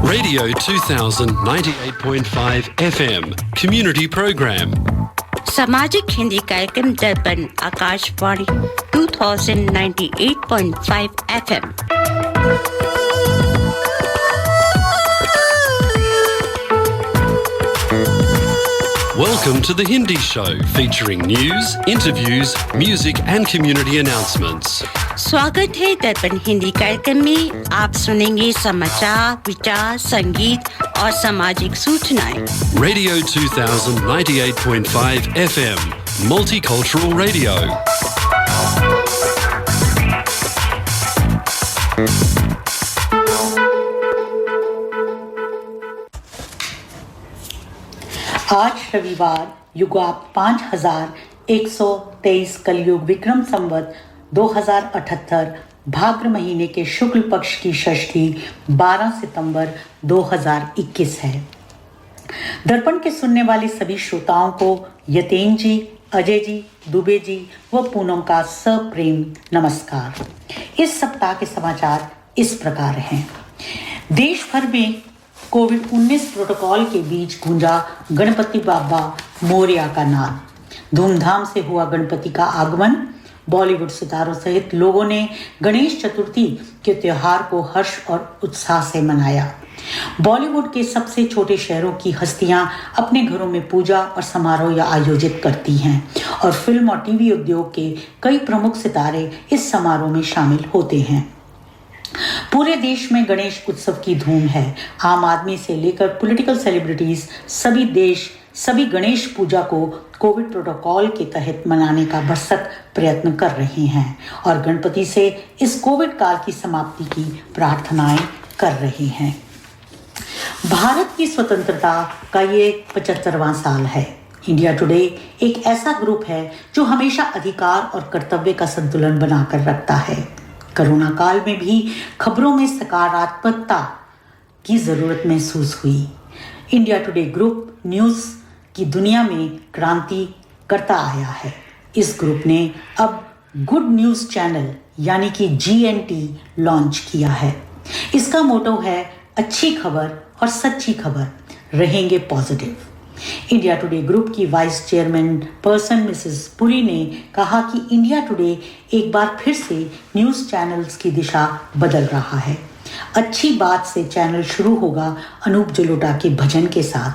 Radio 2000 98.5 FM Community Program. सामाजिक हिंदी कार्यक्रम दर्पण Akashvani 2098.5 FM. Welcome to the Hindi Show, featuring news, interviews, music and community announcements. स्वागत है दर्पण हिंदी कार्यक्रम में। आप सुनेंगे समाचार, विचार, संगीत और सामाजिक सूचनाएं। Radio 2000 98.5 FM Multicultural Radio. आज रविवार युगाब 5123 कलयुग विक्रम संवत 2078 भाद्र महीने के शुक्ल पक्ष की षष्ठी 12 सितंबर 2021 है। दर्पण के सुनने वाले सभी श्रोताओं को यतेन जी, अजय जी, दुबे जी व पूनम का सप्रेम नमस्कार। इस सप्ताह के समाचार इस प्रकार हैं। देश भर में कोविड-19 प्रोटोकॉल के बीच गूंजा गणपति बाबा मोरया का नाद। धूमधाम से हुआ गणपति का आगमन। बॉलीवुड सितारों सहित लोगों ने गणेश चतुर्थी के त्योहार को हर्ष और उत्साह से मनाया। बॉलीवुड के सबसे छोटे शहरों की हस्तियां अपने घरों में पूजा और समारोह आयोजित करती हैं और फिल्म और टीवी उद्योग के कई प्रमुख सितारे इस समारोह में शामिल होते हैं। पूरे देश में गणेश उत्सव की धूम है। आम आदमी से लेकर पॉलिटिकल सेलिब्रिटीज सभी गणेश पूजा को कोविड प्रोटोकॉल के तहत मनाने का भरसक प्रयत्न कर रहे हैं और गणपति से इस कोविड काल की समाप्ति की प्रार्थनाएं कर रहे हैं। भारत की स्वतंत्रता का ये 75वां साल है। इंडिया टुडे एक ऐसा ग्रुप है जो हमेशा अधिकार और कर्तव्य का संतुलन बनाकर रखता है। कोरोना काल में भी खबरों में सकारात्मकता की जरूरत महसूस हुई। इंडिया टुडे ग्रुप न्यूज़ की दुनिया में क्रांति करता आया है। इस ग्रुप ने अब गुड न्यूज़ चैनल यानी कि GNT लॉन्च किया है। इसका मोटो है अच्छी खबर और सच्ची खबर, रहेंगे पॉजिटिव। इंडिया टुडे ग्रुप की vice chairman person Mrs Puri ने कहा कि इंडिया टुडे एक बार फिर से न्यूज़ चैनल्स की दिशा बदल रहा है। अच्छी बात से चैनल शुरू होगा अनूप जलोटा के भजन के साथ।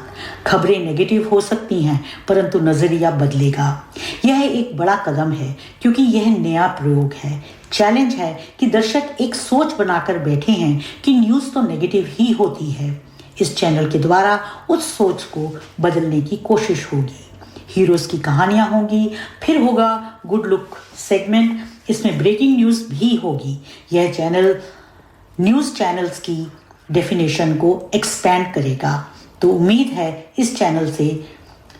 खबरें नेगेटिव हो सकती हैं परंतु नजरिया बदलेगा। यह एक बड़ा कदम है क्योंकि यह नया प्रयोग है। चैलेंज है कि दर्शक एक सोच बनाकर बैठे हैं कि न्यूज़ तो नेगेटिव ही होती है। इस चैनल के द्वारा उस सोच को बदलने की कोशिश होगी। हीरोज की कहानियां होंगी, फिर होगा गुड लुक सेगमेंट, इसमें ब्रेकिंग न्यूज़ भी होगी। यह चैनल न्यूज़ चैनल्स की डेफिनेशन को एक्सपेंड करेगा, तो उम्मीद है इस चैनल से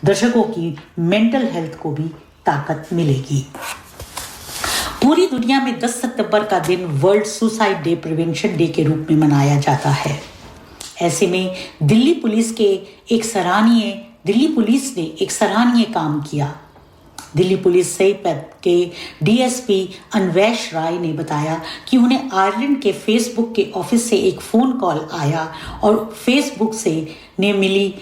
दर्शकों की मेंटल हेल्थ को भी ताकत मिलेगी। पूरी दुनिया में 10 सितंबर का दिन world suicide day prevention day के रूप में मनाया जाता है। ऐसे में दिल्ली पुलिस ने एक सराहनीय काम किया। दिल्ली पुलिस के DSP अन्वेश राय ने बताया कि उन्हें आयरलैंड के फेसबुक के ऑफिस से एक फ़ोन कॉल आया और फेसबुक से ने मिली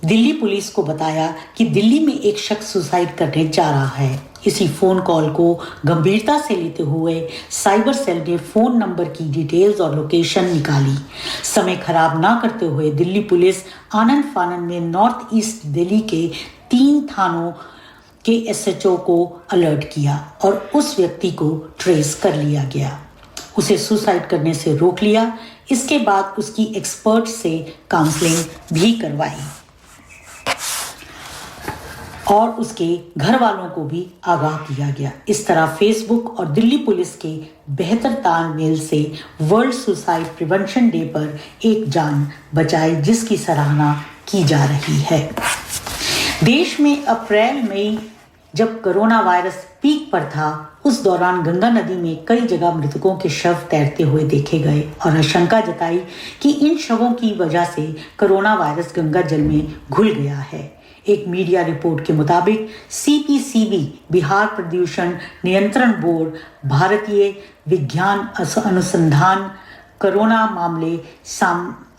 दिल्ली पुलिस को बताया कि दिल्ली में एक शख्स सुसाइड करने जा रहा है। इसी फ़ोन कॉल को गंभीरता से लेते हुए साइबर सेल ने फ़ोन नंबर की डिटेल्स और लोकेशन निकाली। समय खराब ना करते हुए दिल्ली पुलिस आनन फानन में नॉर्थ ईस्ट दिल्ली के 3 थानों के SHO को अलर्ट किया और उस व्यक्ति को ट्रेस कर लिया गया। उसे सुसाइड करने से रोक लिया। इसके बाद उसकी एक्सपर्ट से काउंसलिंग भी करवाई और उसके घर वालों को भी आगाह किया गया। इस तरह फेसबुक और दिल्ली पुलिस के बेहतर तालमेल से वर्ल्ड सुसाइड प्रिवेंशन डे पर एक जान बचाई, जिसकी सराहना की जा रही है। देश में अप्रैल मई जब कोरोना वायरस पीक पर था, उस दौरान गंगा नदी में कई जगह मृतकों के शव तैरते हुए देखे गए और आशंका जताई कि इन शवों की वजह से कोरोना वायरस गंगा जल में घुल गया है। एक मीडिया रिपोर्ट के मुताबिक सीपीसीबी बिहार प्रदूषण नियंत्रण बोर्ड भारतीय विज्ञान अनुसंधान कोरोना मामले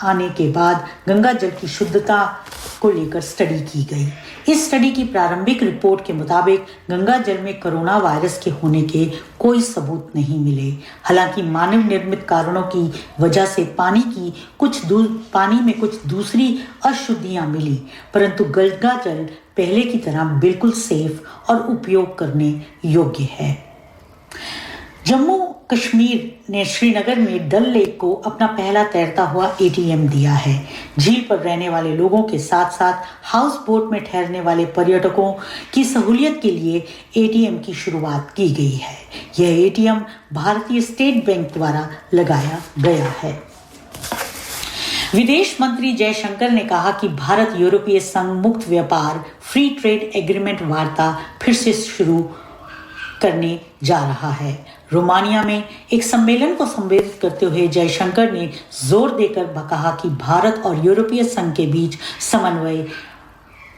आने के बाद गंगा जल की शुद्धता को लेकर स्टडी की गई। इस स्टडी की प्रारंभिक रिपोर्ट के मुताबिक गंगा जल में कोरोना वायरस के होने के कोई सबूत नहीं मिले। हालांकि मानव निर्मित कारणों की वजह से पानी में कुछ दूसरी अशुद्धियां मिली, परंतु गंगा जल पहले की तरह बिल्कुल सेफ और उपयोग करने योग्य है। जम्मू कश्मीर ने श्रीनगर में डल लेक को अपना पहला तैरता हुआ एटीएम दिया है। झील पर रहने वाले लोगों के साथ साथ हाउस बोट में ठहरने वाले पर्यटकों की सहूलियत के लिए एटीएम की शुरुआत की गई है। यह एटीएम भारतीय स्टेट बैंक द्वारा लगाया गया है। विदेश मंत्री जयशंकर ने कहा कि भारत यूरोपीय संघ मुक्त व्यापार फ्री ट्रेड एग्रीमेंट वार्ता फिर से शुरू करने जा रहा है। रोमानिया में एक सम्मेलन को संबोधित करते हुए जयशंकर ने जोर देकर कहा कि भारत और यूरोपीय संघ के बीच समन्वय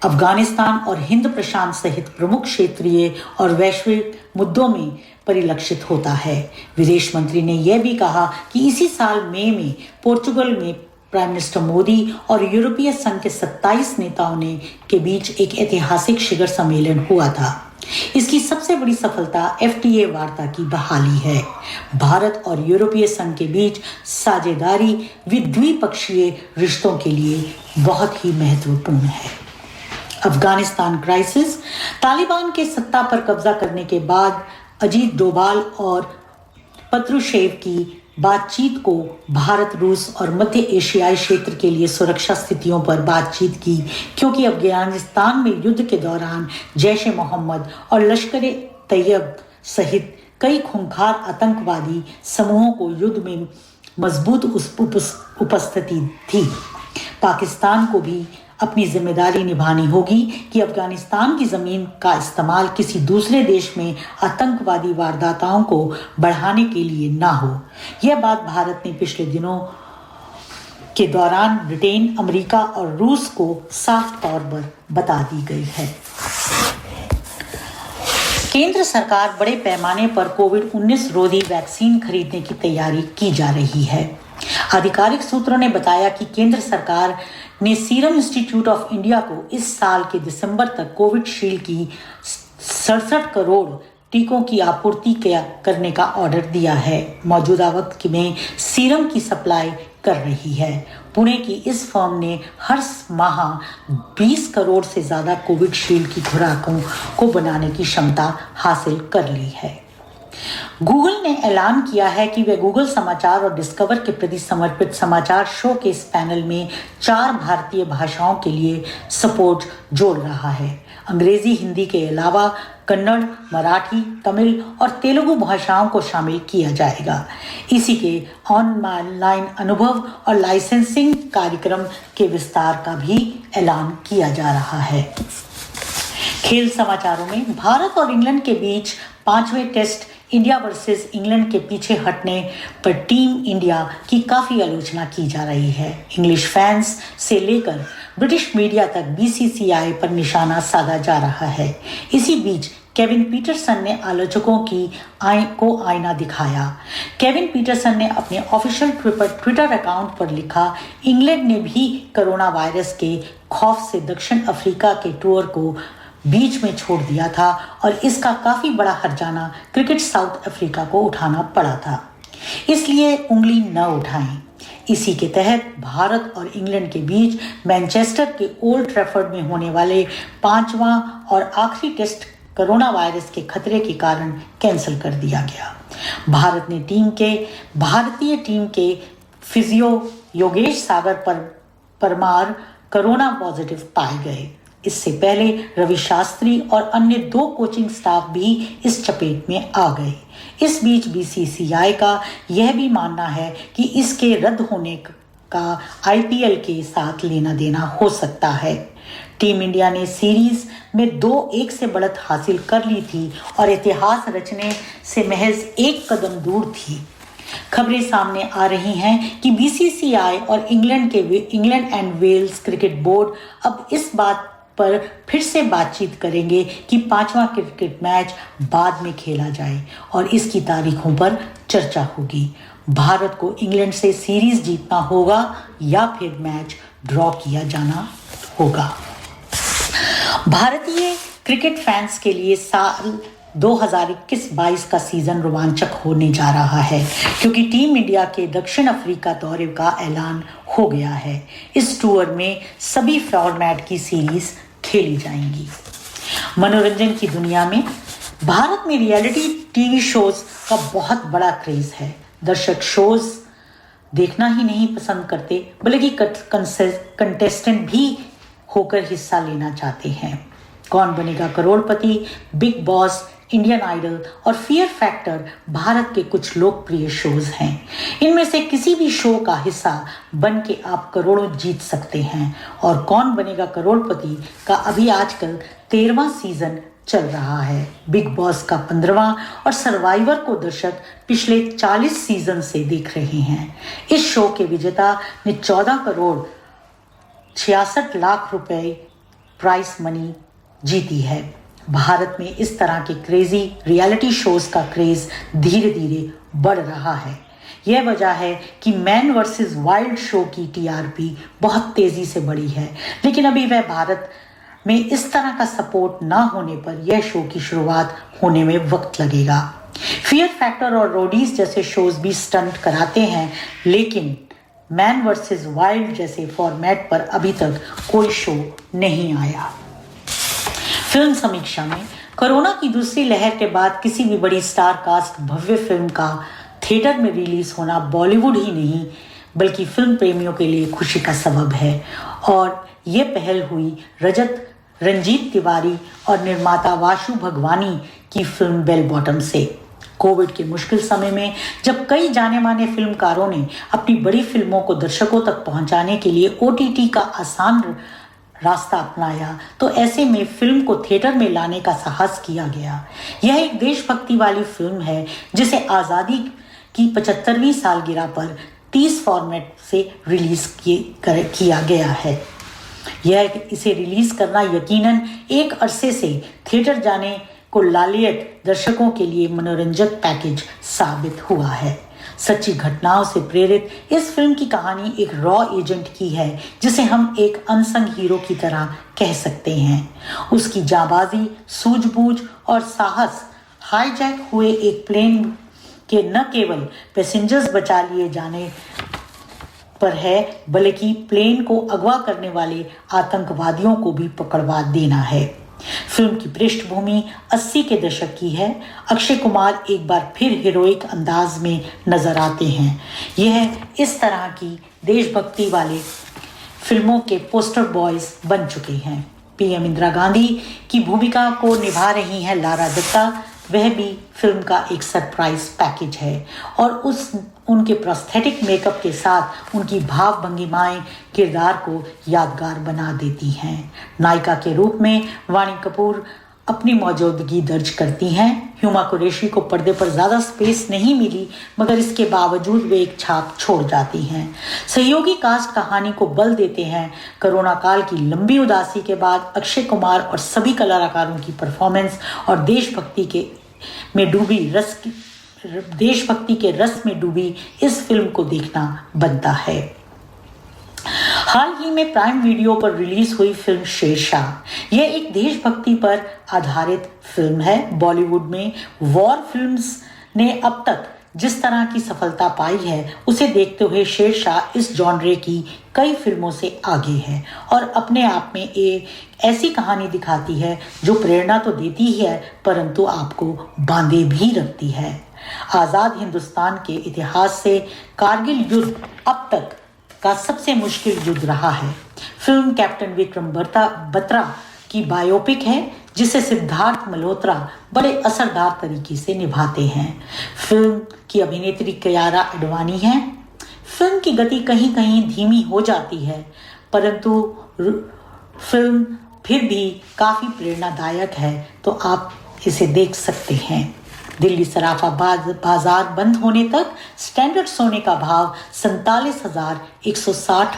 अफगानिस्तान और हिंद प्रशांत सहित प्रमुख क्षेत्रीय और वैश्विक मुद्दों में परिलक्षित होता है। विदेश मंत्री ने यह भी कहा कि इसी साल मई में पोर्चुगल में प्राइम मिनिस्टर मोदी और यूरोपीय संघ के 27 नेताओं के बीच एक ऐतिहासिक शिखर सम्मेलन हुआ था। इसकी सबसे बड़ी सफलता एफटीए वार्ता की बहाली है। भारत और यूरोपीय संघ के बीच साझेदारी द्विपक्षीय रिश्तों के लिए बहुत ही महत्वपूर्ण है। अफगानिस्तान क्राइसिस। तालिबान के सत्ता पर कब्जा करने के बाद अजीत डोभाल और पत्रुशेव की बातचीत को भारत, रूस और मध्य एशियाई क्षेत्र के लिए सुरक्षा स्थितियों पर बातचीत की, क्योंकि अफगानिस्तान में युद्ध के दौरान जैश-ए-मोहम्मद और लश्कर-ए-तैयब सहित कई खूंखार आतंकवादी समूहों को युद्ध में मजबूत उपस्थिति थी। पाकिस्तान को भी अपनी जिम्मेदारी निभानी होगी कि अफगानिस्तान की जमीन का इस्तेमाल किसी दूसरे देश में आतंकवादी वारदातों को बढ़ाने के लिए ना हो। यह बात भारत ने पिछले दिनों के दौरान ब्रिटेन, अमेरिका और रूस को साफ तौर पर बता दी गई है। केंद्र सरकार बड़े पैमाने पर कोविड-19 रोधी वैक्सीन खरीदने की तैयारी की जा रही है। आधिकारिक सूत्रों ने बताया कि केंद्र सरकार ने सीरम इंस्टीट्यूट ऑफ इंडिया को इस साल के दिसंबर तक कोविशील्ड की 67 करोड़ टीकों की आपूर्ति करने का ऑर्डर दिया है। मौजूदा वक्त में सीरम की सप्लाई कर रही है। पुणे की इस फर्म ने हर माह 20 करोड़ से ज्यादा कोविशील्ड की खुराकों को बनाने की क्षमता हासिल कर ली है। गूगल ने ऐलान किया है कि वह गूगल समाचार और डिस्कवर के प्रति समर्पित समाचार शो के इस पैनल में 4 भारतीय भाषाओं के लिए सपोर्ट जोड़ रहा है। अंग्रेजी, हिंदी के अलावा कन्नड़, मराठी, तमिल और तेलुगु भाषाओं को शामिल किया जाएगा। इसी के ऑनलाइन अनुभव और लाइसेंसिंग कार्यक्रम के विस्तार का भी ऐलान किया जा रहा है। खेल समाचारों में भारत और इंग्लैंड के बीच 5वें टेस्ट इंडिया वर्सेस इंग्लैंड के पीछे हटने पर टीम इंडिया की काफ़ी आलोचना की जा रही है। इंग्लिश फैंस से लेकर ब्रिटिश मीडिया तक बीसीसीआई पर निशाना साधा जा रहा है। इसी बीच केविन पीटरसन ने आलोचकों को आईना दिखाया। केविन पीटरसन ने अपने ऑफिशियल ट्विटर अकाउंट पर लिखा, इंग्लैंड ने भी कोरोना वायरस के खौफ से दक्षिण अफ्रीका के टूर को बीच में छोड़ दिया था और इसका काफी बड़ा हर्जाना क्रिकेट साउथ अफ्रीका को उठाना पड़ा था, इसलिए उंगली न उठाएं। इसी के तहत भारत और इंग्लैंड के बीच मैनचेस्टर के ओल्ड ट्रैफर्ड में होने वाले 5वां और आखिरी टेस्ट कोरोना वायरस के खतरे के कारण कैंसिल कर दिया गया। भारतीय टीम के physio Yogesh Sagar Parmar corona positive पाए गए। इससे पहले रवि शास्त्री और अन्य 2 कोचिंग स्टाफ भी इस चपेट में आ गए। इस बीच बीसीसीआई का यह भी मानना है कि इसके रद्द होने का आईपीएल के साथ लेना देना हो सकता है। टीम इंडिया ने सीरीज में 2-1 से बढ़त हासिल कर ली थी और इतिहास रचने से महज 1 कदम दूर थी। खबरें सामने आ रही हैं कि बीसीसीआई और England and Wales cricket board अब इस बात पर फिर से बातचीत करेंगे कि 5वां क्रिकेट मैच बाद में खेला जाए और इसकी तारीखों पर चर्चा होगी। भारत को इंग्लैंड से सीरीज जीतना होगा या फिर मैच ड्रॉ किया जाना होगा। भारतीय क्रिकेट फैंस के लिए साल 2021-22 का सीजन रोमांचक होने जा रहा है क्योंकि टीम इंडिया के दक्षिण अफ्रीका दौरे का ऐलान हो गया है। इस टूर में सभी फॉर्मेट की सीरीज खेली जाएंगी। मनोरंजन की दुनिया में भारत में रियलिटी टीवी शोज का बहुत बड़ा क्रेज है। दर्शक शोज देखना ही नहीं पसंद करते बल्कि कंटेस्टेंट भी होकर हिस्सा लेना चाहते हैं। कौन बनेगा करोड़पति, बिग बॉस, इंडियन आइडल और फियर फैक्टर भारत के कुछ लोकप्रिय शोज हैं। इनमें से किसी भी शो का हिस्सा बन के आप करोड़ों जीत सकते हैं। और कौन बनेगा करोड़पति का अभी आजकल 13वां सीजन चल रहा है। बिग बॉस का 15वां और सर्वाइवर को दर्शक पिछले 40 सीजन से देख रहे हैं। इस शो के विजेता ने 14 करोड़ 66 लाख रुपए प्राइस मनी जीती है। भारत में इस तरह के क्रेजी रियलिटी शोज का क्रेज धीरे धीरे बढ़ रहा है। यह वजह है कि मैन वर्सेस वाइल्ड शो की टीआरपी बहुत तेजी से बढ़ी है, लेकिन अभी वह भारत में इस तरह का सपोर्ट ना होने पर यह शो की शुरुआत होने में वक्त लगेगा। फियर फैक्टर और रोडीज जैसे शोज भी स्टंट कराते हैं, लेकिन मैन वर्सेस वाइल्ड जैसे फॉर्मेट पर अभी तक कोई शो नहीं आया। फिल्म समीक्षा में कोरोना की दूसरी लहर के बाद किसी भी बड़ी स्टार कास्ट भव्य फिल्म का थिएटर में रिलीज होना बॉलीवुड ही नहीं बल्कि फिल्म प्रेमियों के लिए खुशी का सबब है। और ये पहल हुई रंजीत तिवारी और निर्माता वासु भगवानी की फिल्म बेल बॉटम से। कोविड के मुश्किल समय में जब कई जाने माने फिल्मकारों ने अपनी बड़ी फिल्मों को दर्शकों तक पहुंचाने के लिए ओटीटी का आसान रास्ता अपनाया, तो ऐसे में फिल्म को थिएटर में लाने का साहस किया गया। यह एक देशभक्ति वाली फिल्म है जिसे आज़ादी की 75वीं सालगिरह पर 30 फॉर्मेट से रिलीज किया गया है। इसे रिलीज करना यकीनन एक अरसे से थिएटर जाने को लालियत दर्शकों के लिए मनोरंजक पैकेज साबित हुआ है। सच्ची घटनाओं से प्रेरित इस फिल्म की कहानी एक रॉ एजेंट की है जिसे हम एक अनसंग हीरो की तरह कह सकते हैं। उसकी जाबाजी, सूझबूझ और साहस हाईजैक हुए एक प्लेन के न केवल पैसेंजर्स बचा लिए जाने पर है बल्कि प्लेन को अगवा करने वाले आतंकवादियों को भी पकड़वा देना है। फिल्म की पृष्ठभूमि 80 के दशक की है। अक्षय कुमार एक बार फिर हीरोइक अंदाज में नजर आते हैं। यह इस तरह की देशभक्ति वाले फिल्मों के पोस्टर बॉयज बन चुके हैं। पीएम इंदिरा गांधी की भूमिका को निभा रही हैं लारा दत्ता। वह भी फिल्म का एक सरप्राइज पैकेज है और उनके प्रोस्थेटिक मेकअप के साथ उनकी भाव भंगिमाएं किरदार को यादगार बना देती हैं। नायिका के रूप में वाणी कपूर अपनी मौजूदगी दर्ज करती हैं। हुमा कुरैशी को पर्दे पर ज़्यादा स्पेस नहीं मिली, मगर इसके बावजूद वे एक छाप छोड़ जाती हैं। सहयोगी कास्ट कहानी को बल देते हैं। कोरोना काल की लंबी उदासी के बाद अक्षय कुमार और सभी कलाकारों की परफॉर्मेंस और देशभक्ति के रस में डूबी इस फिल्म को देखना बनता है। हाल ही में प्राइम वीडियो पर रिलीज हुई फिल्म शेरशाह, यह एक देशभक्ति पर आधारित फिल्म है। बॉलीवुड में वॉर फिल्म्स ने अब तक जिस तरह की सफलता पाई है उसे देखते हुए शेरशाह इस जॉनरे की कई फिल्मों से आगे है और अपने आप में एक ऐसी कहानी दिखाती है जो प्रेरणा तो देती ही है परंतु आपको बांधे भी रखती है। आज़ाद हिंदुस्तान के इतिहास से कारगिल युद्ध अब तक का सबसे मुश्किल युद्ध रहा है। फिल्म कैप्टन विक्रम बत्रा की बायोपिक है जिसे सिद्धार्थ मल्होत्रा बड़े असरदार तरीके से निभाते हैं। फिल्म की अभिनेत्री कियारा आडवाणी है। फिल्म की गति कहीं कहीं धीमी हो जाती है परंतु फिल्म फिर भी काफ़ी प्रेरणादायक है, तो आप इसे देख सकते हैं। दिल्ली सराफा बाजार बंद होने तक स्टैंडर्ड सोने का भाव 47,160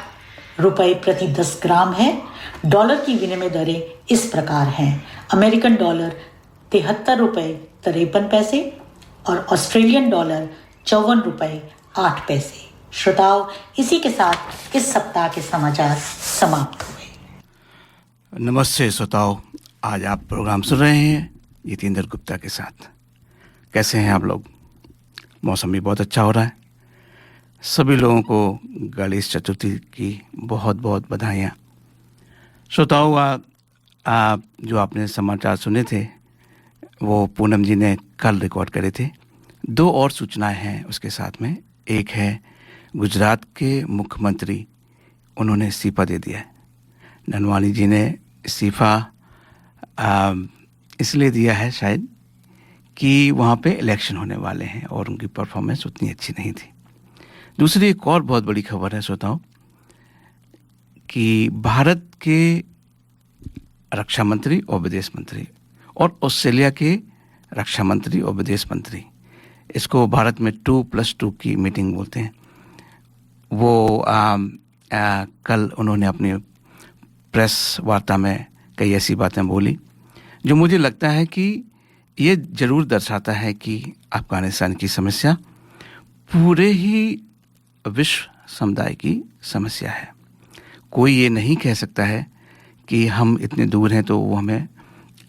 रुपए प्रति 10 ग्राम है। डॉलर की विनिमय दरें इस प्रकार हैं: अमेरिकन डॉलर 73 रुपए 53 पैसे और ऑस्ट्रेलियन डॉलर 54 रुपए 8 पैसे। श्रोताओं, इसी के साथ इस सप्ताह के समाचार समाप्त हुए। नमस्ते श्रोताओं, आज आप प्रोग्राम सुन रहे हैं यतीन गुप्ता के साथ। कैसे हैं आप लोग? मौसम भी बहुत अच्छा हो रहा है। सभी लोगों को गणेश चतुर्थी की बहुत बहुत बधाइयाँ। श्रोताओं, आप जो आपने समाचार सुने थे वो पूनम जी ने कल रिकॉर्ड करे थे। 2 और सूचनाएं हैं उसके साथ में। एक है गुजरात के मुख्यमंत्री, उन्होंने इस्तीफा दे दिया है। ननवानी जी ने इस्तीफा इसलिए दिया है शायद कि वहाँ पे इलेक्शन होने वाले हैं और उनकी परफॉर्मेंस उतनी अच्छी नहीं थी। दूसरी एक और बहुत बड़ी खबर है श्रोताओं कि भारत के रक्षा मंत्री और विदेश मंत्री और ऑस्ट्रेलिया के रक्षा मंत्री और विदेश मंत्री, इसको भारत में 2+2 की मीटिंग बोलते हैं, वो कल उन्होंने अपनी प्रेस वार्ता में कई ऐसी बातें बोली जो मुझे लगता है कि ये ज़रूर दर्शाता है कि अफगानिस्तान की समस्या पूरे ही विश्व समुदाय की समस्या है। कोई ये नहीं कह सकता है कि हम इतने दूर हैं तो वो हमें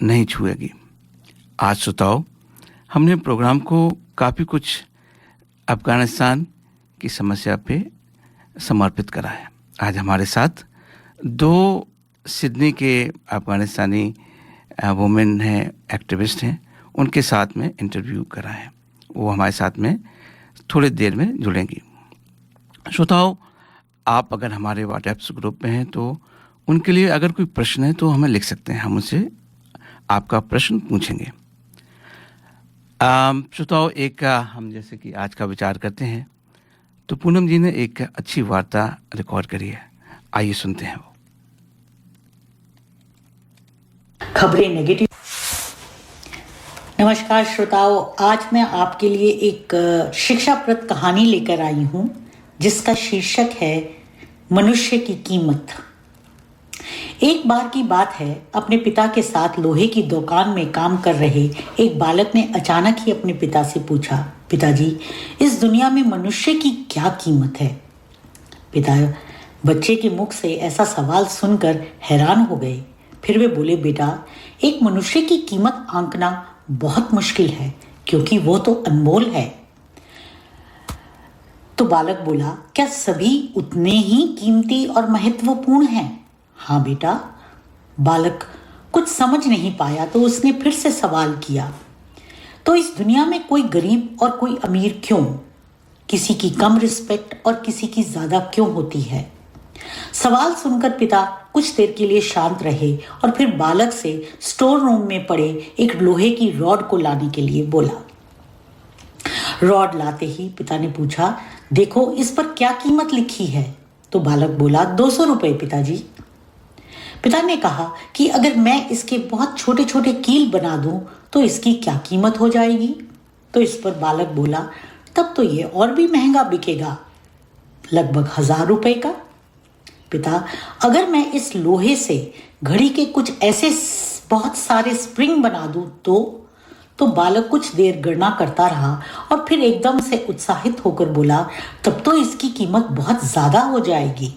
नहीं छुएगी। आज श्रोताओ, हमने प्रोग्राम को काफ़ी कुछ अफगानिस्तान की समस्या पे समर्पित करा है। आज हमारे साथ 2 सिडनी के अफगानिस्तानी वुमेन हैं, एक्टिविस्ट हैं, उनके साथ में इंटरव्यू करा है। वो हमारे साथ में थोड़ी देर में जुड़ेंगी। श्रोताओं, आप अगर हमारे व्हाट्सएप ग्रुप में हैं तो उनके लिए अगर कोई प्रश्न है तो हमें लिख सकते हैं, हम उनसे आपका प्रश्न पूछेंगे। श्रोताओं, एक हम जैसे कि आज का विचार करते हैं तो पूनम जी ने एक अच्छी वार्ता रिकॉर्ड करी है, आइए सुनते हैं वो। खबरें नेगेटिव। नमस्कार श्रोताओं, आज मैं आपके लिए एक शिक्षाप्रद कहानी लेकर आई हूं जिसका शीर्षक है मनुष्य की कीमत। एक बार की बात है, अपने पिता के साथ लोहे की दुकान में काम कर रहे एक बालक ने अचानक ही अपने पिता से पूछा, पिताजी, इस दुनिया में मनुष्य की क्या कीमत है? पिता बच्चे के मुख से ऐसा सवाल सुनकर हैरान हो गए। फिर वे बोले, बेटा, एक मनुष्य की कीमत आंकना बहुत मुश्किल है क्योंकि वो तो अनमोल है। तो बालक बोला, क्या सभी उतने ही कीमती और महत्वपूर्ण हैं? हाँ बेटा। बालक कुछ समझ नहीं पाया तो उसने फिर से सवाल किया, तो इस दुनिया में कोई गरीब और कोई अमीर क्यों? किसी की कम रिस्पेक्ट और किसी की ज्यादा क्यों होती है? सवाल सुनकर पिता कुछ देर के लिए शांत रहे और फिर बालक से स्टोर रूम में पड़े एक लोहे की रॉड को लाने के लिए बोला। रॉड लाते ही पिता ने पूछा, देखो इस पर क्या कीमत लिखी है? तो बालक बोला, 200 रुपए पिताजी। पिता ने कहा कि अगर मैं इसके बहुत छोटे छोटे कील बना दूं तो इसकी क्या कीमत हो जाएगी? तो इस पर बालक बोला, तब तो ये और भी महंगा बिकेगा, लगभग 1000 रुपए का। पिता, अगर मैं इस लोहे से घड़ी के कुछ ऐसे बहुत सारे स्प्रिंग बना दूं तो बालक कुछ देर गणना करता रहा और फिर एकदम से उत्साहित होकर बोला, तब तो इसकी कीमत बहुत ज्यादा हो जाएगी।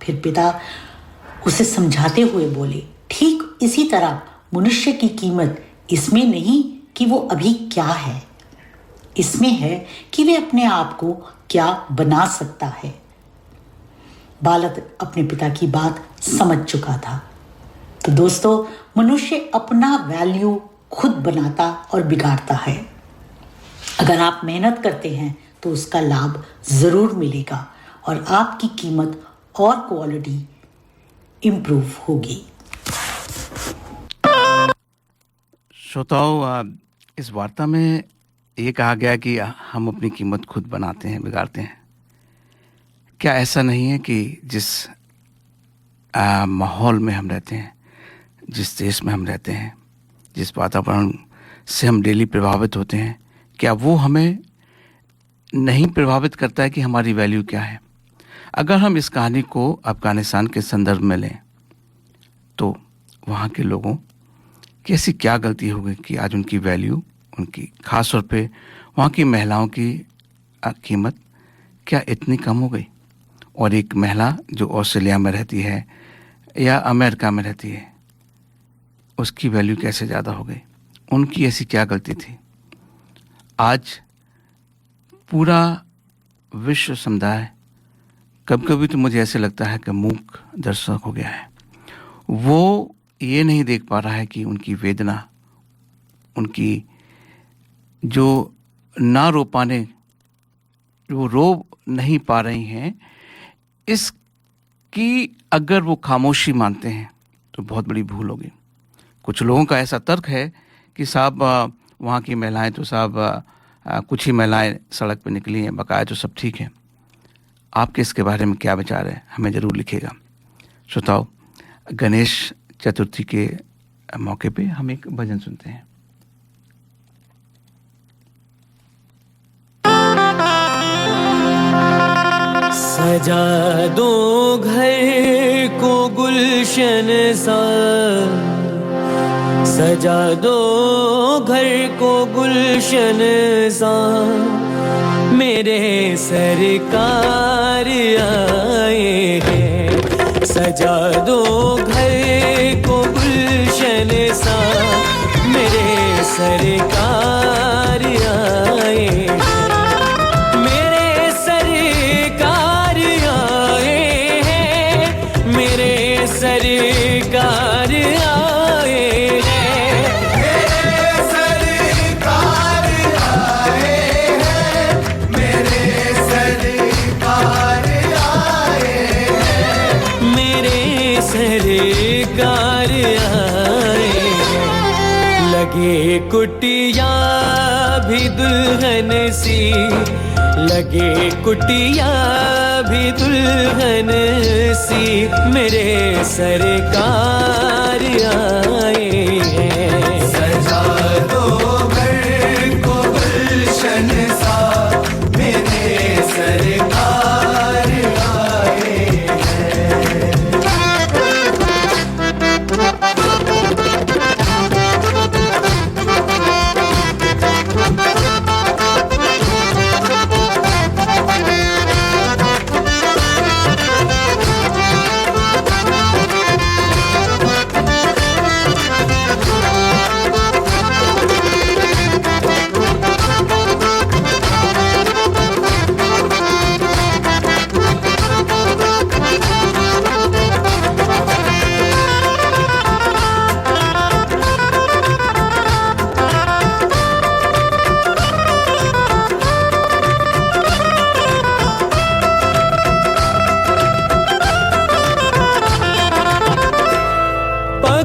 फिर पिता उसे समझाते हुए बोले, ठीक इसी तरह मनुष्य की कीमत इसमें नहीं कि वो अभी क्या है, इसमें है कि वे अपने आप को क्या बना सकता है। बालक अपने पिता की बात समझ चुका था। तो दोस्तों, मनुष्य अपना वैल्यू खुद बनाता और बिगाड़ता है। अगर आप मेहनत करते हैं तो उसका लाभ जरूर मिलेगा और आपकी कीमत और क्वालिटी इंप्रूव होगी। श्रोताओं, इस वार्ता में ये कहा गया कि हम अपनी कीमत खुद बनाते हैं, बिगाड़ते हैं। क्या ऐसा नहीं है कि जिस माहौल में हम रहते हैं, जिस देश में हम रहते हैं, जिस वातावरण से हम डेली प्रभावित होते हैं, क्या वो हमें नहीं प्रभावित करता है कि हमारी वैल्यू क्या है? अगर हम इस कहानी को अफगानिस्तान के संदर्भ में लें तो वहाँ के लोगों की ऐसी क्या गलती हो गई कि आज उनकी वैल्यू, उनकी खास तौर पे वहाँ की महिलाओं की कीमत क्या इतनी कम हो गई? और एक महिला जो ऑस्ट्रेलिया में रहती है या अमेरिका में रहती है, उसकी वैल्यू कैसे ज़्यादा हो गई? उनकी ऐसी क्या गलती थी? आज पूरा विश्व समुदाय, कभी कभी तो मुझे ऐसे लगता है कि मूक दर्शक हो गया है। वो ये नहीं देख पा रहा है कि उनकी वेदना, उनकी जो ना रो पाने, जो रो नहीं पा रही हैं, इसकी अगर वो खामोशी मानते हैं तो बहुत बड़ी भूल होगी। कुछ लोगों का ऐसा तर्क है कि साहब वहाँ की महिलाएं तो साहब कुछ ही महिलाएं सड़क पे निकली हैं, बकाया तो सब ठीक है। आपके इसके बारे में क्या विचार है? हमें ज़रूर लिखिएगा। श्रोताओ, गणेश चतुर्थी के मौके पे हम एक भजन सुनते हैं। सजा दो घर को गुलशन सा, सजा दो घर को गुलशन सा, मेरे सरकार आए हैं। सजा दो घर को गुलशन सा, मेरे सरकार आए हैं। मेरे सरकार आए हैं, मेरे सरकार आए हैं। मेरे सरकार आए हैं, मेरे सरकार आए हैं। मेरे सरकार आए हैं। लगे कुटिया भी दुल्हन सी, लगे कुटिया भी दुल्हन सी, मेरे सरकार आए हैं। सजा दो घर को गुलशन सा, मेरे सरकार आए हैं।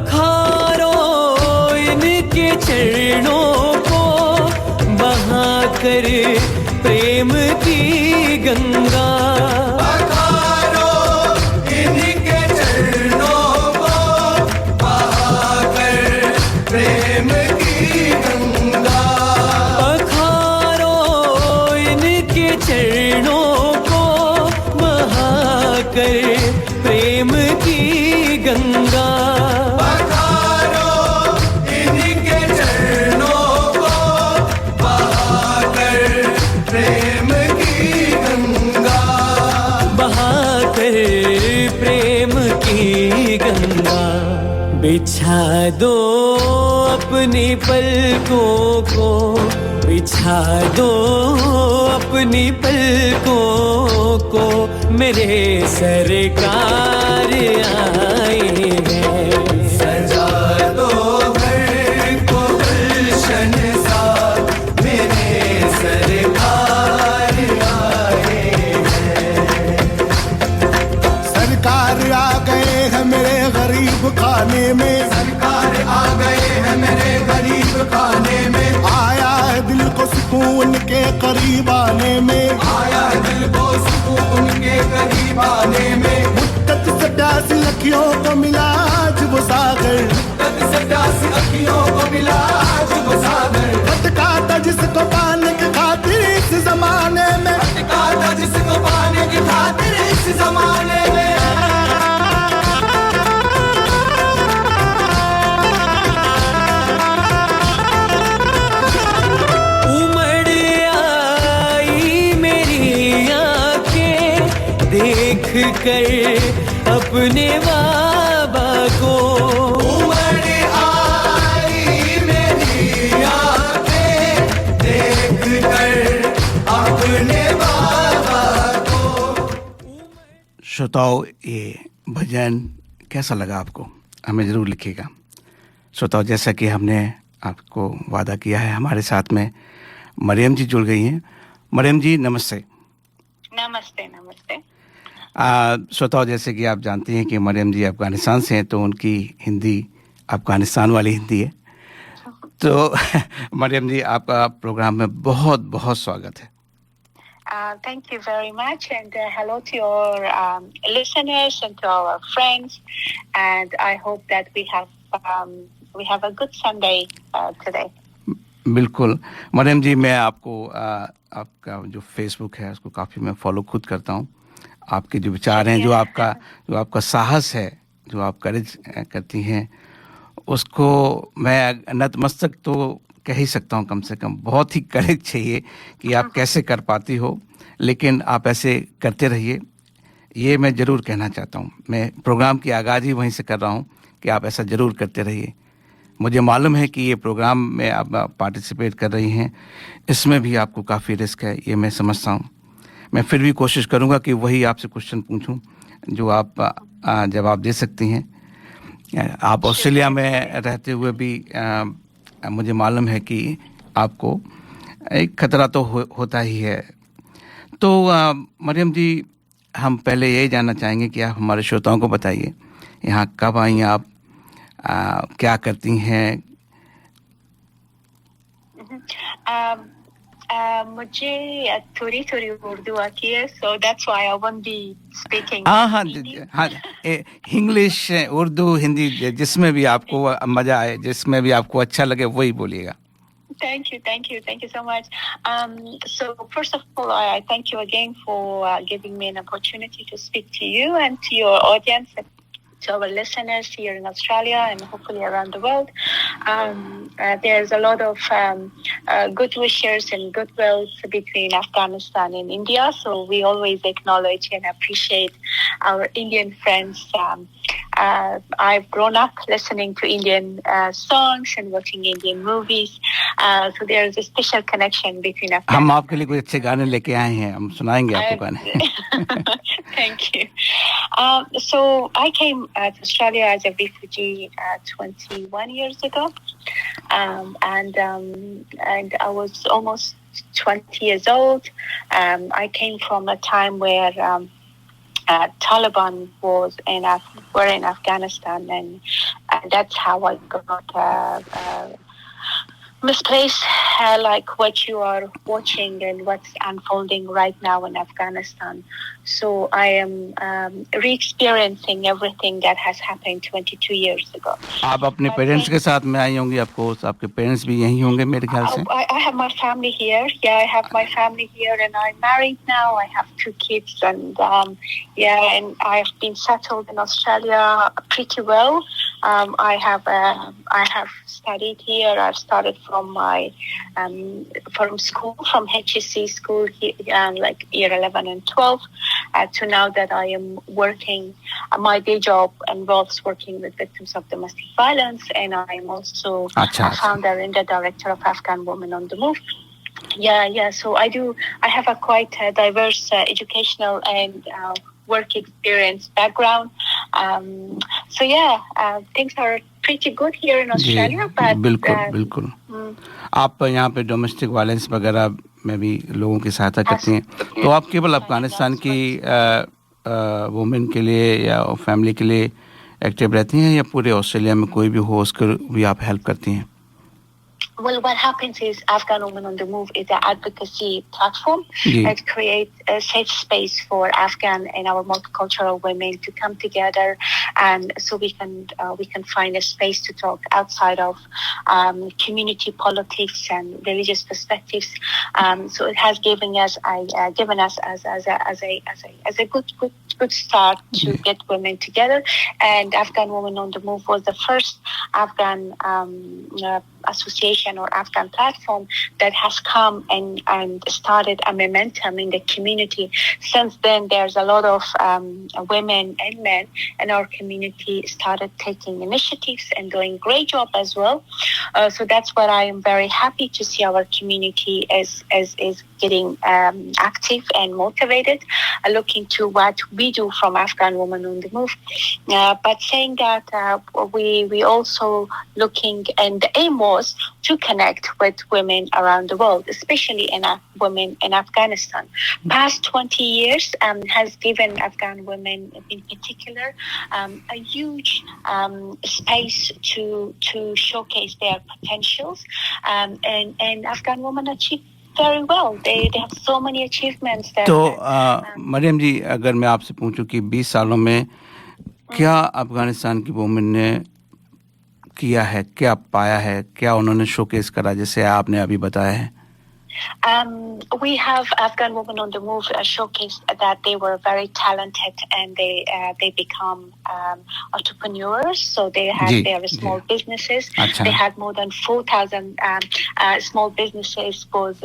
पखारो इनके चरणों को, बहाकर प्रेम की गंगा। पखारो इनके चरणों को, बहाकर प्रेम की गंगा। पखारो इनके चरणों को, बहाकर प्रेम की गंगा। पखारो इनके चरणों को, बहाकर प्रेम की गंगा। बहाकर प्रेम की गंगा। बिछा दो अपनी पलकों को, बिछा दो अपनी पलकों को, मेरे सरकार आए हैं। सजा दो घर को गुलशन सा, मेरे सरकार आए हैं। सरकार आ गए हैं मेरे गरीब खाने में, सरकार आ गए हैं मेरे गरीब खाने में। आया है दिल को सुकून के करीब आने में, आया दिल को सुकून के करीब आने में। मुद्दत से प्यासी अखियों को मिला आज वो सागर, मुद्दत से प्यासी अखियों को मिला आज वो सागर। भटका था जिसको पाने की खातिर इस जमाने में, भटका था जिसको पाने की खातिर इस कर अपने बाबा को उमड़ आई मेरी आंखें देख कर अपने बाबा को। श्रोताओं, ये भजन कैसा लगा आपको? हमें ज़रूर लिखिएगा। श्रोताओं, जैसा कि हमने आपको वादा किया है, हमारे साथ में मरियम जी जुड़ गई हैं। मरियम जी, नमस्ते। नमस्ते नमस्ते। श्रोताओं, जैसे कि आप जानती हैं कि मरियम जी अफ़गानिस्तान से हैं, तो उनकी हिंदी अफ़गानिस्तान वाली हिंदी है। तो मरियम जी, आपका प्रोग्राम में बहुत बहुत स्वागत है। Thank you very much, and hello to your listeners and to our friends, and I hope that we have a good Sunday today. बिल्कुल मरियम जी, मैं आपको आपका जो फेसबुक है उसको काफ़ी मैं फॉलो खुद करता हूँ। आपके जो विचार हैं, जो आपका साहस है, जो आप करेज करती हैं, उसको मैं नतमस्तक तो कह ही सकता हूँ। कम से कम बहुत ही करेज चाहिए कि आप कैसे कर पाती हो, लेकिन आप ऐसे करते रहिए, ये मैं ज़रूर कहना चाहता हूँ। मैं प्रोग्राम की आगाज़ ही वहीं से कर रहा हूँ कि आप ऐसा ज़रूर करते रहिए। मुझे मालूम है कि ये प्रोग्राम में आप पार्टिसिपेट कर रही हैं, इसमें भी आपको काफ़ी रिस्क है, ये मैं समझता हूँ। मैं फिर भी कोशिश करूँगा कि वही आपसे क्वेश्चन पूछूँ जो आप जवाब दे सकती हैं। आप ऑस्ट्रेलिया में रहते हुए भी मुझे मालूम है कि आपको एक खतरा तो होता ही है। तो मरियम जी, हम पहले यही जानना चाहेंगे कि आप हमारे श्रोताओं को बताइए, यहाँ कब आई आप, क्या करती हैं? मुझे थोड़ी थोड़ी उर्दू आती है, so that's why I won't be speaking. हाँ, इंग्लिश, उर्दू, हिंदी, जिसमें भी आपको मजा आए, जिसमें भी आपको अच्छा लगे वही बोलिएगा। Thank you so much. So first of all, I thank you again for giving me an opportunity to speak to you and to your audience, to our listeners here in Australia and hopefully around the world. There's a lot of good wishes and goodwill between Afghanistan and India, so we always acknowledge and appreciate our Indian friends. I've grown up listening to Indian songs and watching Indian movies, so there's a special connection between Afghanistan. हम आपके लिए कुछ अच्छे गाने लेके आए हैं, हम सुनाएंगे आपको गाने। Thank you. So I came to Australia as a refugee 21 years ago, and I was almost 20 years old. I came from a time where Taliban were in Afghanistan, and that's how I got misplaced, like what you are watching and what's unfolding right now in Afghanistan. So I am re-experiencing everything that has happened 22 years ago. आप अपने parents के साथ में आई होंगी, आपको आपके parents भी यहीं होंगे मेरे ख्याल से। I have my family here. Yeah, I have my family here, and I'm married now. I have 2 kids, and and I've been settled in Australia pretty well. I have studied here. I've started from my from school, from HSC school here, like year 11 and 12, to now that I am working. My day job involves working with victims of domestic violence, and I am also a founder and the director of Afghan Women on the Move. Yeah. So I have a quite diverse educational and work experience background. So things are pretty good here in Australia. But बिल्कुल। आप यहाँ पे domestic violence वगैरह में भी लोगों की सहायता करती हैं, तो आप केवल अफगानिस्तान की वुमेन के लिए या फैमिली के लिए एक्टिव रहती हैं, या पूरे ऑस्ट्रेलिया में कोई भी हो उसको भी आप हेल्प करती हैं? Well, what happens is Afghan Women on the Move is an advocacy platform that creates a safe space for Afghan and our multicultural women to come together, and so we can find a space to talk outside of community politics and religious perspectives. So it has given us as a good start to get women together. And Afghan Women on the Move was the first Afghan association or Afghan platform that has come and started a momentum in the community. Since then, there's a lot of women and men in our community started taking initiatives and doing great job as well. So that's what I am very happy to see our community is getting active and motivated, looking to what we do from Afghan Women on the Move. But saying that we also looking, and the aim was to connect with women around the world, especially in women in Afghanistan. Past 20 years has given Afghan women in particular a huge space to showcase their potentials, and Afghan women achieve very well. They have so many achievements that. तो मरियम जी, अगर मैं आपसे पूछूं कि 20 सालों में क्या अफगानिस्तान की वुमेन ने किया है, क्या पाया है, क्या उन्होंने शोकेस करा जैसे आपने अभी बताया है? We have Afghan Women on the Move showcased that they were very talented and they become entrepreneurs. So they had their small businesses. Achha. They had more than 4,000 small businesses was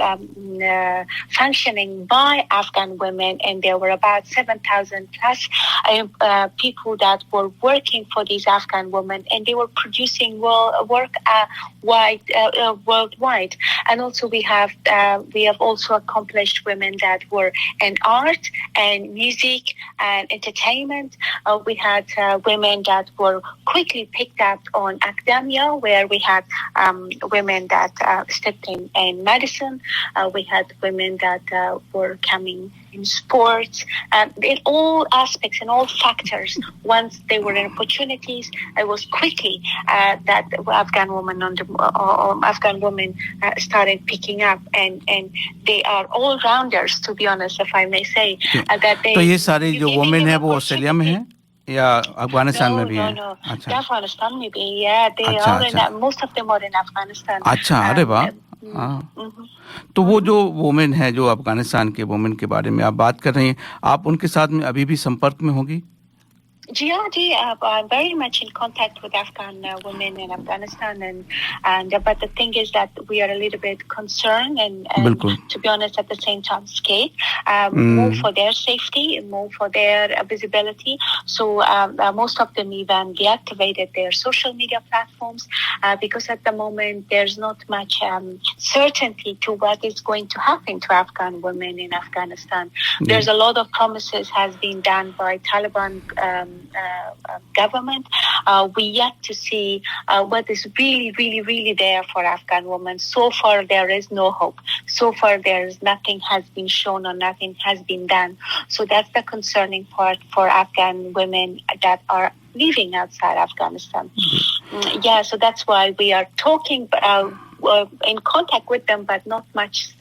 functioning by Afghan women, and there were about 7,000 plus people that were working for these Afghan women, and they were producing work worldwide. And also we have also accomplished women that were in art and music and entertainment. We had women that were quickly picked up on academia, where we had women that stepped in medicine. We had women that were coming in sports, in all aspects and all factors. Once they were in opportunities, it was quickly that Afghan women Afghan women started picking up, and they are all rounders, to be honest, if I may say. That they. तो ये सारी जो women है वो Australia में है या अफगानिस्तान में भी है? No. अच्छा, Afghanistan में भी, yeah. They are in, most of them are in Afghanistan. अच्छा, अरे वाह. तो वो जो वुमेन है, जो अफगानिस्तान के वुमेन के बारे में आप बात कर रही हैं, आप उनके साथ में अभी भी संपर्क में होगी? I'm very much in contact with Afghan women in Afghanistan, but the thing is that we are a little bit concerned and to be honest, at the same time scared, more for their safety, more for their visibility. So most of them even deactivated their social media platforms because at the moment there's not much certainty to what is going to happen to Afghan women in Afghanistan. There's a lot of promises has been done by Taliban government. We yet to see what is really there for Afghan women. So far there is no hope. So far nothing has been shown or nothing has been done. So that's the concerning part for Afghan women that are living outside Afghanistan. So that's why we are talking in contact with them, but not much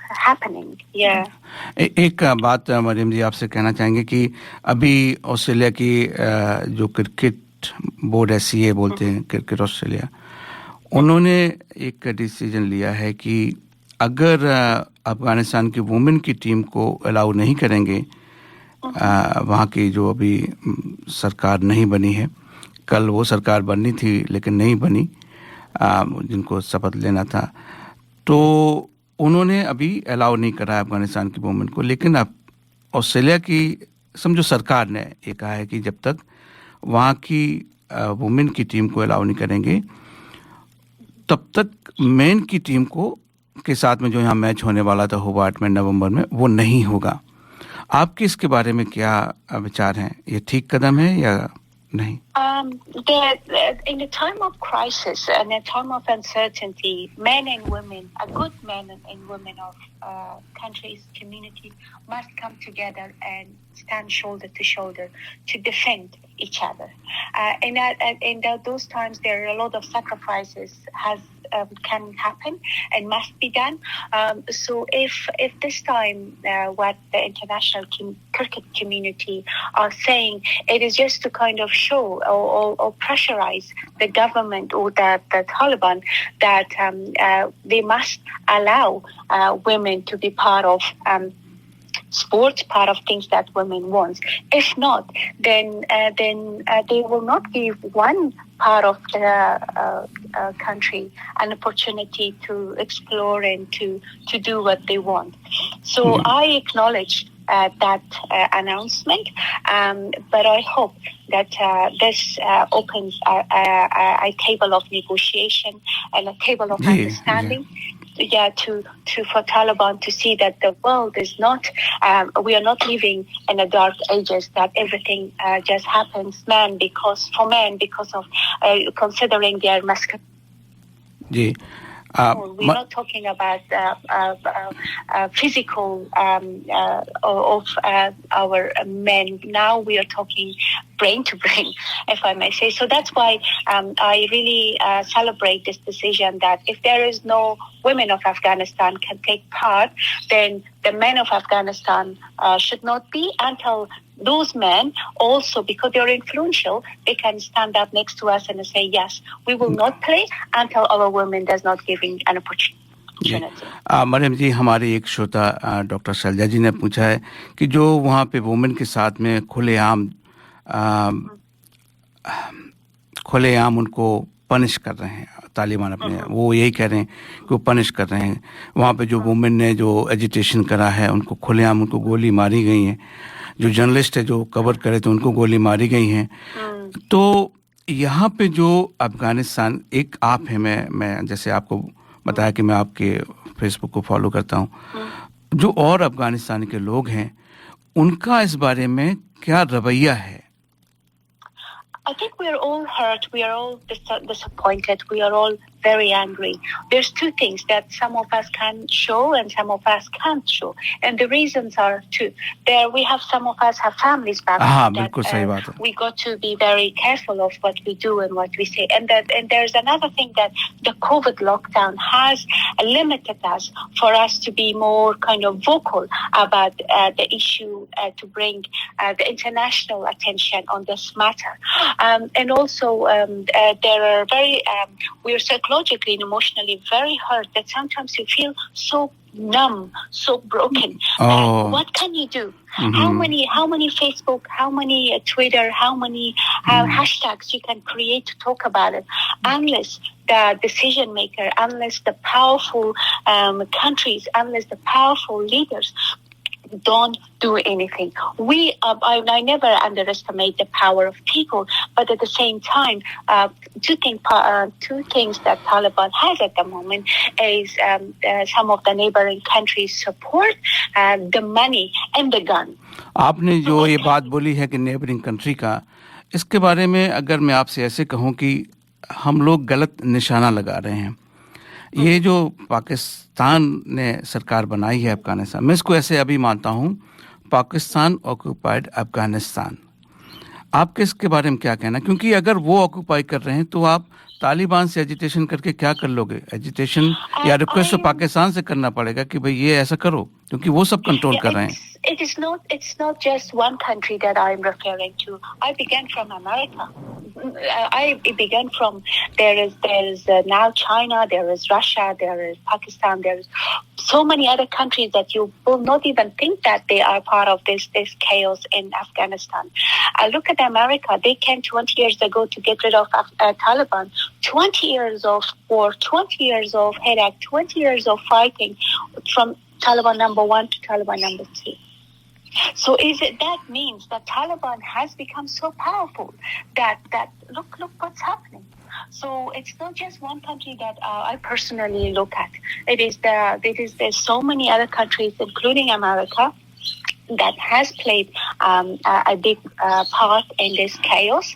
happening. एक बात मरियम जी आपसे कहना चाहेंगे कि अभी Australia की जो cricket board है, सीए बोलते हैं, क्रिकेट ऑस्ट्रेलिया, उन्होंने एक डिसीजन लिया है कि अगर अफगानिस्तान की वुमेन की टीम को अलाउ नहीं करेंगे, वहाँ की जो अभी सरकार नहीं बनी है, कल वो सरकार बननी थी लेकिन नहीं बनी, जिनको शपथ लेना था, तो उन्होंने अभी अलाउ नहीं करा अफगानिस्तान की वुमेन को. लेकिन अब ऑस्ट्रेलिया की समझो सरकार ने ये कहा है कि जब तक वहाँ की वुमेन की टीम को अलाउ नहीं करेंगे, तब तक मेन की टीम को के साथ में जो यहाँ मैच होने वाला था होबार्ट में नवंबर में, वो नहीं होगा. आपके इसके बारे में क्या विचार हैं? ये ठीक कदम है या नहीं? In a time of crisis and a time of uncertainty, men and women, good men and women of countries, communities must come together and stand shoulder to shoulder to defend each other. In those times, there are a lot of sacrifices can happen and must be done. So if this time what the international cricket community are saying, it is just to kind of show or pressurize the government or the Taliban that they must allow women to be part of sports part of things that women want. If not, then they will not give one part of the country an opportunity to explore and to do what they want. So I acknowledge that announcement, but I hope that this opens a table of negotiation and a table of understanding. Yeah, to for Taliban to see that the world is not, we are not living in the dark ages, that everything just happens because of considering their masculine. Ji We're not talking about physical of our men. Now we are talking brain to brain, if I may say. So that's why I really celebrate this decision that if there is no women of Afghanistan can take part, then the men of Afghanistan should not be until those men also, because they're influential, they can stand up next to us and say, yes, we will not play until our women does not giving an opportunity. Maryam जी, हमारी एक श्रोता doctor Selja जी ने पूछा है कि जो वहाँ पे वुमेन के साथ में खुलेआम उनको पनिश कर रहे हैं तालिबान अपने, वो यही कह रहे हैं कि वो पनिश कर रहे हैं। वहाँ पे जो वुमेन ने जो एजिटेशन करा है उनको खुलेआम उनको गोली मारी गई है, जो जर्नलिस्ट है जो कवर करे थे उनको गोली मारी गई हैं। तो यहाँ पे जो अफगानिस्तान, एक आप हैं, मैं जैसे आपको बताया कि मैं आपके फेसबुक को फॉलो करता हूँ, जो और अफगानिस्तान के लोग हैं उनका इस बारे में क्या रवैया है? I think we are all hurt, we are all disappointed, we are all very angry. There's two things that some of us can show and some of us can't show, and the reasons are two. There we have some of us have families back home that we got to be very careful of what we do and what we say. And there's another thing that the COVID lockdown has limited us for us to be more kind of vocal about the issue, to bring the international attention on this matter. And also there are very we're psychologically and emotionally very hurt that sometimes you feel so numb, so broken. What can you do? How many Facebook, how many Twitter, how many hashtags you can create to talk about it, unless the decision maker, unless the powerful countries, unless the powerful leaders don't do anything. I never underestimate the power of people, but at the same time, two things that Taliban has at the moment is some of the neighboring countries support the money and the gun. आपने जो ये बात बोली है कि neighbouring country का, इसके बारे में अगर मैं आपसे ऐसे कहूँ कि हम लोग गलत निशाना लगा रहे हैं। ये जो पाकिस्तान ने सरकार बनाई है अफगानिस्तान, मैं इसको ऐसे अभी मानता हूँ, पाकिस्तान ऑक्यूपाइड अफगानिस्तान। आपके इसके बारे में क्या कहना? क्योंकि अगर वो ऑक्यूपाई कर रहे हैं तो आप तालिबान से एजिटेशन करके क्या कर लोगे? एजिटेशन या रिक्वेस्ट तो पाकिस्तान से करना पड़ेगा कि भाई ये ऐसा करो, क्योंकि वो सब कंट्रोल कर रहे हैं। It's not just one country that I'm referring to. I began from America. I began from there is now China, there is Russia, there is Pakistan, there is so many other countries that you will not even think that they are part of this chaos in Afghanistan. Look at America. They came 20 years ago to get rid of Taliban. 20 years of war, 20 years of headache, 20 years of fighting from Taliban number 1 to Taliban number 2. So that means that Taliban has become so powerful that look what's happening. So it's not just one country that I personally look at. There's so many other countries, including America, that has played a big part in this chaos,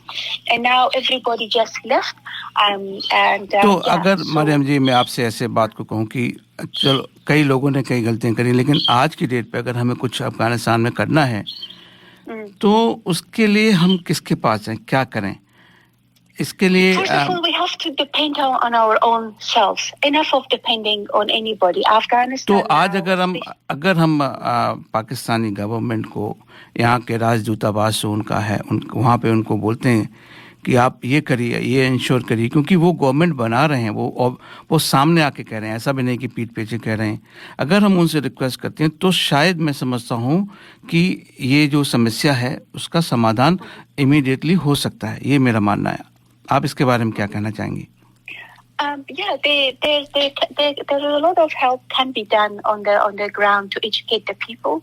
and now everybody just left. तो अगर मरियम जी मैं आपसे ऐसे बात को कहूँ कि चलो कई लोगों ने कई गलतियां करी, लेकिन आज की डेट पे अगर हमें कुछ अफगानिस्तान में करना है तो उसके लिए हम किसके पास हैं, क्या करें? इसके लिए First of all, we have to depend on our own selves. Enough of depending on anybody. Afghanistan. तो आज अगर हम पाकिस्तानी गवर्नमेंट को, यहाँ के राजदूतावास जो उनका है, वहाँ पे उनको बोलते हैं कि आप ये करिए, ये इंश्योर करिए, क्योंकि वो गवर्नमेंट बना रहे हैं, वो सामने आके कह रहे हैं, ऐसा भी नहीं कि पीठ पीछे कह रहे हैं। अगर हम उनसे रिक्वेस्ट करते हैं तो शायद मैं समझता हूँ कि ये जो समस्या है उसका समाधान इमीडिएटली हो सकता है, ये मेरा मानना है। आप इसके बारे में क्या कहना चाहेंगी? Yeah, there's a lot of help can be done on the ground to educate the people,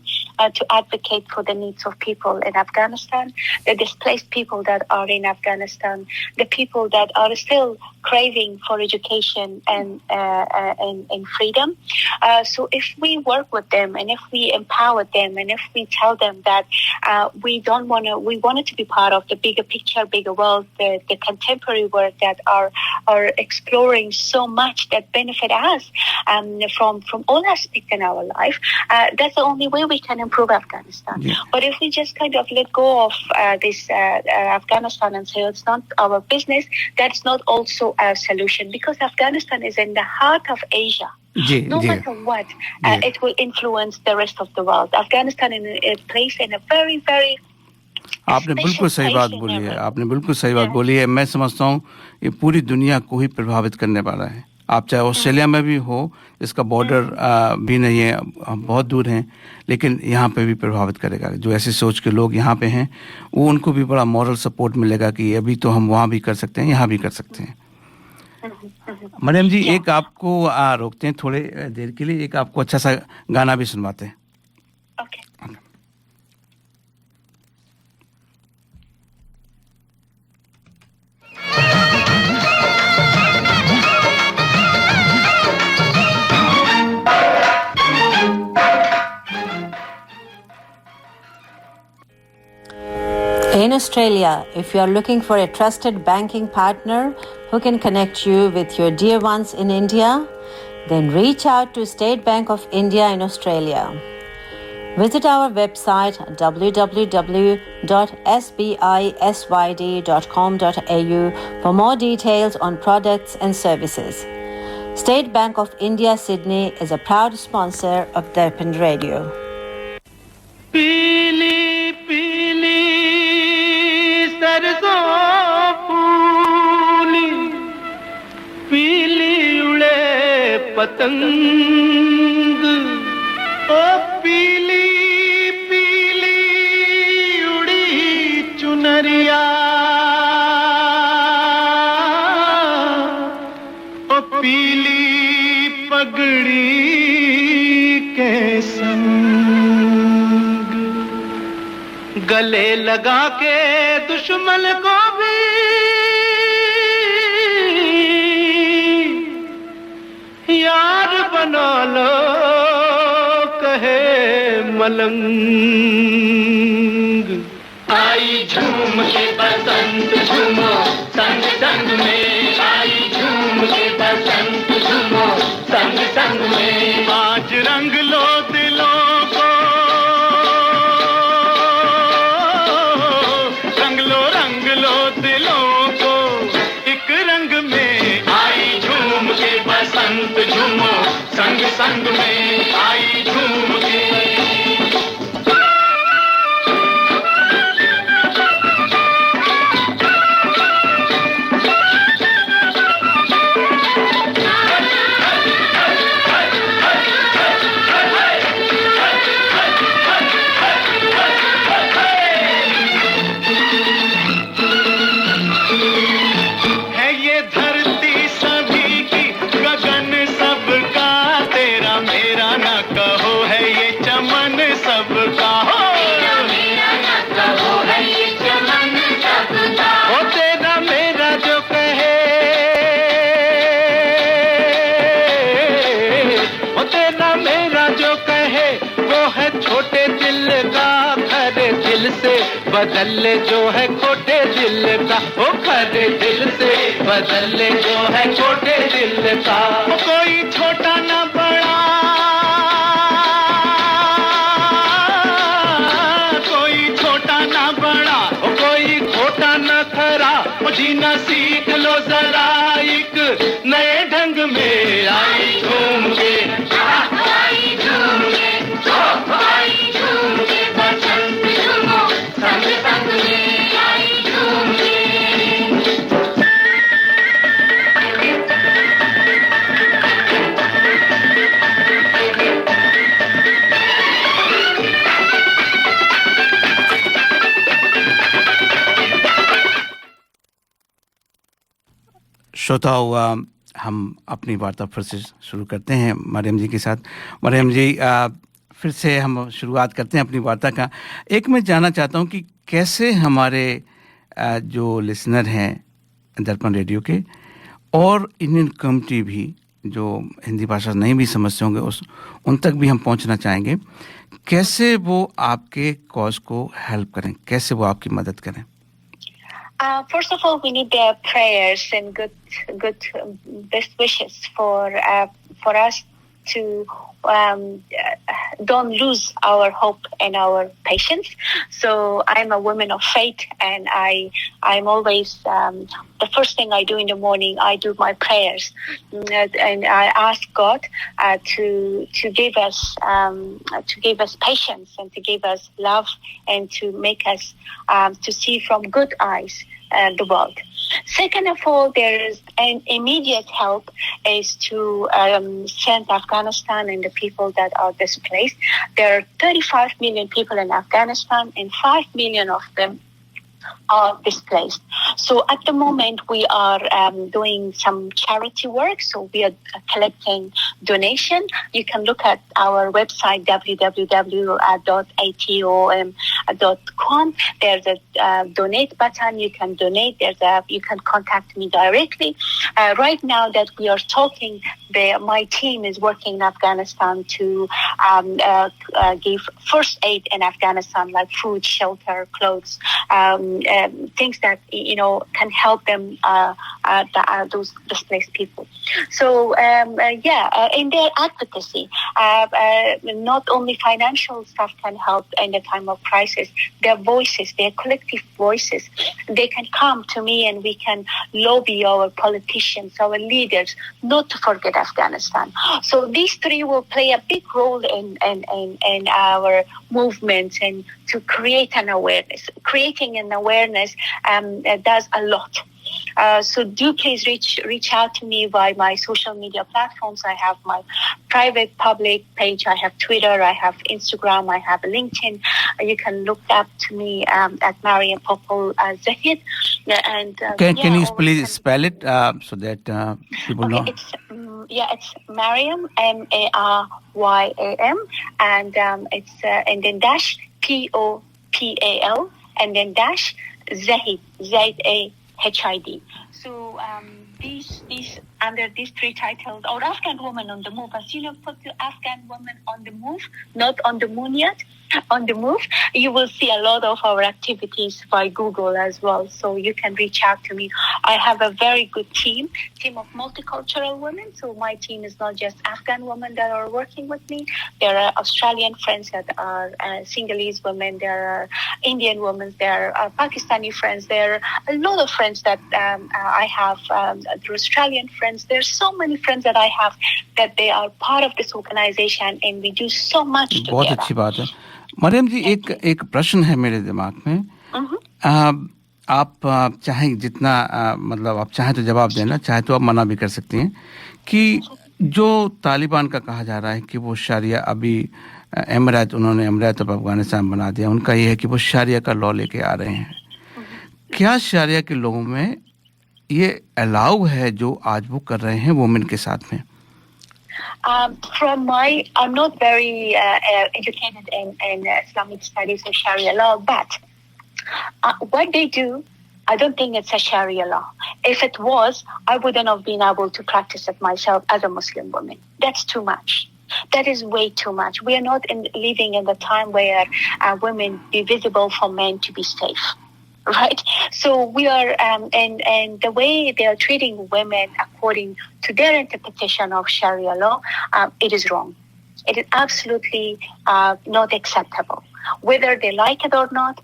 to advocate for the needs of people in Afghanistan, the displaced people that are in Afghanistan, the people that are still craving for education and freedom. So if we work with them and if we empower them and if we tell them that we want to be part of the bigger picture, bigger world, the contemporary world that are exploring so much that benefit us from all aspects in our life, that's the only way we can improve Afghanistan. Yeah. But if we just kind of let go of this Afghanistan and say it's not our business, that's not also a solution, because Afghanistan is in the heart of Asia. No matter what, it will influence the rest of the world. Afghanistan is placed in a very, very आपने बिल्कुल सही बात बोली है, आपने बिल्कुल सही बात बोली है। मैं समझता हूँ ये पूरी दुनिया को ही प्रभावित करने वाला है। आप चाहे ऑस्ट्रेलिया में भी हो, इसका बॉर्डर भी नहीं है, हम बहुत दूर हैं, लेकिन यहाँ पे भी प्रभावित करेगा। जो ऐसी सोच के लोग यहाँ पे हैं, वो उनको भी बड़ा मॉरल सपोर्ट मिलेगा कि अभी तो हम वहाँ भी कर सकते हैं, यहाँ भी कर सकते हैं। मरियम जी, एक आपको रोकते हैं थोड़े देर के लिए, एक आपको अच्छा सा गाना भी सुनवाते हैं। In Australia, if you are looking for a trusted banking partner who can connect you with your dear ones in India, then reach out to State Bank of India in Australia. Visit our website www.sbisyd.com.au for more details on products and services. State Bank of India Sydney is a proud sponsor of Darpan Radio. पीली पीली सरसों फूली, पीली उड़े पतंग, ओ पीली पीली उड़ी चुनरिया, ओ पीली पगड़ी के संग गले लगा के दुश्मन को भी यार बना लो, कहे मलंग। आई झूम के बसंत झूमो संग संग में, आई झूम के बसंत झूमो संग संग में। आज रंग लो दिलों को, रंग लो दिलों को एक रंग में। आई झूम के बसंत झूमो संग संग में, आई झूम के। बदल ले जो है खोटे दिल का, ओ खरे दिल से बदल ले जो है छोटे दिल का। कोई छोटा ना बड़ा, कोई छोटा ना बड़ा, कोई खोटा ना खरा, जीना सीख लो जरा एक नए ढंग में। आई झूम के, आई झूम के, आई झूम के बसंत झूमो संग संग में, आई झूम के। श्रोताओं, हम अपनी वार्ता फिर से शुरू करते हैं मरियम जी के साथ। मरियम जी, फिर से हम शुरुआत करते हैं अपनी वार्ता का। एक मैं जानना चाहता हूं कि कैसे हमारे जो लिसनर हैं दर्पण रेडियो के और इंडियन कम्युनिटी भी जो हिंदी भाषा नहीं भी समझते होंगे उन तक भी हम पहुंचना चाहेंगे। कैसे वो आपके कॉज को हेल्प करें, कैसे वो आपकी मदद करें? First of all, we need their prayers and good best wishes for us to don't lose our hope and our patience. So I'm a woman of faith, and I'm always the first thing I do in the morning, I do my prayers, and I ask God to give us patience and to give us love and to make us to see from good eyes the world. Second of all, there is an immediate help is to send Afghanistan and the people that are displaced. There are 35 million people in Afghanistan, and 5 million of them are displaced. So at the moment we are doing some charity work. So we are collecting donation. You can look at our website www.atom.com. There's a donate button. You can donate. You can contact me directly. Right now that we are talking, my team is working in Afghanistan to give first aid in Afghanistan, like food, shelter, clothes, things that can help them, those displaced people. So in their advocacy, not only financial stuff can help in the time of crisis. Their voices, their collective voices, they can come to me and we can lobby our politicians, our leaders, not to forget Afghanistan. So these three will play a big role in our movements and to create an awareness. Creating an awareness does a lot. So do please reach out to me via my social media platforms. I have my private public page. I have Twitter. I have Instagram. I have LinkedIn. You can look up to me at Mariam Popol Zahid. And can you please spell it so that people know? It's Mariam, Maryam, and it's and then dash POPAL and then dash Zahid, ZAHID. So these under these three titles, or Afghan Woman on the Move. As you know, put the Afghan Woman on the Move, not on the moon yet. On the Move, you will see a lot of our activities by Google as well. So you can reach out to me. I have a very good team of multicultural women. So my team is not just Afghan women that are working with me. There are Australian friends that are Sinhalese women. There are Indian women. There are Pakistani friends. There are a lot of friends that I have. Through Australian friends. There are so many friends that I have that they are part of this organization, and we do so much together. बहुत अच्छी बात है। मरियम जी, एक प्रश्न है मेरे दिमाग में। आप चाहें जितना मतलब आप चाहें तो जवाब देना, चाहे तो आप मना भी कर सकती हैं कि जो तालिबान का कहा जा रहा है कि वो शरिया अभी उन्होंने अमरीत ऑफ अफगानिस्तान बना दिया, उनका ये है कि वो शरिया का लॉ लेके आ रहे हैं। क्या शरिया के लोगों में ये अलाउ है जो आज वो कर रहे हैं वुमेन के साथ में? I'm not very educated in Islamic studies or Sharia law, but what they do, I don't think it's a Sharia law. If it was, I wouldn't have been able to practice it myself as a Muslim woman. That's too much. That is way too much. We are not living in the time where women be visible for men to be safe. Right, so we are, and the way they are treating women according to their interpretation of Sharia law, it is wrong. It is absolutely not acceptable. Whether they like it or not,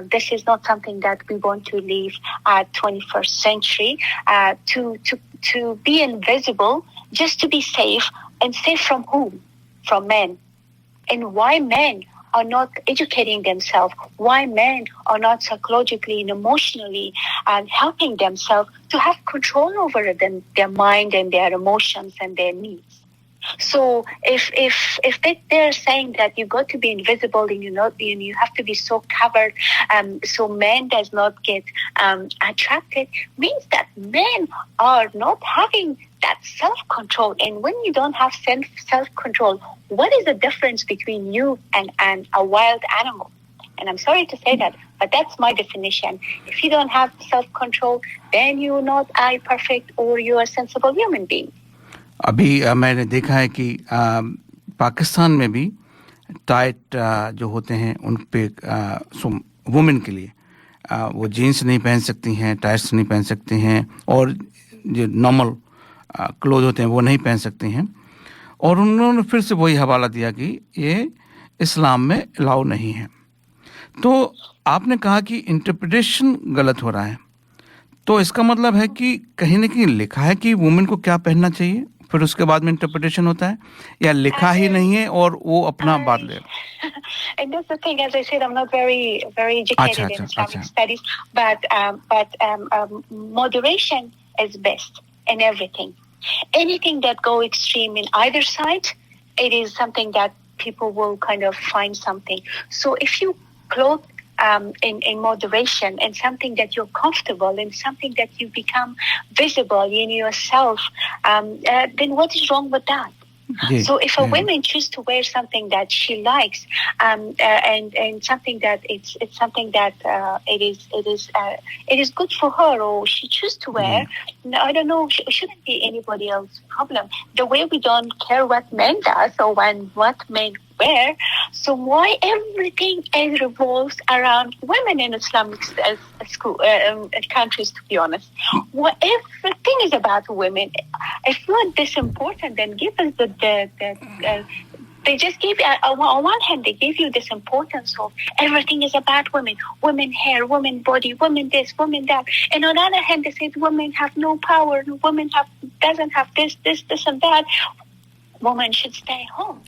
this is not something that we want to live at 21st century. To be invisible, just to be safe, and safe from whom? From men. And why men are not educating themselves, why men are not psychologically and emotionally helping themselves to have control over their mind and their emotions and their needs. So if they're saying that you got to be invisible and you have to be so covered, so men does not get attracted, means that men are not having that self-control. And when you don't have self-control, what is the difference between you and a wild animal? And I'm sorry to say that, but that's my definition. If you don't have self-control, then you're not a perfect or you're a sensible human being. अभी मैंने देखा है कि पाकिस्तान में भी tight जो होते हैं उन पे वुमेन के लिए वो जीन्स नहीं पहन सकती हैं, टाइट्स नहीं पहन सकती हैं और जो नॉर्मल क्लोथ होते हैं वो नहीं पहन सकती हैं और उन्होंने फिर से वही हवाला दिया कि ये इस्लाम में अलाउ नहीं है। तो आपने कहा कि इंटरप्रिटेशन गलत हो रहा है, तो इसका मतलब है कि कहीं न कहीं लिखा है कि वुमेन को क्या पहनना चाहिए, फिर उसके बाद में इंटरप्रिटेशन होता है, या लिखा ही नहीं है और वो अपना बात ले। And that's the thing, as I said, I'm not very educated in Islamic studies, but moderation is best in everything. Anything that go extreme in either side, it is something that people will kind of find something. So if you clothe in moderation and something that you're comfortable and something that you become visible in yourself, then what is wrong with that? Yeah, so if a woman chooses to wear something that she likes, and something that it's something that it is good for her, or she chooses to wear, I don't know, it shouldn't be anybody else's problem. The way we don't care what men does or what men wear, so why everything revolves around women in Islamic countries, to be honest? Well, everything is about women. If not this important, then give us they just give, on one hand, they give you this importance of everything is about women. Women hair, women body, women this, women that. And on the other hand, they say women have no power, women doesn't have this and that. Women should stay home.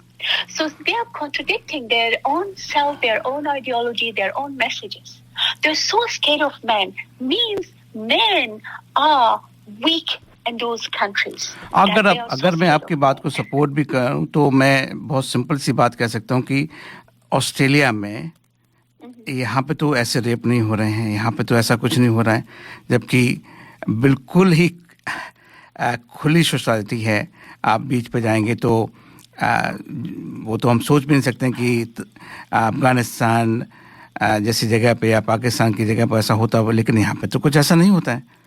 So they are contradicting their own self, their own ideology, their own messages. They're so scared of men. Means men are weak in those countries. अगर मैं आपकी बात को support भी करूं तो मैं बहुत सिंपल सी बात कह सकता हूं कि ऑस्ट्रेलिया में यहाँ पे तो ऐसे रेप नहीं हो रहे हैं, यहाँ पे तो ऐसा कुछ नहीं हो रहा है, जबकि बिल्कुल ही खुली सोसाइटी है। आप बीच पे जाएंगे तो वो तो हम सोच भी नहीं सकते हैं कि अफगानिस्तान जैसी जगह पे या पाकिस्तान की जगह पे ऐसा होता हो, लेकिन यहाँ पे तो कुछ ऐसा नहीं होता है।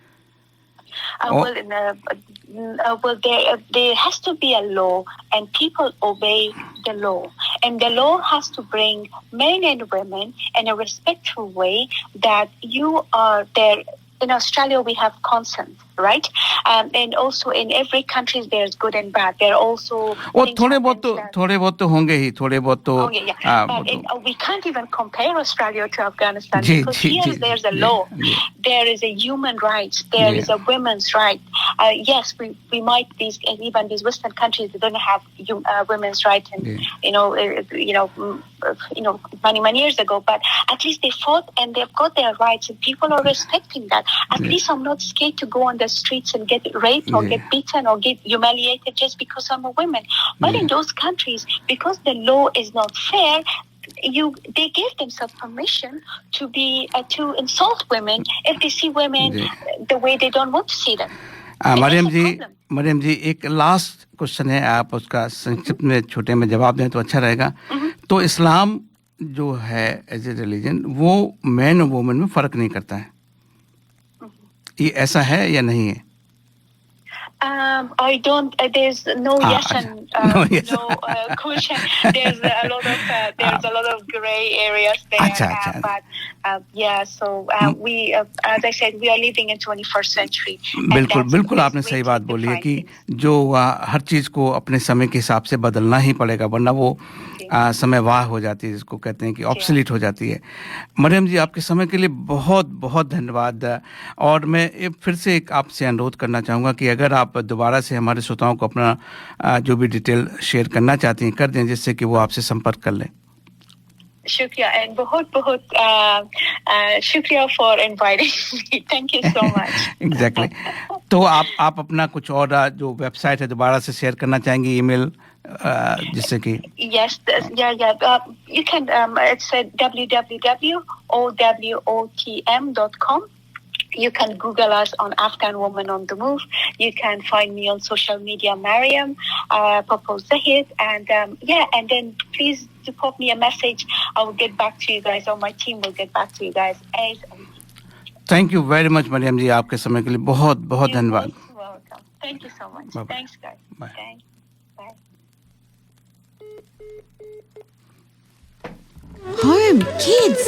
There has to be a law, and people obey the law, and the law has to bring men and women in a respectful way that you are there. In Australia, we have consent, right? And also in every country, there's good and bad. There are also थोड़े बहुत तो होंगे ही, थोड़े बहुत तो we can't even compare Australia to Afghanistan because here there's a law, there is a human rights, there is a women's right. Yes, we might even these Western countries, they don't have women's rights, and many years ago, but at least they fought and they've got their rights, and people are respecting that. At least I'm not scared to go on the streets and get raped or get beaten or get humiliated just because I'm a woman. But in those countries, because the law is not fair, they give themselves permission to be to insult women if they see women the way they don't want to see them. Maryam जी, एक last question है, आप उसका संक्षिप्त में छोटे में जवाब दें तो अच्छा रहेगा। तो इस्लाम जो है एज ए रिलीजन, वो मैन और वुमेन में फर्क नहीं करता है, ये ऐसा है या नहीं है? I don't. There's no yes and no question. There's a lot of gray areas there. But yeah, so we, as I said, we are living in 21st century. बिल्कुल आपने सही बात बोली है कि जो हर चीज को अपने समय के हिसाब से बदलना ही पड़ेगा, वरना वो समयवाह हो जाती है, जिसको कहते हैं कि ऑब्सोलीट हो जाती है। मरियम जी, आपके समय के लिए बहुत बहुत धन्यवाद। और मैं फिर से एक आपसे अनुरोध करना चाहूँगा कि अगर आप दोबारा से हमारे श्रोताओं को अपना जो भी डिटेल शेयर करना चाहती हैं कर दें, जिससे कि वो आपसे संपर्क कर लें। शुक्रिया, एंड बहुत शुक्रिया for inviting me, thank you so much. Exactly. तो आप अपना कुछ और जो वेबसाइट है दोबारा से शेयर करना चाहेंगे, ईमेल जिससे कि Yes, you can. It's www.owotm.com. You can Google us on Afghan Woman on the Move. You can find me on social media, Mariam, Propose the Hit, and and then please do pop me a message. I will get back to you guys, or my team will get back to you guys. Thank you very much Mariyam ji, आपके समय के लिए बहुत बहुत धन्यवाद. Welcome. Thank you so much. Bye-bye. Thanks, guys. Bye. Thanks. Bye. Home, kids.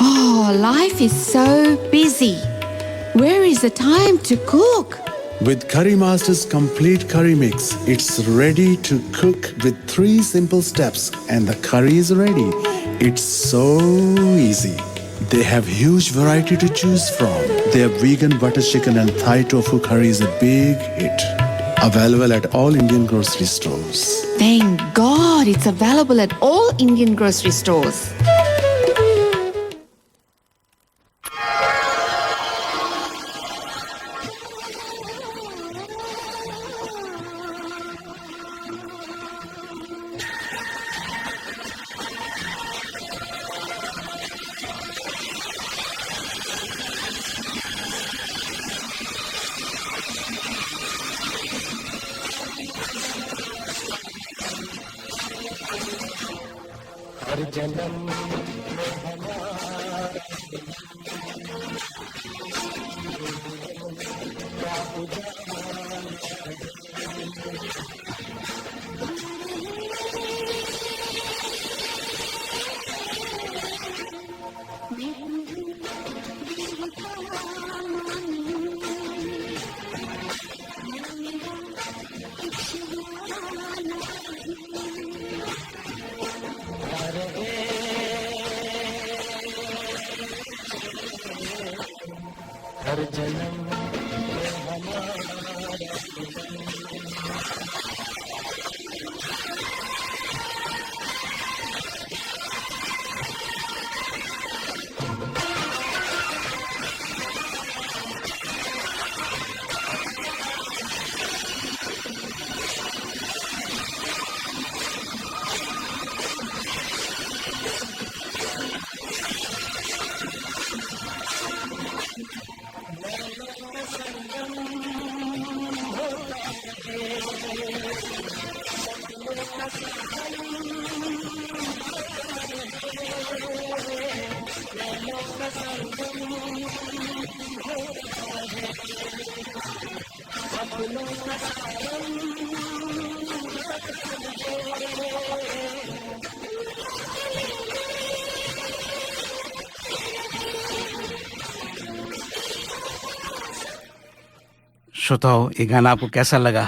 Oh, life is so busy. Where is the time to cook? With Curry Master's complete curry mix, it's ready to cook with 3 simple steps and the curry is ready. It's so easy. They have huge variety to choose from. Their vegan butter chicken and Thai tofu curry is a big hit. Available at all Indian grocery stores. Thank God it's available at all Indian grocery stores. श्रोताओं, ये गाना आपको कैसा लगा?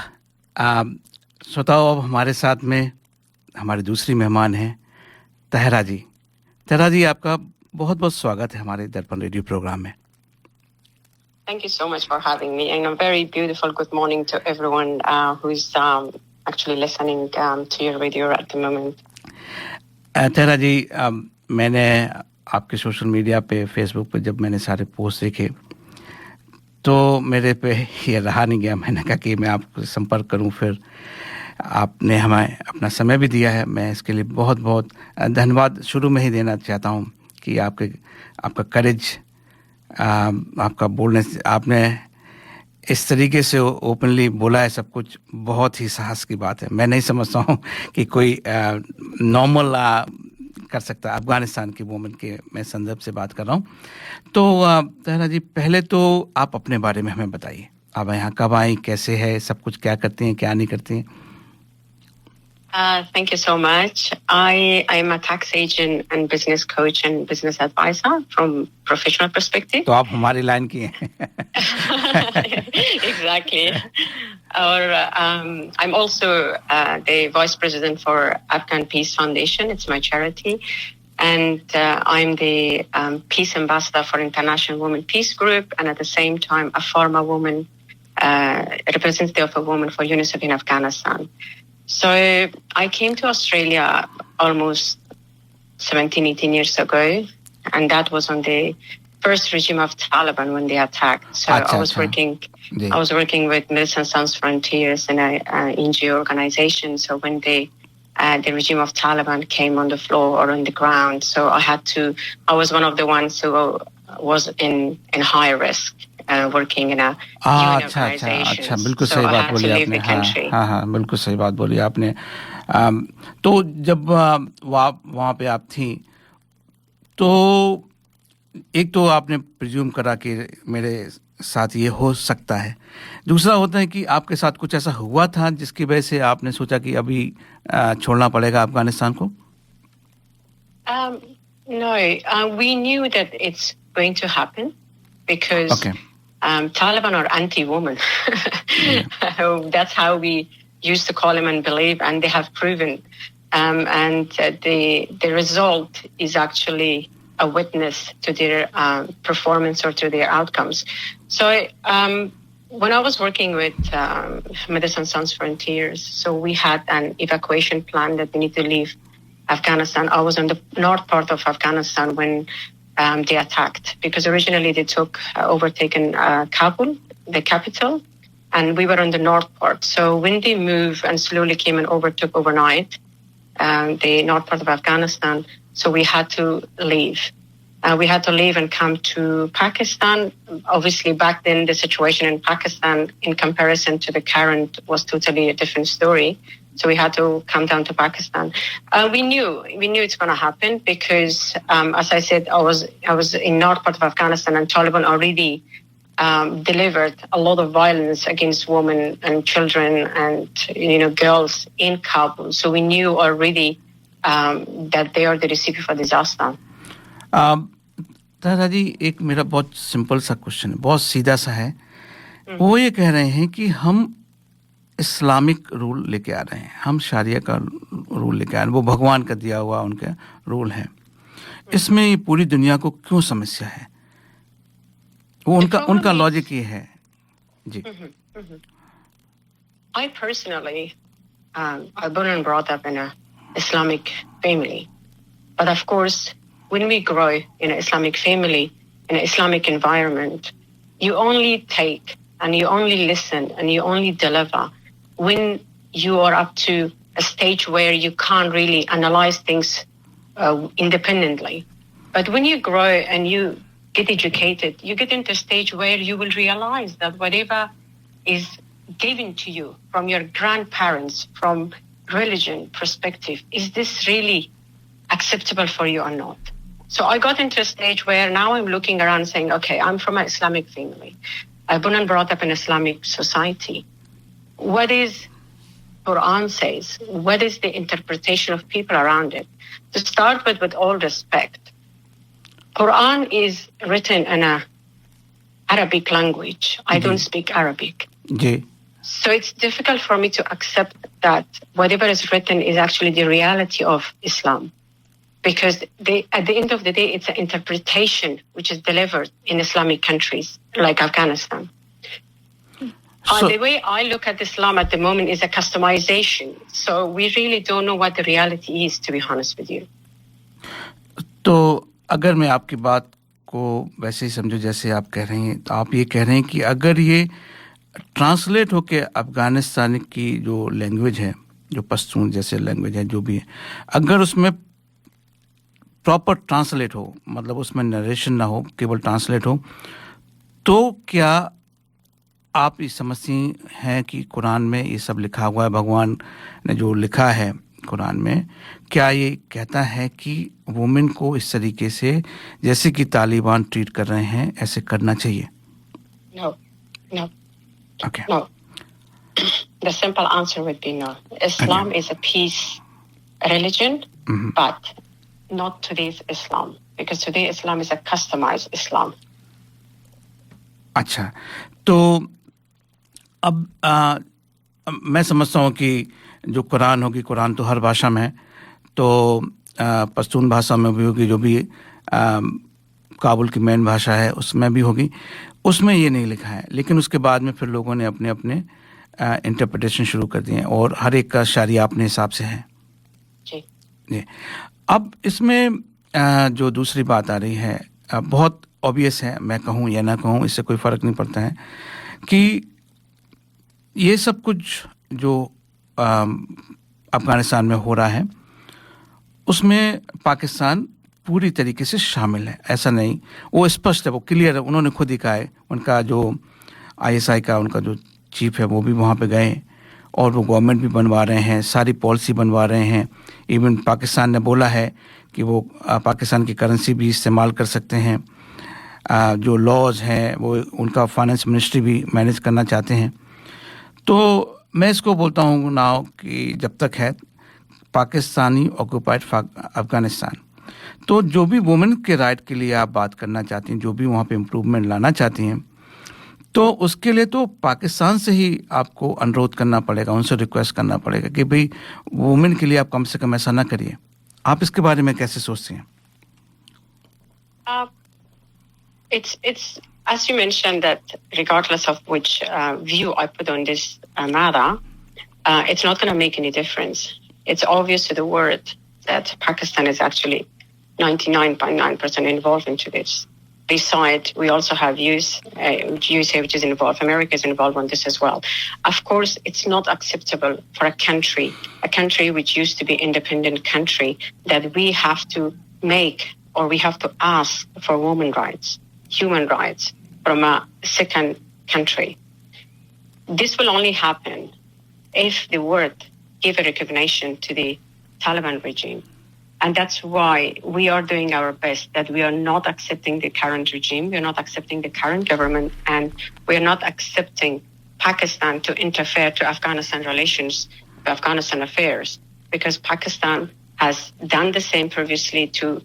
श्रोताओं, अब हमारे साथ में हमारे दूसरी मेहमान हैं तहरा जी. तहरा जी, आपका बहुत बहुत स्वागत है हमारे दर्पण रेडियो प्रोग्राम में. Thank you so much for having me, and a very beautiful good morning to everyone who's actually listening to your radio at the moment. तहरा जी, मैंने आपके सोशल मीडिया पे, फेसबुक पे जब मैंने सारे पोस्ट देखे तो मेरे पे ये रहा नहीं गया. मैंने कहा कि मैं आपको संपर्क करूं. फिर आपने हमें अपना समय भी दिया है. मैं इसके लिए बहुत बहुत धन्यवाद शुरू में ही देना चाहता हूं कि आपका करेज, आपका बोलने, आपने इस तरीके से ओपनली बोला है सब कुछ, बहुत ही साहस की बात है. मैं नहीं समझता हूं कि कोई नॉर्मल कर सकता है. अफगानिस्तान की वुमेन के मैं संदर्भ से बात कर रहा हूं. तो तहरा जी, पहले तो आप अपने बारे में हमें बताइए. आप यहाँ कब आई, कैसे है, सब कुछ क्या करती हैं, क्या नहीं करती हैं? Thank you so much. I am a tax agent and business coach and business advisor from professional perspective. तो आप हमारी लाइन की हैं. Exactly. Or I'm also the vice president for Afghan Peace Foundation. It's my charity. And I'm the peace ambassador for International Women Peace Group, and at the same time a former woman, representative of a woman for UNICEF in Afghanistan. So I came to Australia almost 17, 18 years ago, and that was on the first regime of Taliban when they attacked. So I was working with Medicine Sans Frontiers and an NGO organization. So when the regime of Taliban came on the floor or on the ground, so I was one of the ones who was in high risk, working in a UN organization. अच्छा, बिल्कुल so सही I बात had बोली to leave आपने. the country. हाँ, बिल्कुल सही बात बोली आपने. तो जब वहाँ पे आप थी, तो एक तो आपने प्रिज्यूम करा कि मेरे साथ ये हो सकता है. दूसरा होता है कि आपके साथ कुछ ऐसा हुआ था जिसकी वजह से आपने सोचा कि अभी छोड़ना पड़ेगा अफगानिस्तान को? No, we knew that it's going to happen because Taliban are anti-woman. That's how we used to call them and believe, and they have proven. And the result is actually a witness to their performance or to their outcomes. So when I was working with Medicine Sans Frontiers, so we had an evacuation plan that we need to leave Afghanistan. I was on the north part of Afghanistan when they attacked, because originally they overtaken Kabul, the capital, and we were on the north part. So when they moved and slowly came and overtook overnight the north part of Afghanistan, so we had to leave. We had to leave and come to Pakistan. Obviously, back then, the situation in Pakistan in comparison to the current was totally a different story. So we had to come down to Pakistan. We knew it's going to happen because, as I said, I was in north part of Afghanistan, and Taliban already delivered a lot of violence against women and children and girls in Kabul. So we knew already that they are the recipe for disaster. दादा जी, एक मेरा बहुत simple सा question है, बहुत सीधा सा है. वो ये कह रहे हैं कि हम इस्लामिक रूल लेके आ रहे हैं, हम शारिया का रूल लेके आ रहे हैं, वो भगवान का दिया हुआ उनका रूल है. इसमें ये पूरी दुनिया को क्यों समस्या है? वो उनका लॉजिक ये है. जी. I personally, I born and brought up in an Islamic family, but of course, when we grow in an Islamic family, in an Islamic environment, you only take and you only listen and you only deliver when you are up to a stage where you can't really analyze things independently. But when you grow and you get educated, you get into a stage where you will realize that whatever is given to you from your grandparents, from religion perspective, is this really acceptable for you or not? So I got into a stage where now I'm looking around saying, okay, I'm from an Islamic family. I've been brought up in Islamic society. What is Quran says? What is the interpretation of people around it? To start with all respect, Quran is written in an Arabic language. I don't speak Arabic. So it's difficult for me to accept that whatever is written is actually the reality of Islam. Because at the end of the day, it's an interpretation which is delivered in Islamic countries like Afghanistan. The way I look at Islam at the moment is a customization. So we really don't know what the reality is, to be honest with you. तो अगर मैं आपकी बात को वैसे ही समझूं जैसे आप कह रही हैं, तो आप ये कह रहे हैं कि अगर ये ट्रांसलेट होके अफगानिस्तान की जो लैंग्वेज है, जो पश्तून जैसे लैंग्वेज है, जो भी है, अगर उसमें प्रॉपर ट्रांसलेट हो, मतलब उसमें नरेशन ना हो, केवल ट्रांसलेट हो, तो क्या आप ये समझती हैं कि कुरान में ये सब लिखा हुआ है, भगवान ने जो लिखा है कुरान में, क्या ये कहता है कि वुमेन को इस तरीके से जैसे कि तालिबान ट्रीट कर रहे हैं ऐसे करना चाहिए? No. Okay. No. The simple answer would be no. Islam is a peace religion, but not today's Islam, because today Islam is a customized Islam. अच्छा, तो अब मैं समझता हूँ कि जो कुरान होगी, कुरान तो हर भाषा में है, तो पश्तून भाषा में भी होगी, जो भी काबुल की मेन भाषा है उसमें भी होगी, उसमें ये नहीं लिखा है. लेकिन उसके बाद में फिर लोगों ने अपने अपने इंटरप्रिटेशन शुरू कर दिए हैं और हर एक का शारिया अपने हिसाब से है. जी. अब इसमें जो दूसरी बात आ रही है, बहुत ऑब्वियस है, मैं कहूँ या ना कहूँ इससे कोई फ़र्क नहीं पड़ता है कि ये सब कुछ जो अफ़गानिस्तान में हो रहा है उसमें पाकिस्तान पूरी तरीके से शामिल है। ऐसा नहीं, वो स्पष्ट है, वो क्लियर है, उन्होंने खुद ही कहा है। उनका जो ISI का उनका जो चीफ है वो भी वहाँ पे गए और वो गवर्नमेंट भी बनवा रहे हैं, सारी पॉलिसी बनवा रहे हैं। इवन पाकिस्तान ने बोला है कि वो पाकिस्तान की करेंसी भी इस्तेमाल कर सकते हैं, जो लॉज हैं वो उनका फाइनेंस मिनिस्ट्री भी मैनेज करना चाहते हैं। तो मैं इसको बोलता हूँ नाउ कि जब तक है पाकिस्तानी ऑक्यूपाइड अफगानिस्तान, तो जो भी वुमेन के राइट के लिए आप बात करना चाहती हैं, जो भी वहाँ पे इम्प्रूवमेंट लाना चाहती हैं, तो उसके लिए तो पाकिस्तान से ही आपको अनुरोध करना पड़ेगा, उनसे रिक्वेस्ट करना पड़ेगा कि भाई वुमेन के लिए आप कम से कम ऐसा ना करिए। आप इसके बारे में कैसे सोचती हैं? It's as you mentioned that regardless of which view I put on this matter, it's not going to make any difference. It's obvious to the world that Pakistan is actually 99.9% involved into this. Besides, we also have USA, which is involved. America is involved on this as well. Of course, it's not acceptable for a country which used to be independent country, that we have to make or we have to ask for women's rights, human rights from a second country. This will only happen if the world give a recognition to the Taliban regime. And that's why we are doing our best, that we are not accepting the current regime, we are not accepting the current government, and we are not accepting Pakistan to interfere to Afghanistan relations, to Afghanistan affairs, because Pakistan has done the same previously to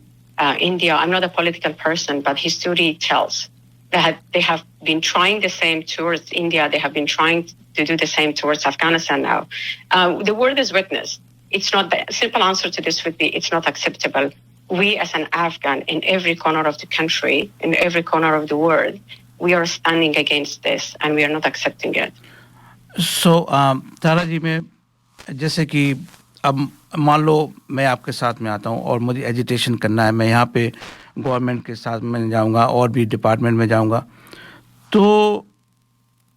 India. I'm not a political person, but history tells that they have been trying the same towards India. They have been trying to do the same towards Afghanistan now. The world is witness. It's not the simple answer to this would be it's not acceptable. We as an Afghan in every corner of the country, in every corner of the world, we are standing against this and we are not accepting it. So, तारा जी, मैं जैसे कि अब मान लो मैं आपके साथ में आता हूँ और मुझे एजिटेशन करना है, मैं यहाँ पे गवर्नमेंट के साथ में जाऊँगा और भी डिपार्टमेंट में जाऊँगा, तो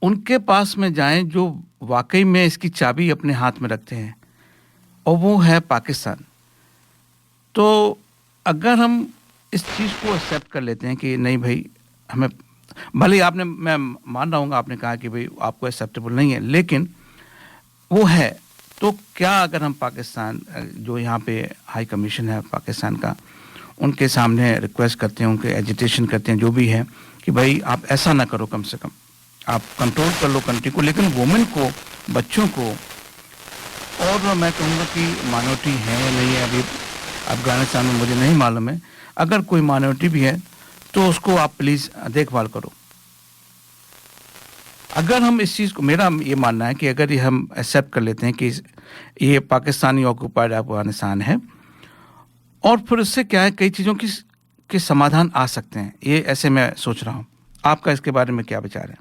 उनके पास में जाएं जो वाकई में इसकी चाबी अपने हाथ में रखते हैं, और वो है पाकिस्तान। तो अगर हम इस चीज़ को एक्सेप्ट कर लेते हैं कि नहीं भाई हमें, भले आपने, मैं मान रहा हूँ आपने कहा कि भाई आपको एक्सेप्टेबल नहीं है, लेकिन वो है, तो क्या अगर हम पाकिस्तान जो यहाँ पे हाई कमीशन है पाकिस्तान का, उनके सामने रिक्वेस्ट करते हैं, उनके एजिटेशन करते हैं, जो भी है कि भाई आप ऐसा ना करो, कम से कम आप कंट्रोल कर लो कंट्री को, लेकिन वुमेन को, बच्चों को, और मैं कहूँगा कि माइनॉरिटी है या नहीं है अभी अफगानिस्तान में मुझे नहीं मालूम है, अगर कोई माइनॉरिटी भी है तो उसको आप प्लीज़ देखभाल करो। अगर हम इस चीज़ को, मेरा ये मानना है कि अगर ये हम एक्सेप्ट कर लेते हैं कि ये पाकिस्तानी ऑक्यूपाइड अफगानिस्तान है, और फिर उससे क्या है, कई चीज़ों के समाधान आ सकते हैं, ये ऐसे मैं सोच रहा हूँ। आपका इसके बारे में क्या विचार है?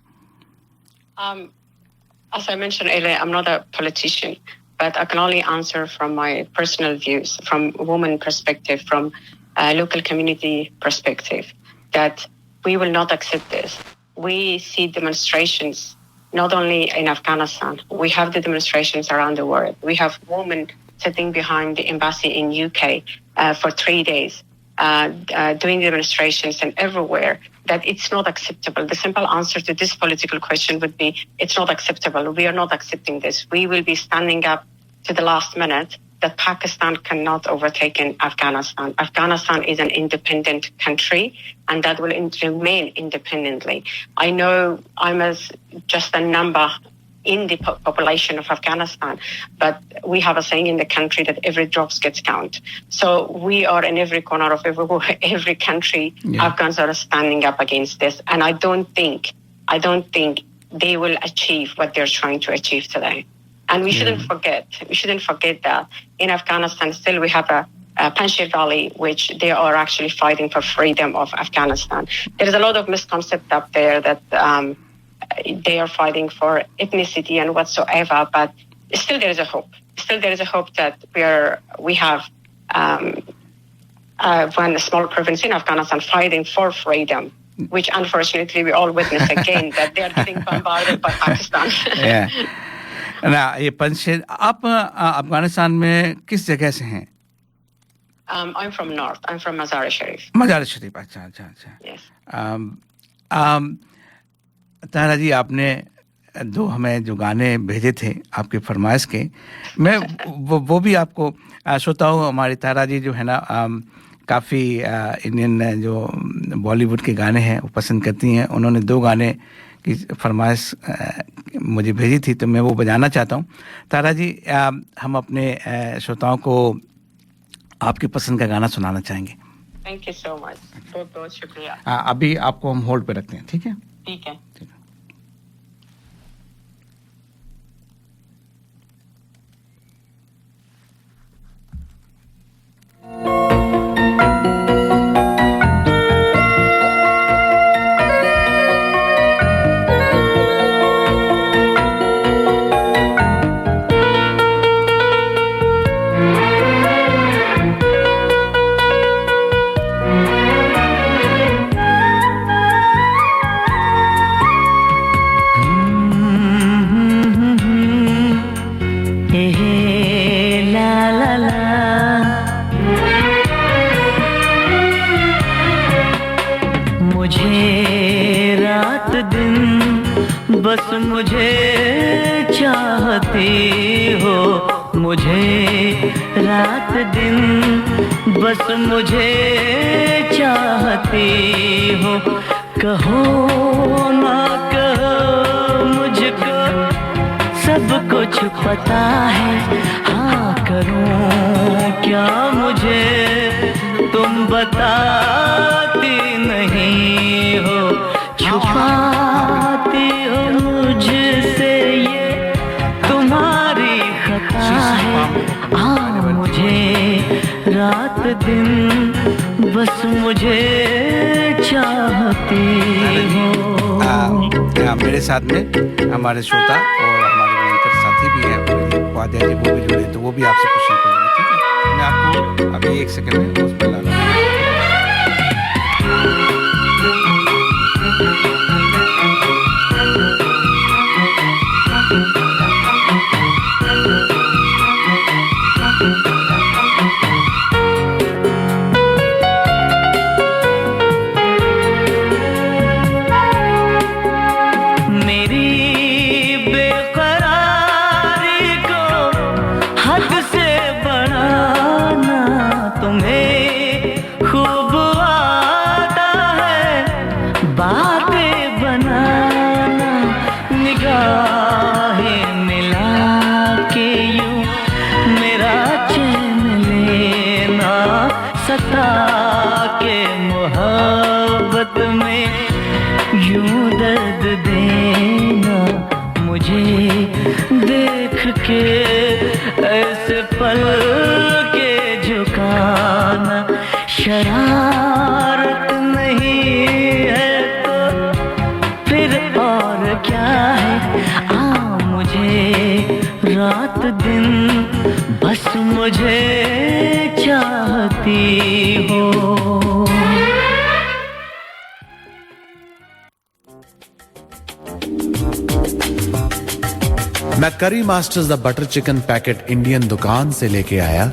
As I mentioned earlier, I'm not a politician, but I can only answer from my personal views, from woman perspective, from a local community perspective, that we will not accept this. We see demonstrations not only in Afghanistan, we have the demonstrations around the world. We have women sitting behind the embassy in UK for 3 days, doing demonstrations and everywhere, that it's not acceptable. The simple answer to this political question would be, it's not acceptable. We are not accepting this. We will be standing up to the last minute that Pakistan cannot overtake in Afghanistan. Afghanistan is an independent country, and that will remain independently. I know I'm just a number in the population of Afghanistan, but we have a saying in the country that every drop gets count. So we are in every corner of every country. Yeah. Afghans are standing up against this, and I don't think they will achieve what they're trying to achieve today. And we shouldn't forget that in Afghanistan still we have a Panjshir Valley, which they are actually fighting for freedom of Afghanistan. There is a lot of misconcept up there that they are fighting for ethnicity and whatsoever, but still there is a hope. Still there is a hope that we have one small province in Afghanistan fighting for freedom which unfortunately we all witness again, that they are getting bombarded by Pakistan. Yeah. ना ये पंचशील आप अफगानिस्तान में किस जगह से हैं? I'm from North. I'm from Mazar-e Sharif. मजार शरीफ, अच्छा. Yes. तारा जी, आपने दो हमें जो गाने भेजे थे आपके फरमाइश के, मैं वो भी आपको श्रोताओं, हमारी तारा जी जो है ना काफ़ी इंडियन जो बॉलीवुड के गाने हैं वो पसंद करती हैं. उन्होंने दो गाने की फरमाइश मुझे भेजी थी, तो मैं वो बजाना चाहता हूँ. तारा जी, हम अपने श्रोताओं को आपकी पसंद का गाना सुनाना चाहेंगे. Thank you so much. बहुत बहुत शुक्रिया. अभी आपको हम होल्ड पे रखते हैं, ठीक है? ठीक है. बस मुझे चाहती हो, मुझे रात दिन बस मुझे चाहती हो. कहो ना कहो मुझको सब कुछ पता है. हाँ करूं क्या मुझे तुम बताती नहीं हो. छुपाती हो मुझसे ये तुम्हारी खता है. हाँ मुझे रात दिन बस मुझे चाहती हो. मेरे साथ में हमारे श्रोता और हमारे एंकर साथी भी हैं, उपाध्याय जी, वो भी जुड़े, तो वो भी आपसे क्वेश्चन पूछेंगे. ठीक है, मैं आपको अभी 1 सेकंड में उस पर ला रहा हूँ. के ऐसे पल के झुकाना शरारत नहीं है तो फिर और क्या है. मुझे रात दिन बस मुझे चाहती हो. मैं करी masters the butter chicken packet Indian दुकान से लेके आया.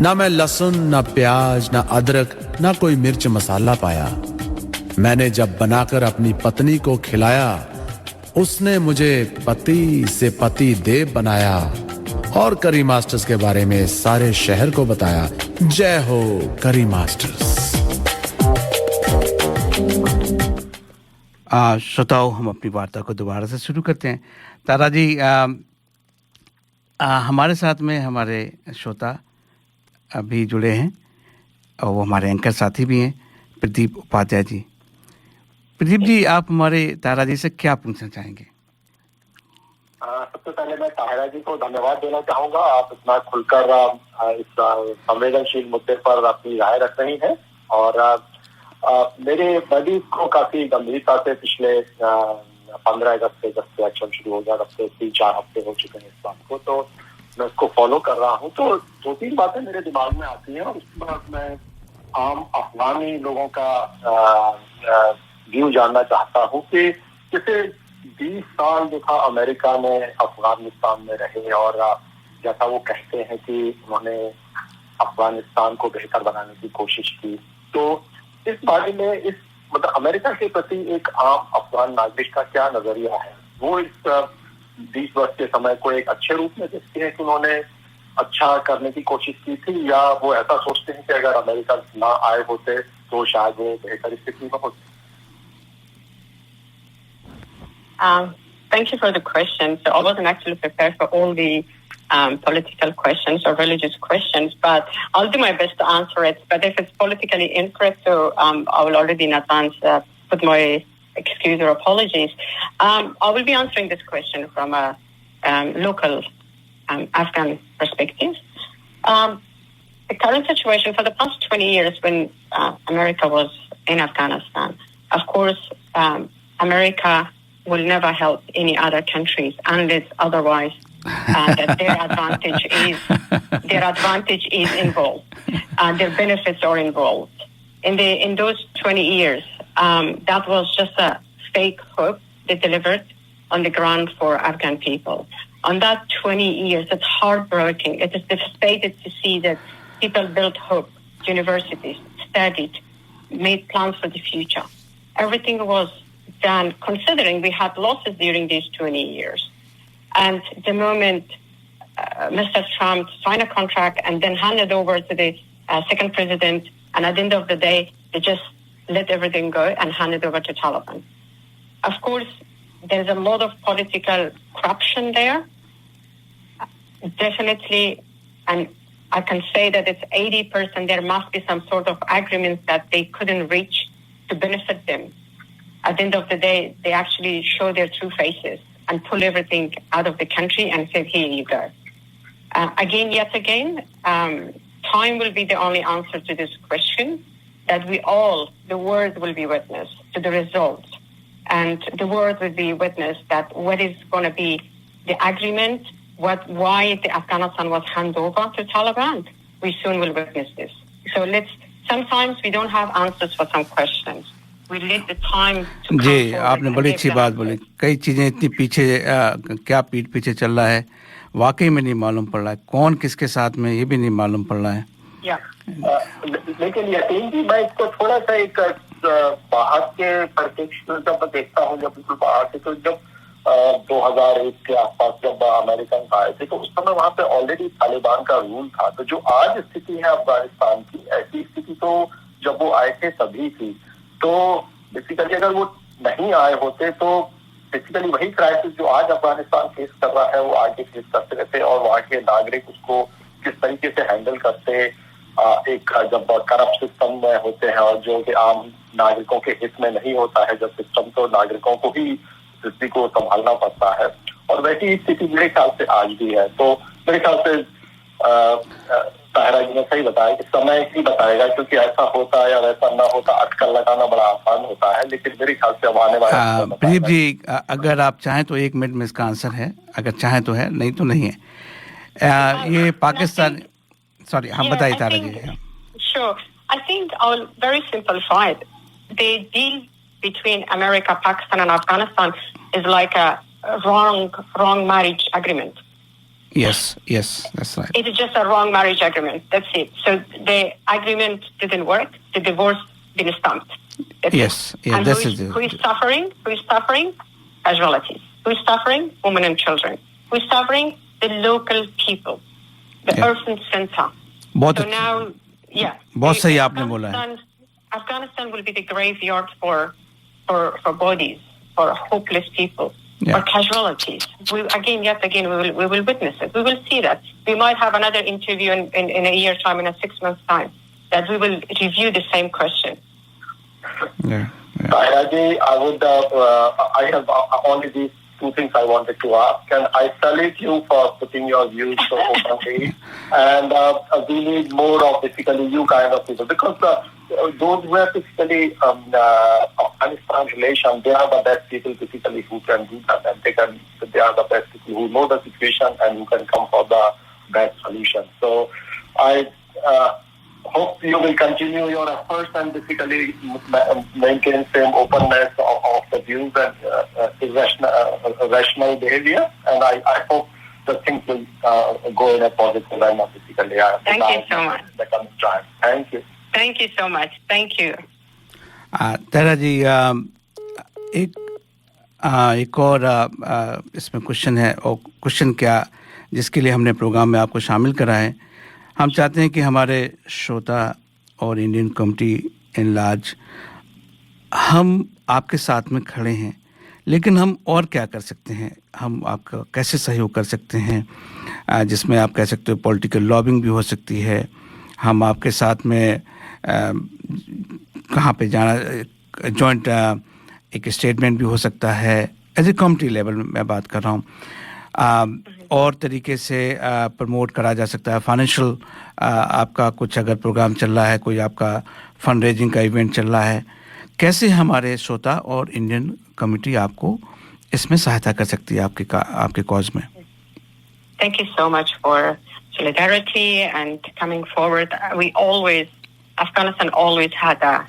ना मैं लहसुन, ना प्याज, ना अदरक, ना कोई मिर्च मसाला पाया. मैंने जब बनाकर अपनी पत्नी को खिलाया, उसने मुझे पति से पति देव बनाया और करी मास्टर्स के बारे में सारे शहर को बताया. जय हो करी मास्टर्स. श्रोताओं, हम अपनी वार्ता को दोबारा से शुरू करते हैं. तारा जी, हमारे साथ में हमारे श्रोता अभी जुड़े हैं और वो हमारे एंकर साथी भी हैं, प्रदीप उपाध्याय जी. प्रदीप जी, आप हमारे तारा जी से क्या पूछना चाहेंगे? सबसे पहले मैं तारा जी को धन्यवाद देना चाहूँगा. आप इतना खुलकर इस संवेदनशील मुद्दे पर अपनी राय रख रही हैं और मेरे बडी को काफी गंभीरता से पिछले 15 अगस्त से जब से एक्शन शुरू हो गया, तब से 3-4 हफ्ते हो चुके हैं इस बात को, तो मैं उसको फॉलो कर रहा हूँ. तो 2-3 बातें मेरे दिमाग में आती हैं और उसके बाद मैं आम अफगानी लोगों का व्यू जानना चाहता हूँ कि जैसे 20 साल जो था अमेरिका में अफगानिस्तान में रहे और जैसा वो कहते हैं कि उन्होंने अफगानिस्तान को बेहतर बनाने की कोशिश की, तो इस बारे में इस मतलब अमेरिका के प्रति एक आम अफगान नागरिक का क्या नजरिया है? वो इस 20 वर्ष के समय को एक अच्छे रूप में देखते हैं कि उन्होंने अच्छा करने की कोशिश की थी, या वो ऐसा सोचते हैं कि अगर अमेरिका ना आए होते तो शायद वो बेहतर स्थिति में होती? Thank you for the question. So I wasn't actually prepared for all the political questions or religious questions, but I'll do my best to answer it. But if it's politically incorrect, so I will already in advance put my excuse or apologies. I will be answering this question from a local Afghan perspective. The current situation for the past 20 years when America was in Afghanistan, of course, America will never help any other countries unless otherwise that their advantage is involved, their benefits are involved. In those 20 years, that was just a fake hope they delivered on the ground for Afghan people. On that 20 years, it's heartbreaking. It is devastating to see that people built hope, universities, studied, made plans for the future. Everything was done considering we had losses during these 20 years. And the moment Mr. Trump signed a contract and then handed over to the second president, and at the end of the day, they just let everything go and handed over to Taliban. Of course, there's a lot of political corruption there. Definitely, and I can say that it's 80%, there must be some sort of agreement that they couldn't reach to benefit them. At the end of the day, they actually show their true faces and pull everything out of the country and say, here you go. Yet again, time will be the only answer to this question, that the world will be witness to the results. And the world will be witness that what is going to be the agreement, why the Afghanistan was handed over to Taliban. We soon will witness this. So sometimes we don't have answers for some questions. We let the time to जी, आपने बड़ी अच्छी बात बोली. कई चीजें इतनी पीछे क्या पीठ पीछे चल रहा है वाकई में नहीं मालूम पड़ रहा है, कौन किसके साथ में ये भी नहीं मालूम पड़ रहा है. लेकिन यतीन जी, मैं इसको थोड़ा सा एक बाहर के परिप्रेक्ष्य में जब देखता हूँ, जब बिल्कुल बाहर से, तो जब 2001 के आसपास जब अमेरिकन आए थे तो उस समय वहाँ पे ऑलरेडी तालिबान का रूल था. तो जो आज स्थिति है अफगानिस्तान की, ऐसी स्थिति तो जब वो आए थे तभी थी. तो बेसिकली अगर वो नहीं आए होते तो बेसिकली वही क्राइसिस जो आज अफगानिस्तान फेस कर रहा है वो आगे फेस करते रहते, और वहाँ के नागरिक उसको किस तरीके से हैंडल करते, एक जब करप्ट सिस्टम में होते हैं और जो कि आम नागरिकों के हित में नहीं होता है, जब सिस्टम तो नागरिकों को ही स्थिति को संभालना पड़ता है. और वैसी स्थिति मेरे ख्याल से आज भी है. तो मेरे ख्याल से ताहिरा जी ने सही बताया कि समय ही बताएगा, क्योंकि ऐसा होता है या वैसा ना होता, अटकल लगाना बड़ा आसान होता है, लेकिन मेरे ख्याल से अब आने वाले प्रदीप जी, अगर आप चाहें तो 1 मिनट में इसका आंसर है, अगर चाहें तो है, नहीं तो नहीं है. ये पाकिस्तान, सॉरी, हाँ बताइए तारा जी. Sure. I think I'll very simplify it. The deal between America, Pakistan and Afghanistan is like a wrong marriage agreement. Yes, that's right. It is just a wrong marriage agreement. That's it. So the agreement didn't work. The divorce didn't stamp. Yes, and who is suffering? Who is suffering? Casualties. Who is suffering? Women and children. Who is suffering? The local people. The orphan center. So now, बहुत सही आपने बोला है. Afghanistan will be the graveyard for bodies, for hopeless people. Or casualties. Yet again, we will witness it. We will see that. We might have another interview in a year's time, in a 6 months' time, that we will review the same question. Raji, I have only these 2 things I wanted to ask, and I salute you for putting your views so openly. And we need more of basically you kind of people, because those who have basically Afghanistan relation, they are the best people basically who can do that, and they are the best people who know the situation and who can come for the best solution. So I hope you will continue your efforts and basically maintain same openness of the views and rational behavior. And I hope the things will go in a positive manner. Basically, thank you so much. The coming time. Thank you. Thank you so much. Thank you. तारा जी एक और इसमें question है, और question क्या जिसके लिए हमने programme में आपको शामिल करा है। हम चाहते हैं कि हमारे श्रोता और इंडियन कम्युनिटी इन लार्ज हम आपके साथ में खड़े हैं, लेकिन हम और क्या कर सकते हैं, हम आपका कैसे सहयोग कर सकते हैं, जिसमें आप कह सकते हो पॉलिटिकल लॉबिंग भी हो सकती है, हम आपके साथ में कहाँ पे जाना, जॉइंट एक स्टेटमेंट भी हो सकता है, एज ए कम्युनिटी लेवल में मैं बात कर रहा हूँ, और तरीके से प्रमोट करा जा सकता है। फाइनेंशियल आपका कुछ अगर प्रोग्राम चल रहा है, कोई आपका फंड रेजिंग का इवेंट चल रहा है, कैसे हमारे श्रोता और इंडियन कम्युनिटी आपको इसमें सहायता कर सकती है आपके कॉज में? Thank you so much for solidarity and coming forward. Afghanistan always had a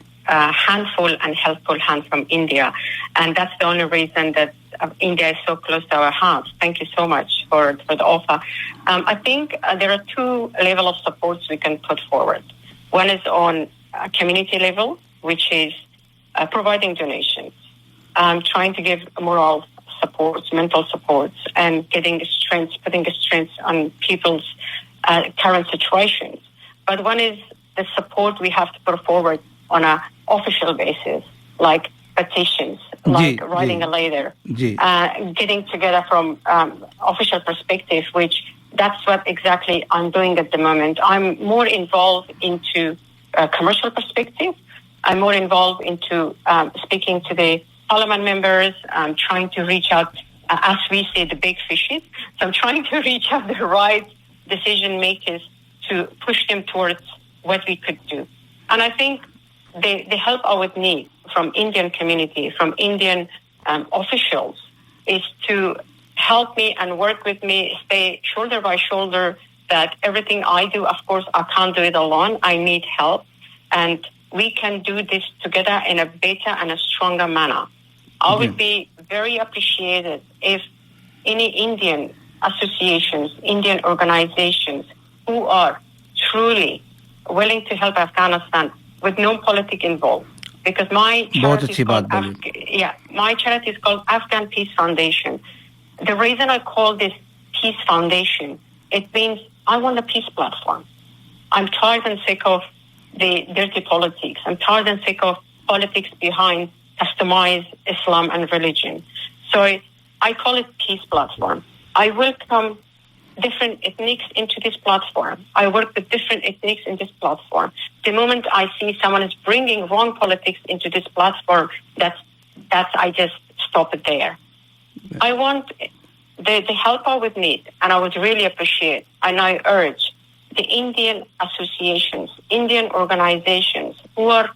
handful and helpful hand from India, and that's the only reason that India is so close to our hearts. Thank you so much for the offer. I think there are two levels of supports we can put forward. One is on a community level, which is providing donations, trying to give moral supports, mental supports, and putting strength on people's current situations. But one is the support we have to put forward on an official basis, like petitions, like writing a letter, getting together from official perspective, which that's what exactly I'm doing at the moment. I'm more involved into a commercial perspective. I'm more involved into speaking to the parliament members, trying to reach out, as we say, the big fishes. So I'm trying to reach out the right decision makers to push them towards what we could do. And I think the help I would need from Indian community, from Indian officials, is to help me and work with me, stay shoulder by shoulder, that everything I do, of course, I can't do it alone. I need help. And we can do this together in a better and a stronger manner. I would be very appreciated if any Indian associations, Indian organizations who are truly willing to help Afghanistan with no politics involved. Because my charity is called Afghan Peace Foundation. The reason I call this Peace Foundation, it means I want a peace platform. I'm tired and sick of the dirty politics. I'm tired and sick of politics behind customized Islam and religion. So I call it peace platform. I welcome different ethnics into this platform. I work with different ethnics in this platform. The moment I see someone is bringing wrong politics into this platform, that's I just stop it there. Yeah. I want the help I would need, and I would really appreciate, and I urge the Indian associations, Indian organizations who are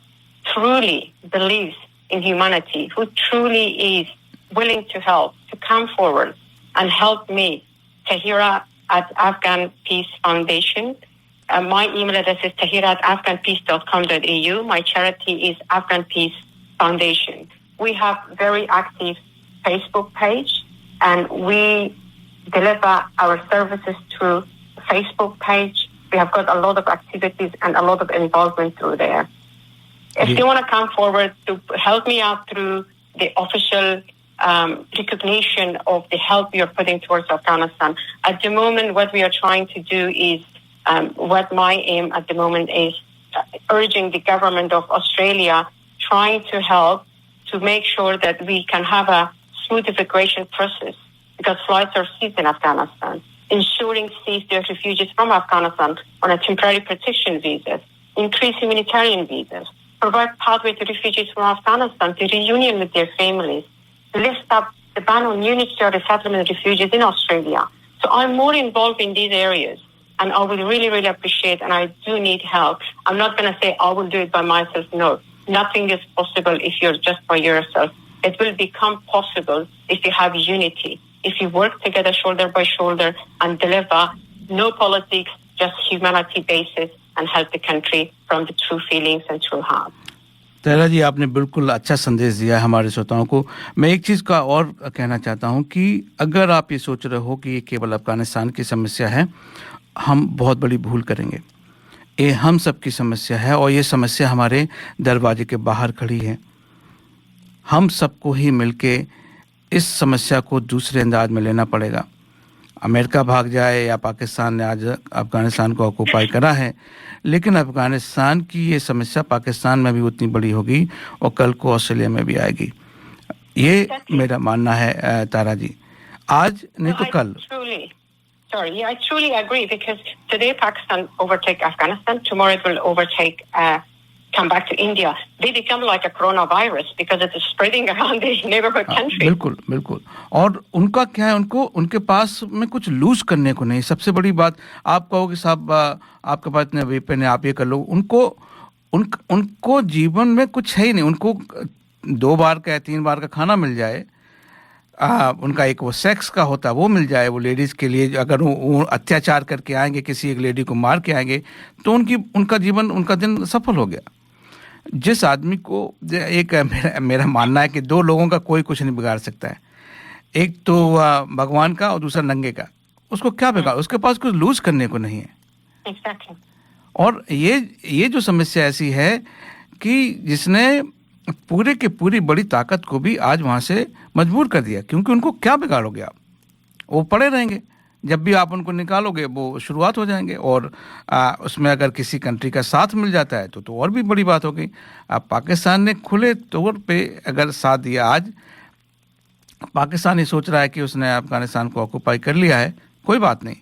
truly believes in humanity, who truly is willing to help, to come forward and help me, Tahira at Afghan Peace Foundation. My email address is tahira@afghanpeace.com.au. My charity is Afghan Peace Foundation. We have very active Facebook page, and we deliver our services through Facebook page. We have got a lot of activities and a lot of involvement through there. If you want to come forward to help me out through the official recognition of the help we are putting towards Afghanistan, at the moment what we are trying to do is, what my aim at the moment is, urging the government of Australia, trying to help to make sure that we can have a smooth immigration process, because flights are seized in Afghanistan, ensuring safety of refugees from Afghanistan on a temporary protection visas, increase humanitarian visas, provide pathway to refugees from Afghanistan to reunion with their families, lift up the ban on unitary resettlement refugees in Australia. So I'm more involved in these areas, and I would really, really appreciate, and I do need help. I'm not going to say I will do it by myself. No, nothing is possible if you're just by yourself. It will become possible if you have unity, if you work together shoulder by shoulder and deliver no politics, just humanity basis and help the country from the true feelings and true heart. तारा जी, आपने बिल्कुल अच्छा संदेश दिया हमारे श्रोताओं को। मैं एक चीज़ का और कहना चाहता हूं कि अगर आप ये सोच रहे हो कि ये केवल अफगानिस्तान की समस्या है, हम बहुत बड़ी भूल करेंगे। ये हम सब की समस्या है और ये समस्या हमारे दरवाजे के बाहर खड़ी है। हम सबको ही मिलके इस समस्या को दूसरे अंदाज में लेना पड़ेगा। अमेरिका भाग जाए या पाकिस्तान ने आज अफगानिस्तान को ऑक्यूपाई करा है, लेकिन अफगानिस्तान की ये समस्या पाकिस्तान में भी उतनी बड़ी होगी और कल को ऑस्ट्रेलिया में भी आएगी। ये मेरा मानना है तारा जी। आज नहीं तो कल। I truly agree, because today Pakistan overtake Afghanistan, tomorrow it will overtake, come back to India. They become like a coronavirus because it is spreading around the neighborhood country. बिल्कुल बिल्कुल। और उनका क्या है, उनके पास में कुछ लूज करने को नहीं। सबसे बड़ी बात आप कहोगे साहब आपके पास इतने वेपन है, आप ये कर लो। उनको जीवन में कुछ है ही नहीं। उनको 2 बार का या 3 बार का खाना मिल जाए, उनका एक वो सेक्स का होता है वो मिल जाए, वो लेडीज के लिए अगर वो अत्याचार करके आएंगे, किसी एक लेडी को मार के आएंगे, तो उनका जीवन, उनका दिन सफल हो गया। जिस आदमी को एक मेरा मानना है कि 2 लोगों का कोई कुछ नहीं बिगाड़ सकता है, एक तो भगवान का और दूसरा नंगे का। उसको क्या बिगाड़, उसके पास कुछ लूज करने को नहीं है। Exactly. और ये जो समस्या ऐसी है कि जिसने पूरे के पूरी बड़ी ताकत को भी आज वहां से मजबूर कर दिया, क्योंकि उनको क्या बिगाड़ोगे आप, वो पड़े रहेंगे। जब भी आप उनको निकालोगे वो शुरुआत हो जाएंगे। और उसमें अगर किसी कंट्री का साथ मिल जाता है तो और भी बड़ी बात हो गई। पाकिस्तान ने खुले तौर पे अगर साथ दिया, आज पाकिस्तान ये सोच रहा है कि उसने अफगानिस्तान को ऑक्यूपाई कर लिया है, कोई बात नहीं,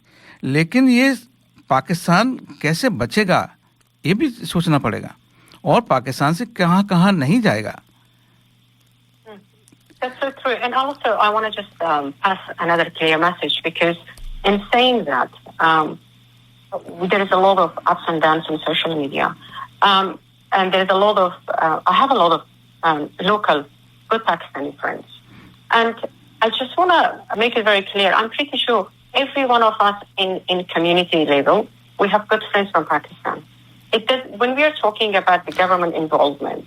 लेकिन ये पाकिस्तान कैसे बचेगा ये भी सोचना पड़ेगा, और पाकिस्तान से कहां नहीं जाएगा। That's so true. And also, I want to just pass another clear message, because in saying that, there is a lot of ups and downs on social media. And there's a lot of, I have a lot of local good Pakistani friends. And I just want to make it very clear, I'm pretty sure every one of us in community level, we have good friends from Pakistan. When we are talking about the government involvement,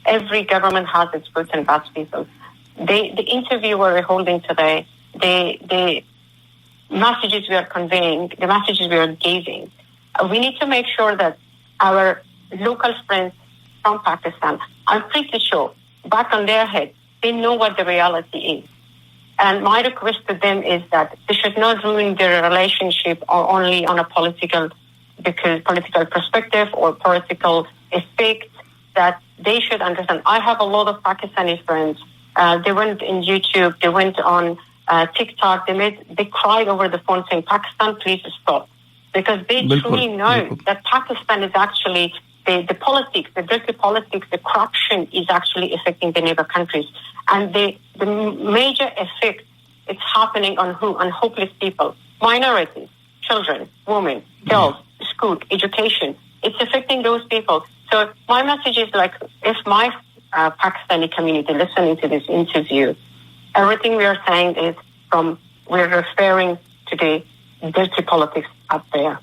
every government has its good and bad people. The interview we're holding today, the messages we are conveying, the messages we are giving, we need to make sure that our local friends from Pakistan, I'm pretty sure, back on their head, they know what the reality is. And my request to them is that they should not ruin their relationship only on a political perspective or political effect, that they should understand. I have a lot of Pakistani friends. They went in YouTube, they went on TikTok, they cried over the phone saying, Pakistan, please stop. Because they truly know that Pakistan is actually, the politics, the dirty politics, the corruption is actually affecting the neighbor countries. And the major effect, it's happening on who? On hopeless people, minorities, children, women, girls, school, education. It's affecting those people. So my message is like, if my Pakistani community listening to this interview, everything we are saying is we're referring to the dirty politics up there.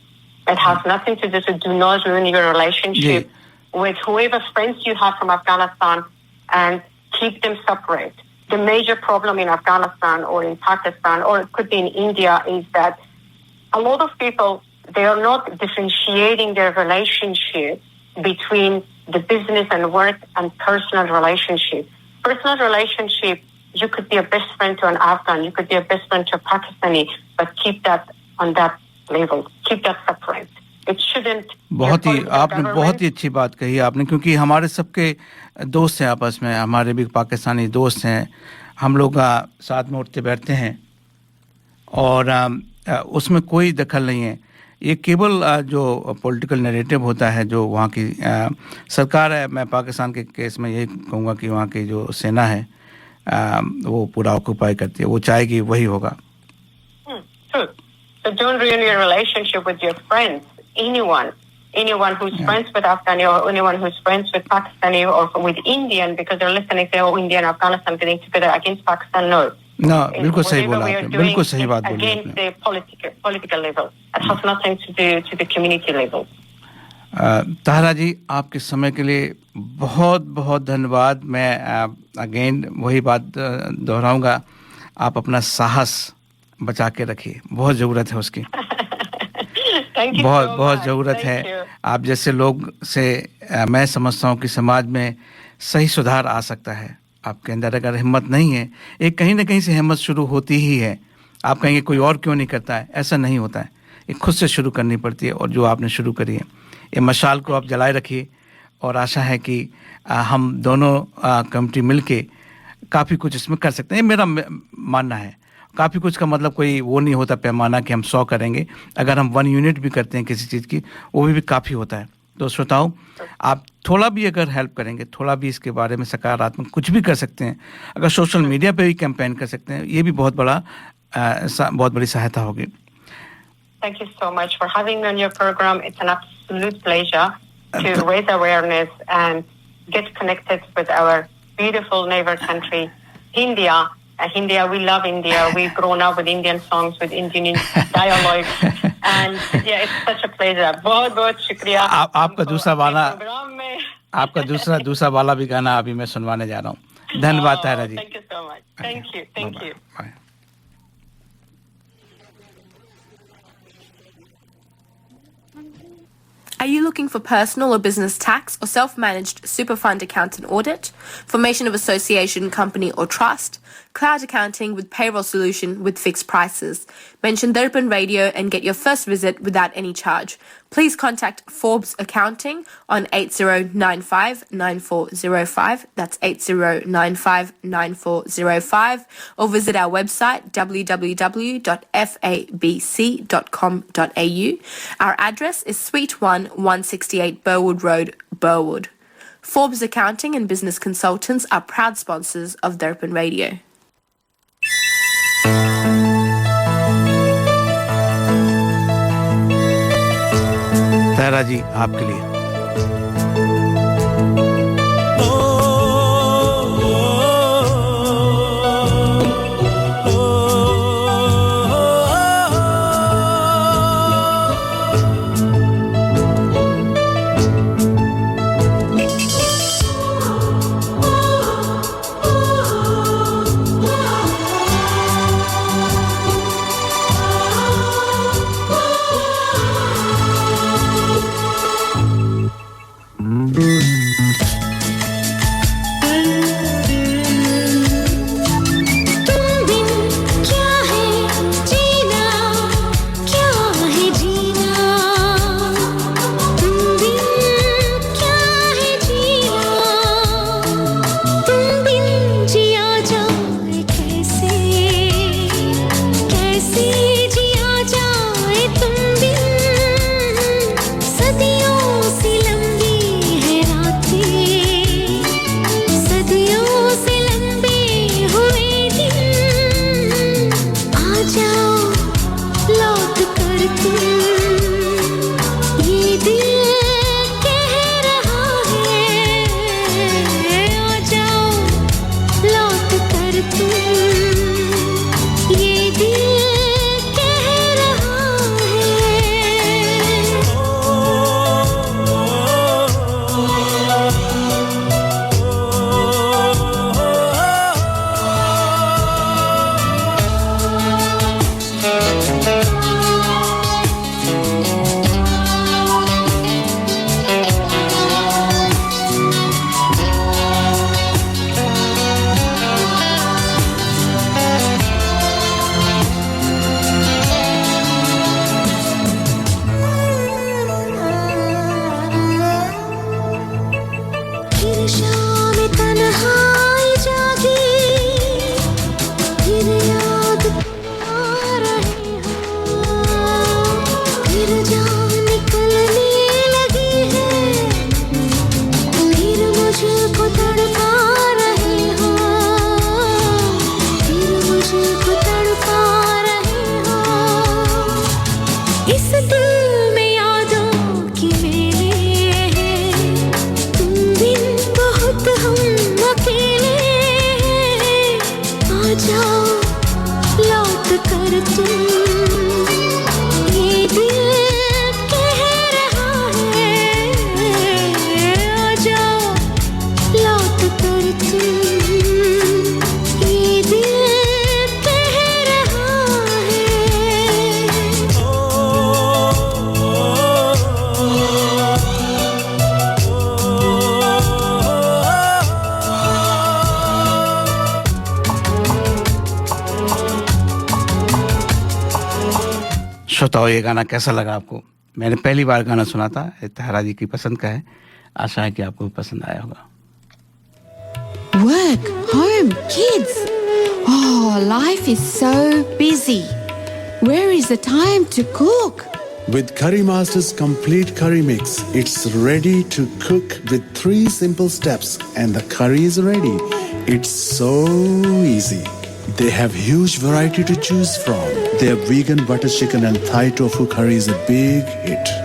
It has nothing to do, so do not ruin your relationship with whoever friends you have from Afghanistan, and keep them separate. The major problem in Afghanistan or in Pakistan, or it could be in India, is that a lot of people, they are not differentiating their relationship between the business and work and personal relationship. Personal relationship, you could be a best friend to an Afghan, you could be a best friend to a Pakistani, but keep that on that level, keep that separate. It shouldn't. आपने बहुत ही अच्छी बात कही आपने, क्योंकि हमारे सबके दोस्त हैं आपस में, हमारे भी पाकिस्तानी दोस्त हैं, हम लोग साथ में उठते बैठते हैं और उसमें कोई दखल नहीं है। ये केवल जो पॉलिटिकल नैरेटिव होता है, जो वहाँ की सरकार है, मैं पाकिस्तान के केस में यही कहूँगा कि वहाँ की जो सेना है वो पूरा ऑक्यूपाई करती है, वो चाहेगी वही होगा। So don't ruin your relationship with your friends, anyone who's friends with Afghani, or anyone who's friends with Pakistani or with Indian, because they're listening to India and Afghanistan getting together against Pakistan. No, बिल्कुल सही बोला आपने, बिल्कुल सही बात बोली against the political level. It has nothing to do to the community level. तारा जी, आपके समय के लिए बहुत बहुत धन्यवाद। मैं अगेन वही बात दोहराऊंगा, आप अपना साहस बचा के रखिए, बहुत ज़रूरत है उसकी। बहुत बहुत ज़रूरत है। आप जैसे लोग से मैं समझता हूँ कि समाज में सही सुधार आ सकता है। आपके अंदर अगर हिम्मत नहीं है, एक कहीं ना कहीं से हिम्मत शुरू होती ही है। आप कहेंगे कोई और क्यों नहीं करता है, ऐसा नहीं होता है, ये खुद से शुरू करनी पड़ती है। और जो आपने शुरू करी है, ये मशाल को आप जलाए रखिए, और आशा है कि हम दोनों कमिटी मिलके काफ़ी कुछ इसमें कर सकते हैं। मेरा मानना है काफ़ी कुछ का मतलब कोई वो नहीं होता पैमाना कि हम 100 करेंगे। अगर हम 1 यूनिट भी करते हैं किसी चीज़ की, वो भी काफ़ी होता है। तो श्रोताओं, आप थोड़ा भी अगर हेल्प करेंगे, थोड़ा भी इसके बारे में सकारात्मक कुछ भी कर सकते हैं, अगर सोशल मीडिया पे भी कैंपेन कर सकते हैं, ये भी बहुत बड़ी सहायता होगी। Thank you so much for having me on your program. It's an absolute pleasure to raise awareness and get connected with our beautiful neighbor country, India. India, we love India. We've grown up with Indian songs, with Indian dialogues, and yeah, it's such a pleasure. बहुत बहुत शुक्रिया। आपका दूसरा वाला आपका दूसरा वाला भी गाना अभी मैं सुनवाने जा रहा हूँ। धन्यवाद तारा जी। Thank you so much. Thank you. Thank you. Bye. Are you looking for personal or business tax or self-managed super fund account and audit, formation of association, company or trust, cloud accounting with payroll solution with fixed prices? Mention Darpan Radio and get your first visit without any charge. Please contact Forbes Accounting on 8095-9405, that's 8095-9405, or visit our website www.fabc.com.au. Our address is Suite 1, 168 Burwood Road, Burwood. Forbes Accounting and Business Consultants are proud sponsors of Darpan Radio. तारा जी, आपके लिए बहुत कर तू ये दिल कह रहा श्रोताओं, ये गाना कैसा लगा आपको? मैंने पहली बार गाना सुना था, ताहरा जी की पसंद का है। आशा है कि आपको भी पसंद आया होगा। Work, home, kids. Oh, life is so busy. Where is the time to cook? With Curry Master's complete curry mix, it's ready to cook with 3 simple steps and the curry is ready. It's so easy. They have huge variety to choose from. Their vegan butter chicken and Thai tofu curry is a big hit.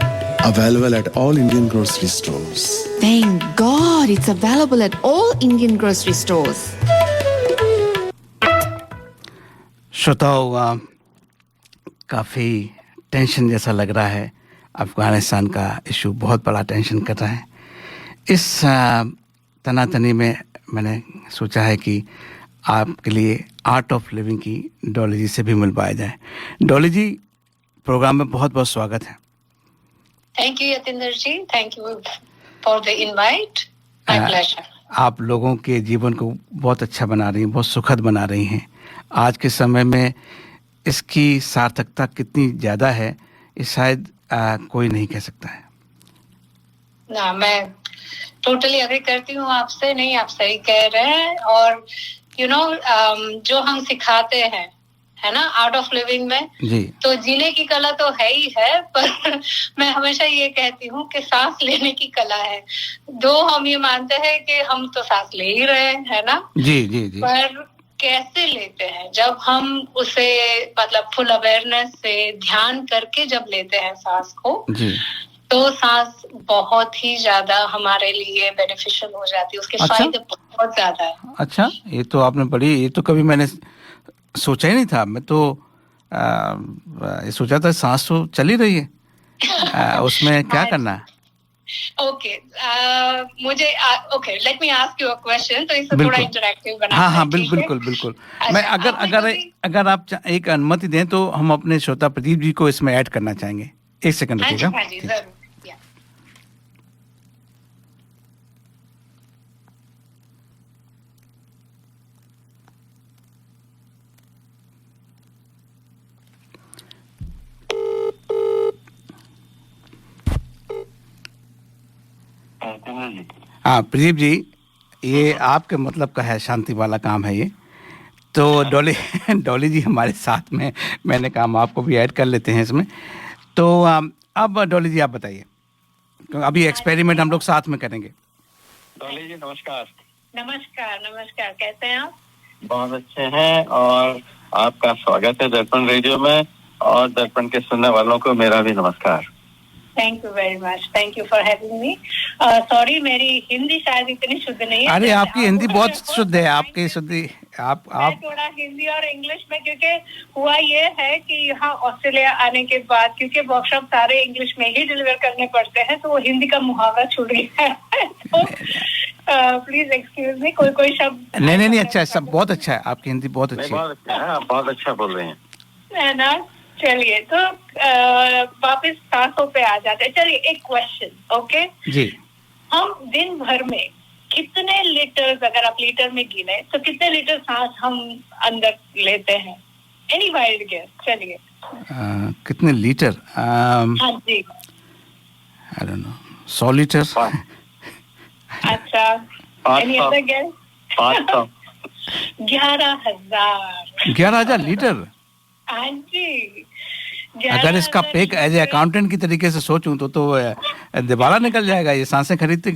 Available at all Indian grocery stores. Thank God it's available at all Indian grocery stores. श्रोताओं, काफ़ी tension जैसा लग रहा है। अफगानिस्तान का issue बहुत बड़ा tension कर रहा है। इस तनातनी में मैंने सोचा है कि आपके लिए आर्ट ऑफ लिविंग की डॉली जी से भी मिल पाया जाए। डॉली जी, प्रोग्राम में बहुत बहुत स्वागत है। Thank you, Yatinder ji. Thank you for the invite. My pleasure. आप लोगों के जीवन को बहुत अच्छा बना रही हैं, बहुत सुखद बना रही हैं। आज के समय में इसकी सार्थकता कितनी ज़्यादा है, ये शायद कोई नहीं कह सकता है। ना, मैं टोटली अग्री करती हूँ आपसे। नहीं, आप सही कह रहे हैं। और जो हम सिखाते हैं, है ना, आर्ट ऑफ लिविंग में जी, तो जीने की कला तो है ही है, पर मैं हमेशा ये कहती हूँ कि सांस लेने की कला है। दो हम ये मानते हैं कि हम तो सांस ले ही रहे हैं, है ना। जी जी जी। पर कैसे लेते हैं, जब हम उसे मतलब फुल अवेयरनेस से ध्यान करके जब लेते हैं सांस को जी, तो सांस बहुत ही ज्यादा हमारे लिए बेनिफिशियल हो जाती है। उसके फायदे बहुत ज्यादा है। अच्छा, ये तो आपने ये तो कभी मैंने सोचा ही नहीं था। मैं तो ये सोचा था सांस तो चल ही रही है, उसमें क्या करना है। Okay, let me ask you a question, तो इसे थोड़ा इंटरैक्टिव बनाते हैं। हाँ, बिल्कुल। मैं अगर आप एक अनुमति दें तो हम अपने श्रोता प्रदीप जी को इसमें ऐड करना चाहेंगे। एक सेकंड रुकिएगा। हाँ जी, जरूर। हाँ प्रदीप जी, ये आपके मतलब का है, शांति वाला काम है ये। तो डॉली जी हमारे साथ में, मैंने कहा आपको भी ऐड कर लेते हैं इसमें। तो अब डॉली जी आप बताइए, अभी एक्सपेरिमेंट हम लोग साथ में करेंगे। डॉली जी नमस्कार। नमस्कार, कैसे हैं आप? बहुत अच्छे हैं, और आपका स्वागत है दर्पण रेडियो में, और दर्पण के सुनने वालों को मेरा भी नमस्कार। Thank you very much, thank you for having me. Sorry, मेरी हिंदी शायद इतनी शुद्ध नहीं है। अरे आपकी हिंदी बहुत शुद्ध है, आपकी शुद्धि आप थोड़ा हिंदी और इंग्लिश में, क्योंकि हुआ ये है कि यहाँ ऑस्ट्रेलिया आने के बाद, क्योंकि वर्कशॉप सारे इंग्लिश में ही डिलीवर करने पड़ते हैं, तो वो हिंदी का मुहावरा छूट गया है। तो प्लीज एक्सक्यूज मी, कोई शब्द नहीं, अच्छा, सब बहुत अच्छा है, आपकी हिंदी बहुत अच्छी है। आप बहुत अच्छा बोल रहे है ना। चलिए, तो वापस सांसों पे आ जाते हैं। चलिए, एक क्वेश्चन। ओके जी, हम दिन भर में कितने लीटर, अगर आप लीटर में गिने तो कितने लीटर सांस हम अंदर लेते हैं? Any wild guess? चलिए, कितने लीटर? हाँ जी, आई डोंट नो, 100 लीटर। अच्छा, एनी अदर गेस? 11,000। 11,000 लीटर? हाँ जी। अगर इसका पेक एज ए अकाउंटेंट की तरीके से सोचूं तो दिवाला निकल जाएगा ये सांसें खरीदते।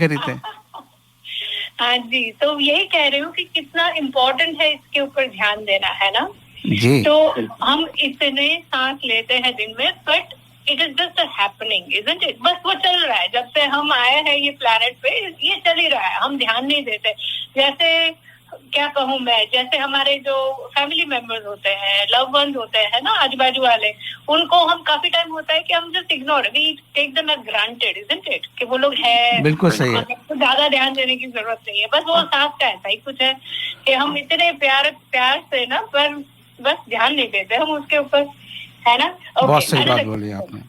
हाँ जी, तो यही कह रही हूँ कि कितना इम्पोर्टेंट है इसके ऊपर ध्यान देना, है ना जी। तो हम इतने सांस लेते हैं दिन में, but it is just happening, isn't it? बस वो चल रहा है, जब से हम आए हैं ये प्लैनेट पे ये चल ही रहा है, हम ध्यान नहीं देते। जैसे क्या कहूँ मैं, जैसे हमारे जो फैमिली मेंबर्स होते हैं, लव वंस होते हैं ना, आजू बाजू वाले, उनको हम काफी टाइम होता है कि हम just ignore, we take them as granted, isn't it, कि वो लोग हैं, बिल्कुल सही है, तो ज्यादा ध्यान देने की जरूरत नहीं है। बस वो सांस का ऐसा ही कुछ है कि हम इतने प्यार से ना, पर बस ध्यान नहीं देते हम उसके ऊपर, है ना। बहुत सही बात बोली आपने।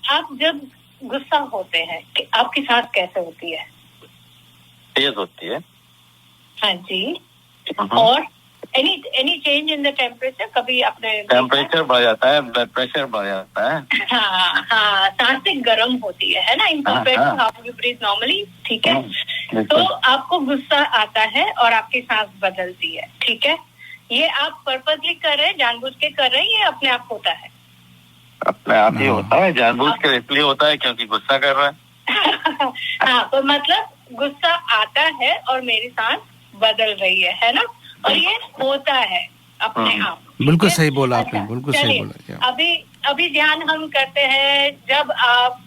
आप जब गुस्सा होते हैं कि आपकी सांस कैसे होती है? तेज होती है। हाँ जी। और any change in the temperature, कभी अपने टेम्परेचर बढ़ जाता है, ब्लड प्रेशर बढ़ जाता है। हाँ हाँ, सांसें गर्म होती है ना, in compare to how you breathe normally, ठीक है। तो आपको गुस्सा आता है और आपकी सांस बदलती है, ठीक है। ये आप पर्पसली कर रहे हैं, जानबूझ के कर रहे हैं, ये अपने आप होता है? अपने आप ही होता है, जानबूझ के इसलिए होता है क्योंकि गुस्सा कर रहा है। हाँ, तो मतलब गुस्सा आता है और मेरी सांस बदल रही है ना, और ये होता है अपने आप। बिल्कुल सही बोला आपने, बिल्कुल सही बोला। अभी ध्यान हम करते हैं जब आप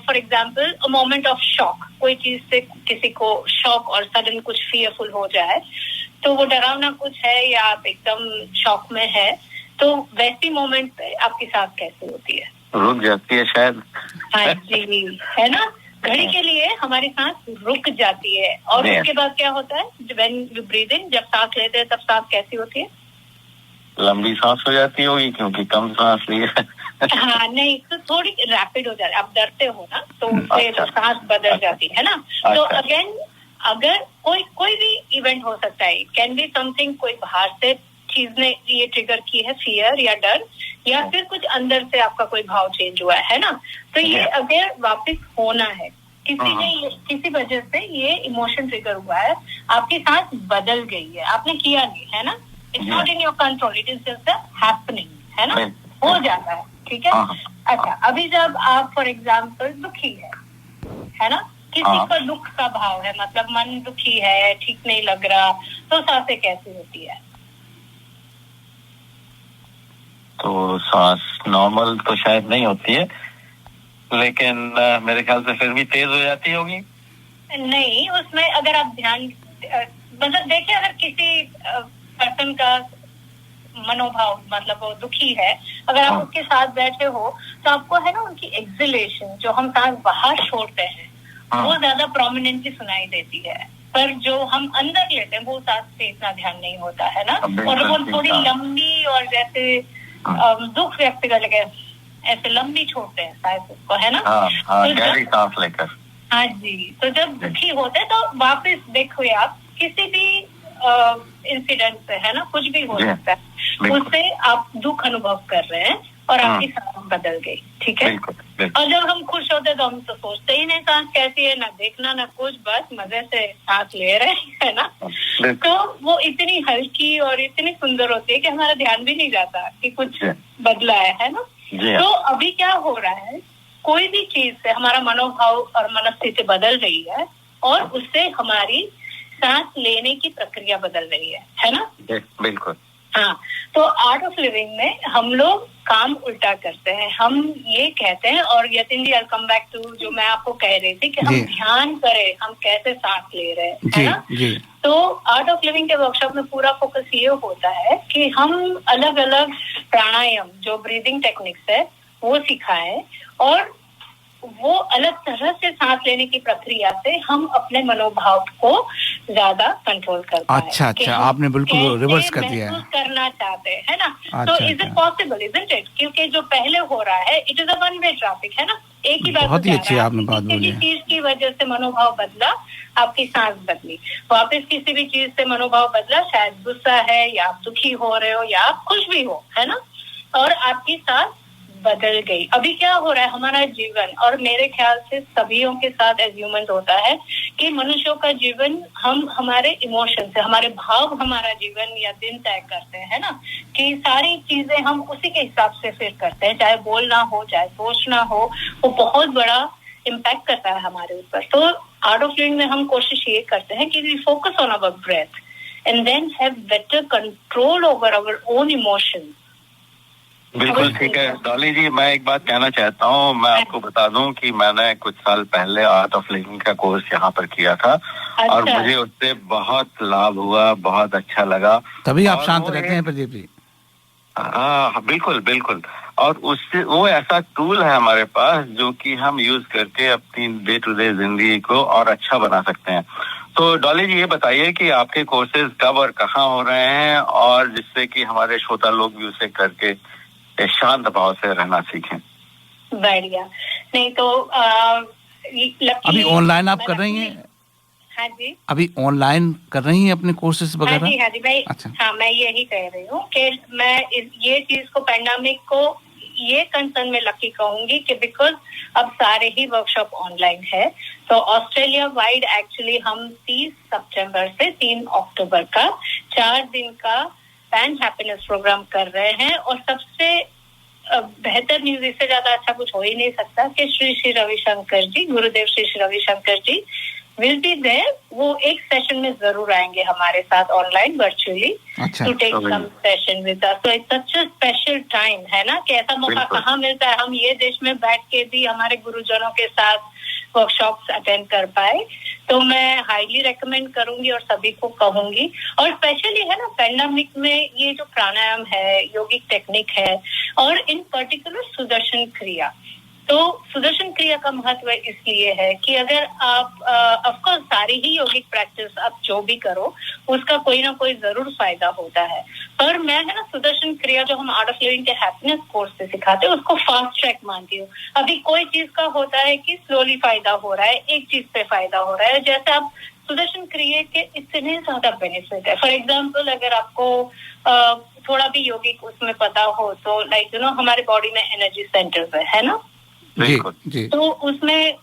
for example a moment of shock, कोई चीज से किसी को शॉक और सडन कुछ फियरफुल हो जाए, तो वो डरावना कुछ है या आप एकदम शॉक में है, तो वैसी मोमेंट पे आपकी सांस कैसे होती है? रुक जाती है शायद। हाँ जी, है ना, घड़ी के लिए हमारी सांस रुक जाती है। और उसके बाद क्या होता है, व्हेन यू ब्रीथ इन, जब सांस लेते हैं तब सांस कैसी होती है? लंबी सांस हो जाती होगी क्योंकि कम सांस ली है। हाँ नहीं, तो थोड़ी रैपिड हो जाती है, आप डरते हो ना, तो उससे सांस बदल जाती है ना। तो अगेन, अगर कोई भी इवेंट हो सकता है, कैन बी समथिंग, कोई बाहर से चीज ने ये ट्रिगर की है, फियर या डर, या फिर कुछ अंदर से आपका कोई भाव चेंज हुआ है ना, तो ये अगर वापस होना है, किसी वजह से ये इमोशन ट्रिगर हुआ है, आपकी सांस बदल गई है, आपने किया नहीं है ना, it's not in your control, it is just happening, है ना, हो जाता है, ठीक है। अच्छा, अभी जब आप फॉर एग्जाम्पल दुखी है ना, किसी का दुख का भाव है, मतलब मन दुखी है, ठीक नहीं लग रहा, तो सांसें कैसी होती है? तो सांस नॉर्मल तो शायद नहीं होती है, लेकिन मेरे ख्याल से फिर भी तेज हो जाती होगी। नहीं, उसमें अगर आप ध्यान, मतलब देखिए, अगर किसी पर्सन का मनोभाव, मतलब वो दुखी है, अगर आप उसके साथ बैठे हो, तो आपको है ना उनकी एक्सलेशन, जो हम सांस बाहर छोड़ते हैं, वो ज्यादा प्रोमिनेंटली सुनाई देती है, पर जो हम अंदर लेते हैं वो सांस पे इतना ध्यान नहीं होता है ना, और वो थोड़ी लंबी, और जैसे दुख व्यक्त कर लगे ऐसे लंबी छोड़ते हैं शायद उसको, है ना। तो गहरी सांस लेकर। हाँ जी, तो जब दुखी होते हैं तो वापस देखो आप किसी भी इंसिडेंट से, है ना, कुछ भी हो सकता है, उससे आप दुख अनुभव कर रहे हैं और आपकी सांस बदल गई, ठीक है। और जब हम खुश होते हैं तो हम तो सोचते ही नहीं सांस कैसी है, ना देखना ना कुछ, बस मजे से सांस ले रहे हैं, है ना। तो वो इतनी हल्की और इतनी सुंदर होती है कि हमारा ध्यान भी नहीं जाता कि कुछ बदला है ना। तो अभी क्या हो रहा है, कोई भी चीज से हमारा मनोभाव और मनस्थिति बदल रही है, और उससे हमारी सांस लेने की प्रक्रिया बदल रही है ना। बिल्कुल। हाँ, तो आर्ट ऑफ लिविंग में हम लोग काम उल्टा करते हैं, हम ये कहते हैं, और यतीन जी, आई कम बैक टू जो मैं आपको कह रही थी कि हम ध्यान करें हम कैसे सांस ले रहे हैं, है ना। तो आर्ट ऑफ लिविंग के वर्कशॉप में पूरा फोकस ये होता है कि हम अलग अलग प्राणायाम, जो ब्रीदिंग टेक्निक्स है, वो सिखाएं, और वो अलग तरह से सांस लेने की प्रक्रिया से हम अपने मनोभाव को ज्यादा कंट्रोल कर पाए। अच्छा, आपने बिल्कुल रिवर्स कर दिया है। करना चाहते हैं ना, तो is it possible, isn't it? क्योंकि जो पहले हो रहा है, it is a one way traffic, है ना, एक ही बात। बहुत ही अच्छी आपने बात बोली है। किसी चीज की वजह से मनोभाव बदला, आपकी सांस बदली, वापस किसी भी चीज से मनोभाव बदला, शायद गुस्सा है, या आप दुखी हो रहे हो, या आप खुश भी हो, है ना, और आपकी सांस बदल गई। अभी क्या हो रहा है, हमारा जीवन, और मेरे ख्याल से सभीयों के साथ एज ह्यूमन होता है कि मनुष्यों का जीवन, हम हमारे इमोशन से, हमारे भाव हमारा जीवन या दिन तय करते हैं ना, कि सारी चीजें हम उसी के हिसाब से फिर करते हैं, चाहे बोलना हो, चाहे सोचना हो, वो बहुत बड़ा इम्पैक्ट करता है हमारे ऊपर। तो आर्ट ऑफ लिविंग में हम कोशिश ये करते हैं कि we focus on our breath and then have better control over our own emotions, बिल्कुल ठीक है डॉली जी, मैं एक बात कहना चाहता हूँ। मैं आपको बता दूं कि मैंने कुछ साल पहले आर्ट ऑफ लिविंग का कोर्स यहाँ पर किया था और मुझे उससे बहुत लाभ हुआ, बहुत अच्छा लगा। तभी आप शांत रहते हैं प्रदीप जी। हाँ बिल्कुल बिल्कुल। और उससे वो ऐसा टूल है हमारे पास जो कि हम यूज करके अपनी डे टू डे जिंदगी को और अच्छा बना सकते हैं। तो डॉली जी ये बताइए कि आपके कोर्सेज कब और कहाँ हो रहे हैं, और जिससे कि हमारे श्रोता लोग भी उसे करके शांत भाव से रहना सीखें। बढ़िया। नहीं तो अभी ऑनलाइन आप कर रही हैं? हाँ जी, अभी ऑनलाइन कर रही हैं अपने कोर्सेज वगैरह? हाँ जी मैं अच्छा। हाँ मैं यही कह रही हूँ कि मैं ये चीज को पैंडेमिक को ये कंसर्न में लकी कहूंगी कि बिकॉज अब सारे ही वर्कशॉप ऑनलाइन है। तो ऑस्ट्रेलिया वाइड एक्चुअली हम 30 सितंबर से 3 अक्टूबर का 4 दिन का पैन हैप्पीनेस प्रोग्राम कर रहे हैं। और सबसे बेहतर न्यूज इससे ज्यादा अच्छा कुछ हो ही नहीं सकता कि Shri Shri Ravishankar ji, Gurudev Shri Shri Ravishankar ji will be there. वो एक सेशन में जरूर आएंगे हमारे साथ online virtually to take some session with us. तो it's such a special time है ना कि ऐसा मौका कहाँ मिलता है हम ये देश में बैठ के भी हमारे गुरुजनों के साथ वर्कशॉप्स अटेंड कर पाए। तो मैं हाईली रेकमेंड करूंगी और सभी को कहूंगी। और स्पेशली है ना पैंडेमिक में ये जो प्राणायाम है, योगिक टेक्निक है और इन पर्टिकुलर सुदर्शन क्रिया। तो सुदर्शन क्रिया का महत्व इसलिए है कि अगर आप ऑफ कोर्स सारी ही योगिक प्रैक्टिस आप जो भी करो उसका कोई ना कोई जरूर फायदा होता है। पर मैं है ना सुदर्शन क्रिया जो हम आर्ट ऑफ लिविंग के हैप्पीनेस कोर्स से सिखाते हैं उसको फास्ट ट्रैक मानती हूँ। अभी कोई चीज का होता है कि स्लोली फायदा हो रहा है, एक चीज पे फायदा हो रहा है। जैसे आप सुदर्शन क्रिया के इतने ज्यादा बेनिफिट है। फॉर एग्जाम्पल अगर आपको थोड़ा भी योगिक उसमें पता हो तो लाइक यू नो हमारे बॉडी में एनर्जी सेंटर्स है ना। जी। तो उसमें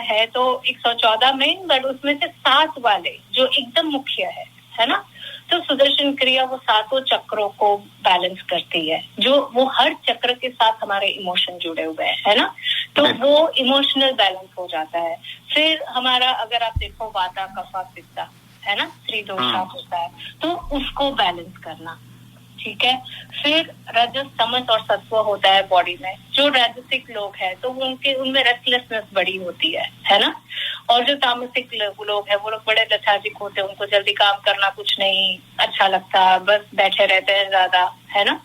है तो 114 मेन, बट उसमें से 7 वाले जो एकदम मुख्य है ना। तो सुदर्शन क्रिया वो 7 चक्रों को बैलेंस करती है, जो वो हर चक्र के साथ हमारे इमोशन जुड़े हुए है ना। तो वो इमोशनल बैलेंस हो जाता है। फिर हमारा अगर आप देखो वाता कफा पित्ता है ना, त्रिदोषा होता है, तो उसको बैलेंस करना ठीक है। फिर रजस तमस और सत्व होता है बॉडी में। जो राजसिक लोग हैं तो उनमें रेस्टलेसनेस बड़ी होती है ना। और जो तामसिक लोग हैं वो लोग बड़े लेथार्जिक होते हैं, उनको जल्दी काम करना कुछ नहीं अच्छा लगता, बस बैठे रहते हैं ज्यादा है ना।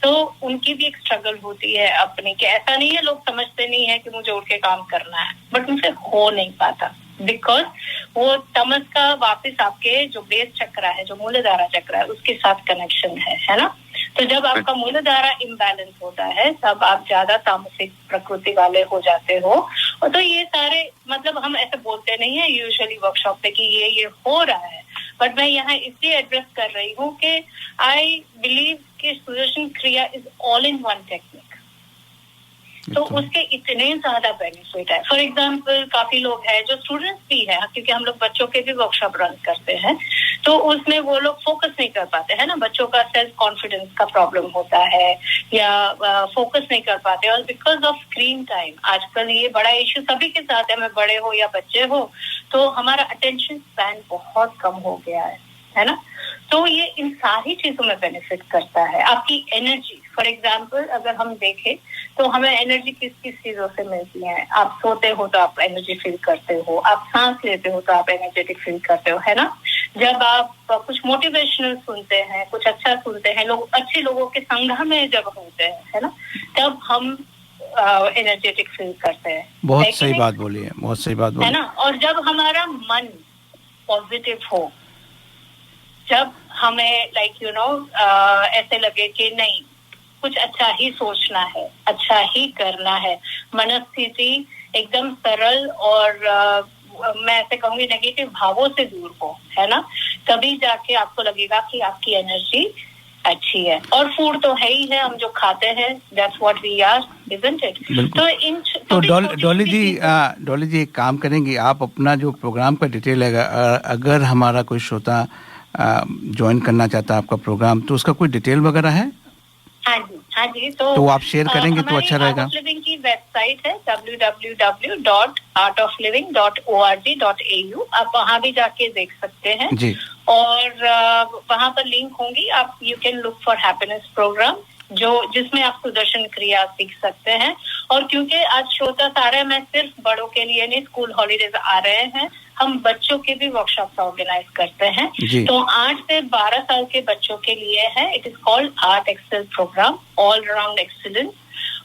तो उनकी भी एक स्ट्रगल होती है अपनी, कि ऐसा नहीं है लोग समझते नहीं है कि मुझे उठ के काम करना है, बट उनसे हो नहीं पाता बिकॉज वो तमस का वापस आपके जो बेस चक्र है, जो मूलाधारा चक्र है, उसके साथ कनेक्शन है ना। तो जब आपका मूलाधारा इम्बैलेंस होता है तब आप ज्यादा तामसिक प्रकृति वाले हो जाते हो। और तो ये सारे मतलब हम ऐसे बोलते नहीं है यूजुअली वर्कशॉप पे कि ये हो रहा है, बट मैं यहाँ इसलिए एड्रेस कर रही हूँ कि आई बिलीव कि सुदर्शन क्रिया is all in one technique. तो उसके इतने ज्यादा बेनिफिट है। फॉर एग्जाम्पल काफी लोग हैं जो स्टूडेंट्स भी हैं, क्योंकि हम लोग बच्चों के भी वर्कशॉप रन करते हैं, तो उसमें वो लोग फोकस नहीं कर पाते हैं ना। बच्चों का सेल्फ कॉन्फिडेंस का प्रॉब्लम होता है या फोकस नहीं कर पाते, और बिकॉज ऑफ स्क्रीन टाइम आजकल ये बड़ा इश्यू सभी के साथ है, मैं बड़े हो या बच्चे हो, तो हमारा अटेंशन स्पैन बहुत कम हो गया है ना। तो ये इन सारी चीजों में बेनिफिट करता है। आपकी एनर्जी फॉर एग्जाम्पल अगर हम देखें तो हमें एनर्जी किस किस चीजों से मिलती है। आप सोते हो तो आप एनर्जी फील करते हो, आप सांस लेते हो तो आप एनर्जेटिक फील करते हो है ना। जब आप कुछ मोटिवेशनल सुनते हैं, कुछ अच्छा सुनते हैं, लोग अच्छे लोगों के संग में जब होते हैं है ना, तब हम एनर्जेटिक फील करते हैं। बहुत सही बात बोली है, बहुत सही बात बोली है ना। और जब हमारा मन पॉजिटिव हो, जब हमें लाइक यू नो ऐसे लगे कि नहीं कुछ अच्छा ही सोचना है, अच्छा ही करना है, मनस्थिति एकदम सरल और मैं ऐसे कहूंगी नेगेटिव भावों से दूर हो है ना, तभी जाके आपको लगेगा कि आपकी एनर्जी अच्छी है। और फूड तो है ही है, हम जो खाते हैं that's what we are, isn't it. तो इन तो डॉली जी एक काम करेंगी, आप अपना जो प्रोग्राम का डिटेल है अगर हमारा कोई श्रोता ज्वाइन करना चाहता है आपका प्रोग्राम, तो उसका कोई डिटेल वगैरह है? हाँ जी तो आप शेयर करेंगे तो अच्छा रहेगा। आर्ट ऑफ लिविंग की वेबसाइट है www.artofliving.org.au। आप वहाँ भी जाके देख सकते हैं जी। और वहाँ पर लिंक होंगी, आप you can look for happiness program जिसमें आप सुदर्शन क्रिया सीख सकते हैं। और क्योंकि आज श्रोता सारे में सिर्फ बड़ों के लिए नहीं, स्कूल हॉलीडेज आ रहे हैं, हम बच्चों के भी वर्कशॉप्स ऑर्गेनाइज करते हैं। तो 8 से 12 साल के बच्चों के लिए है, it is called art excel program, all around excellence.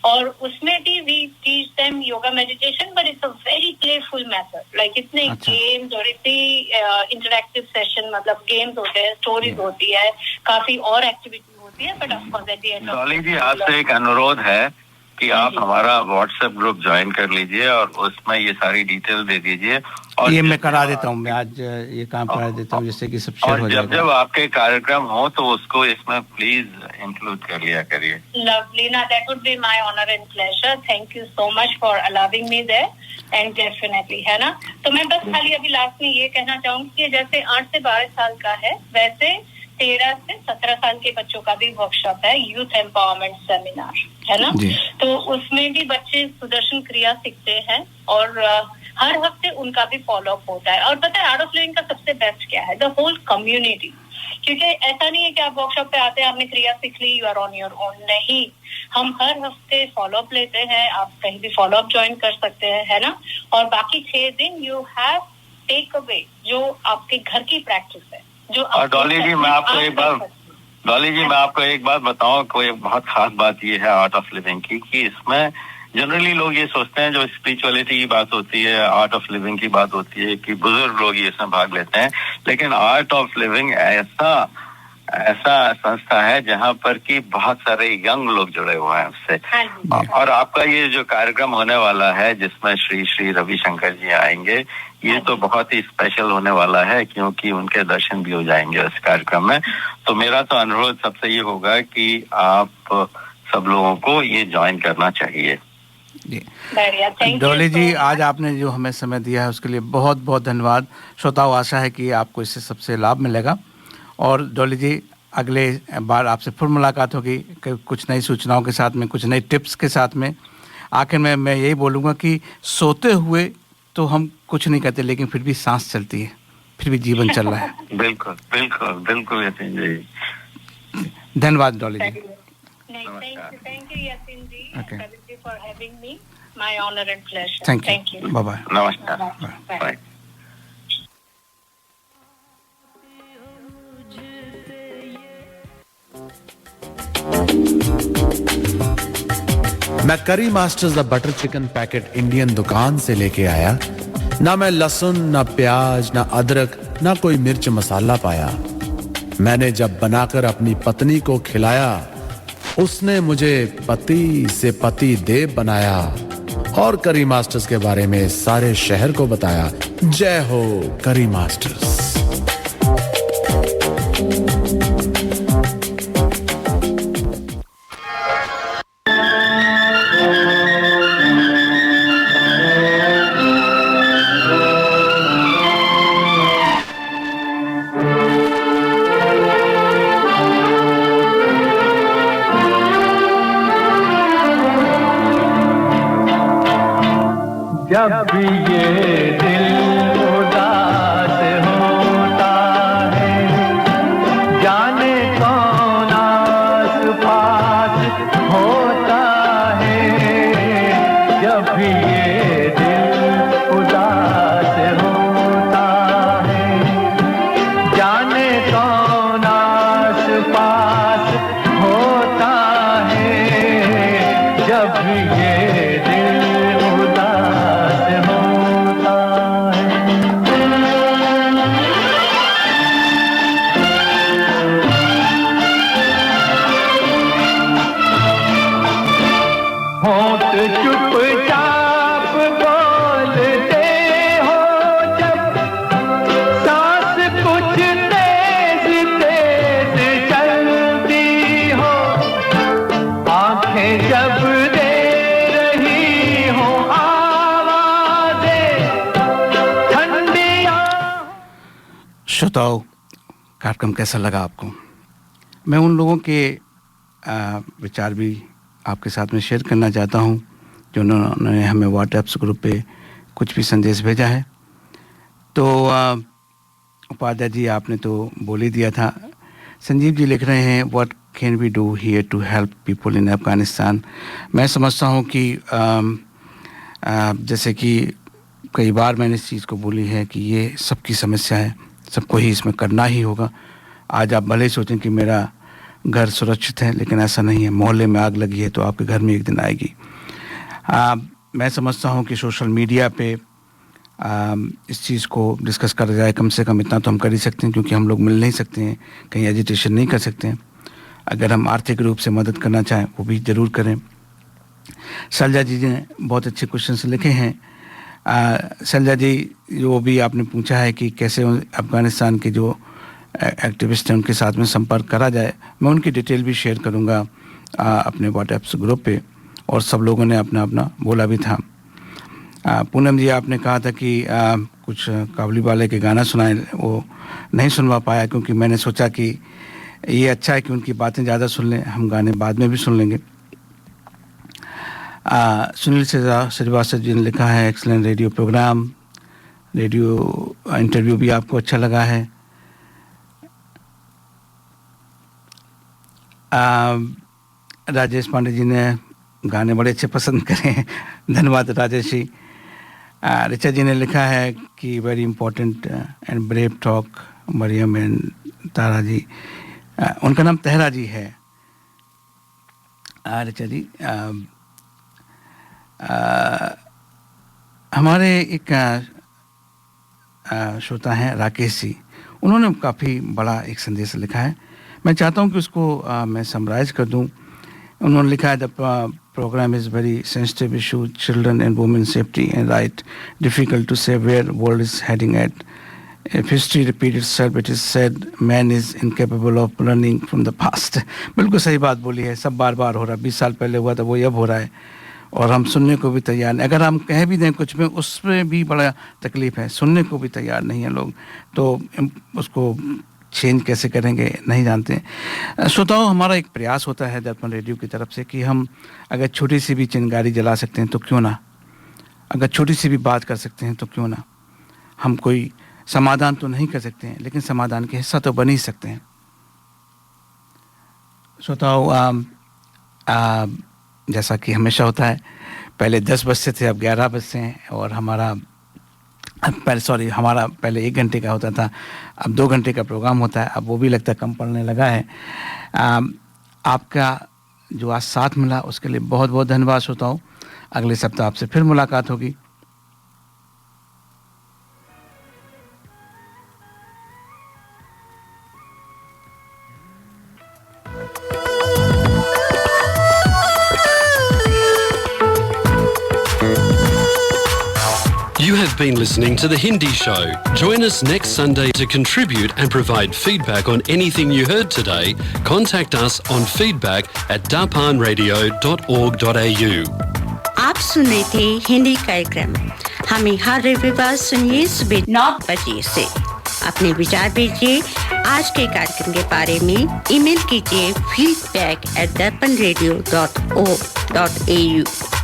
और उसमें भी we teach them yoga meditation, but it's a very playful method, like इतने गेम्स और इतनी इंटरैक्टिव सेशन, मतलब गेम्स होते हैं, स्टोरीज होती है, काफी और एक्टिविटी होती है। But of course at the end Dolly ji, आपसे एक अनुरोध है कि आप हमारा व्हाट्सएप ग्रुप ज्वाइन कर लीजिए और उसमें ये सारी डिटेल दे दीजिए। और ये मैं करा देता हूँ, मैं आज ये काम करा देता हूँ जिससे कि सब शेयर हो जाएगा। जब आपके कार्यक्रम हो तो उसको इसमें प्लीज इंक्लूड कर लिया करिए। Lovely, now that would be my honor and pleasure. Thank you so much for allowing me there, and definitely, है ना। तो मैं बस खाली अभी लास्ट में ये कहना चाहूँगी कि जैसे 8 से 12 साल का है, वैसे 13 से 17 साल के बच्चों का भी वर्कशॉप है, यूथ एम्पावरमेंट सेमिनार, है ना। तो उसमें भी बच्चे सुदर्शन क्रिया सीखते हैं और हर हफ्ते उनका भी फॉलो अप होता है। और पता है आर्ट ऑफ लिविंग का सबसे बेस्ट क्या है, द होल कम्युनिटी। क्योंकि ऐसा नहीं है कि आप वर्कशॉप पे आते हैं, आपने क्रिया सीख ली, you are on your own, नहीं, हम हर हफ्ते फॉलो अप लेते हैं, आप कहीं भी फॉलो अप ज्वाइन कर सकते हैं, है ना। और बाकी 6 दिन यू हैव टेक अवे जो आपके घर की प्रैक्टिस है। और डॉली जी मैं आपको एक बात बताऊं, कोई बहुत खास बात ये है आर्ट ऑफ लिविंग की कि इसमें जनरली लोग ये सोचते हैं, जो स्पिरिचुअलिटी की बात होती है, आर्ट ऑफ लिविंग की बात होती है, कि बुजुर्ग लोग ये इसमें भाग लेते हैं। लेकिन आर्ट ऑफ लिविंग ऐसा संस्था है जहाँ पर कि बहुत सारे यंग लोग जुड़े हुए हैं उससे। और आपका ये जो कार्यक्रम होने वाला है जिसमें श्री रविशंकर जी आएंगे, ये तो बहुत ही स्पेशल होने वाला है क्योंकि उनके दर्शन भी हो जाएंगे उस कार्यक्रम में। तो मेरा तो अनुरोध सबसे ये होगा कि आप सब लोगों को ये ज्वाइन करना चाहिए। डॉली जी, आज आपने जो हमें समय दिया है उसके लिए बहुत बहुत धन्यवाद। श्रोताओं, आशा है कि आपको इससे सबसे लाभ मिलेगा। और डॉली जी, अगले बार आपसे फिर मुलाकात होगी कुछ नई सूचनाओं के साथ में, कुछ नई टिप्स के साथ में। आखिर में मैं यही बोलूँगा कि सोते हुए तो हम कुछ नहीं करते, लेकिन फिर भी सांस चलती है, फिर भी जीवन चल रहा है। बिल्कुल बिल्कुल बिल्कुल यातीन जी, धन्यवाद डॉली जी। Thank you, Yateen ji, and for having me. My honor and pleasure. Thank you. Bye bye. Namaskar. Bye. मैं करी masters the butter chicken packet Indian दुकान से लेके आया। ना मैं लहसुन, ना प्याज, ना अदरक, ना कोई मिर्च मसाला पाया। मैंने जब बनाकर अपनी पत्नी को खिलाया, उसने मुझे पति से पति देव बनाया और करी मास्टर्स के बारे में सारे शहर को बताया। जय हो करी मास्टर्स। जब भी ये दिल उदास होता है, जाने कौन आस पास होता है। जब भी ये दिल उदास होता है, जाने कौन आस पास होता है। जब भी ये दिल श्रोताओं, कार्यक्रम कैसा लगा आपको? मैं उन लोगों के विचार भी आपके साथ में शेयर करना चाहता हूं जो उन्होंने हमें व्हाट्सएप ग्रुप पे कुछ भी संदेश भेजा है। तो उपाध्याय जी, आपने तो बोल ही दिया था। संजीव जी लिख रहे हैं, what can we do here to help people in Afghanistan? मैं समझता हूँ कि जैसे कि कई बार मैंने इस चीज़ को बोली है कि ये सबकी समस्या है, सबको ही इसमें करना ही होगा। आज आप भले ही सोचें कि मेरा घर सुरक्षित है, लेकिन ऐसा नहीं है। मोहल्ले में आग लगी है तो आपके घर में एक दिन आएगी। मैं समझता हूँ कि सोशल मीडिया पे इस चीज़ को डिस्कस करा जाए। कम से कम इतना तो हम कर ही सकते हैं, क्योंकि हम लोग मिल नहीं सकते हैं, कहीं एजिटेशन नहीं कर सकते हैं। अगर हम आर्थिक रूप से मदद करना चाहें वो भी ज़रूर करें। सलजा जी ने बहुत अच्छे क्वेश्चन लिखे हैं। सलजा जी, जो भी आपने पूछा है कि कैसे अफ़गानिस्तान के जो एक्टिविस्ट हैं उनके साथ में संपर्क करा जाए, मैं उनकी डिटेल भी शेयर करूंगा अपने व्हाट्सएप ग्रुप पे, और सब लोगों ने अपना अपना बोला भी था। पूनम जी, आपने कहा था कि कुछ काबुली वाले के गाना सुनाए, वो नहीं सुनवा पाया क्योंकि मैंने सोचा कि ये अच्छा है कि उनकी बातें ज़्यादा सुन लें, हम गाने बाद में भी सुन लेंगे। सुनील श्रीवास्तव जी ने लिखा है excellent radio program, radio interview भी आपको अच्छा लगा है। राजेश पांडे जी ने गाने बड़े अच्छे पसंद करे हैं, धन्यवाद राजेश जी। ऋचा जी ने लिखा है कि very important and brave talk, Mariyam and Tara ji, उनका नाम तहरा जी है। ऋचा जी, हमारे एक श्रोता हैं राकेश जी, उन्होंने काफ़ी बड़ा एक संदेश लिखा है। मैं चाहता हूं कि उसको मैं समराइज कर दूं। उन्होंने लिखा है the program is very sensitive issue, children and women safety and right, difficult to say where world is heading at. If history repeats itself, it is said man is incapable of learning from the past. बिल्कुल सही बात बोली है। सब बार बार हो रहा है, 20 साल पहले हुआ था वो अब हो रहा है, और हम सुनने को भी तैयार नहीं। अगर हम कह भी दें कुछ में, उसमें भी बड़ा तकलीफ है, सुनने को भी तैयार नहीं है लोग, तो उसको चेंज कैसे करेंगे नहीं जानते। श्रोताओं, हमारा एक प्रयास होता है दर्पण रेडियो की तरफ से कि हम अगर छोटी सी भी चिंगारी जला सकते हैं तो क्यों ना, अगर छोटी सी भी बात कर सकते हैं तो क्यों ना। हम कोई समाधान तो नहीं कर सकते हैं, लेकिन समाधान के हिस्सा तो बन ही सकते हैं। श्रोताओं, जैसा कि हमेशा होता है, पहले 10 बजते थे, अब 11 बजते हैं, और हमारा पहले 1 घंटे का होता था, अब 2 घंटे का प्रोग्राम होता है। अब वो भी लगता है कम पड़ने लगा है। आपका जो आज साथ मिला उसके लिए बहुत बहुत धन्यवाद श्रोताओं। अगले सप्ताह आपसे फिर मुलाकात होगी। You have been listening to The Hindi Show. Join us next Sunday to contribute and provide feedback on anything you heard today. Contact us on feedback@darpanradio.org.au. आप सुन रहे थे हिंदी कार्यक्रम। हमें हर रविवार सुनिए सुबह 9 बजे से। अपने विचार भेजिए आज के कार्यक्रम के बारे में। ईमेल कीजिए feedback@darpanradio.org.au।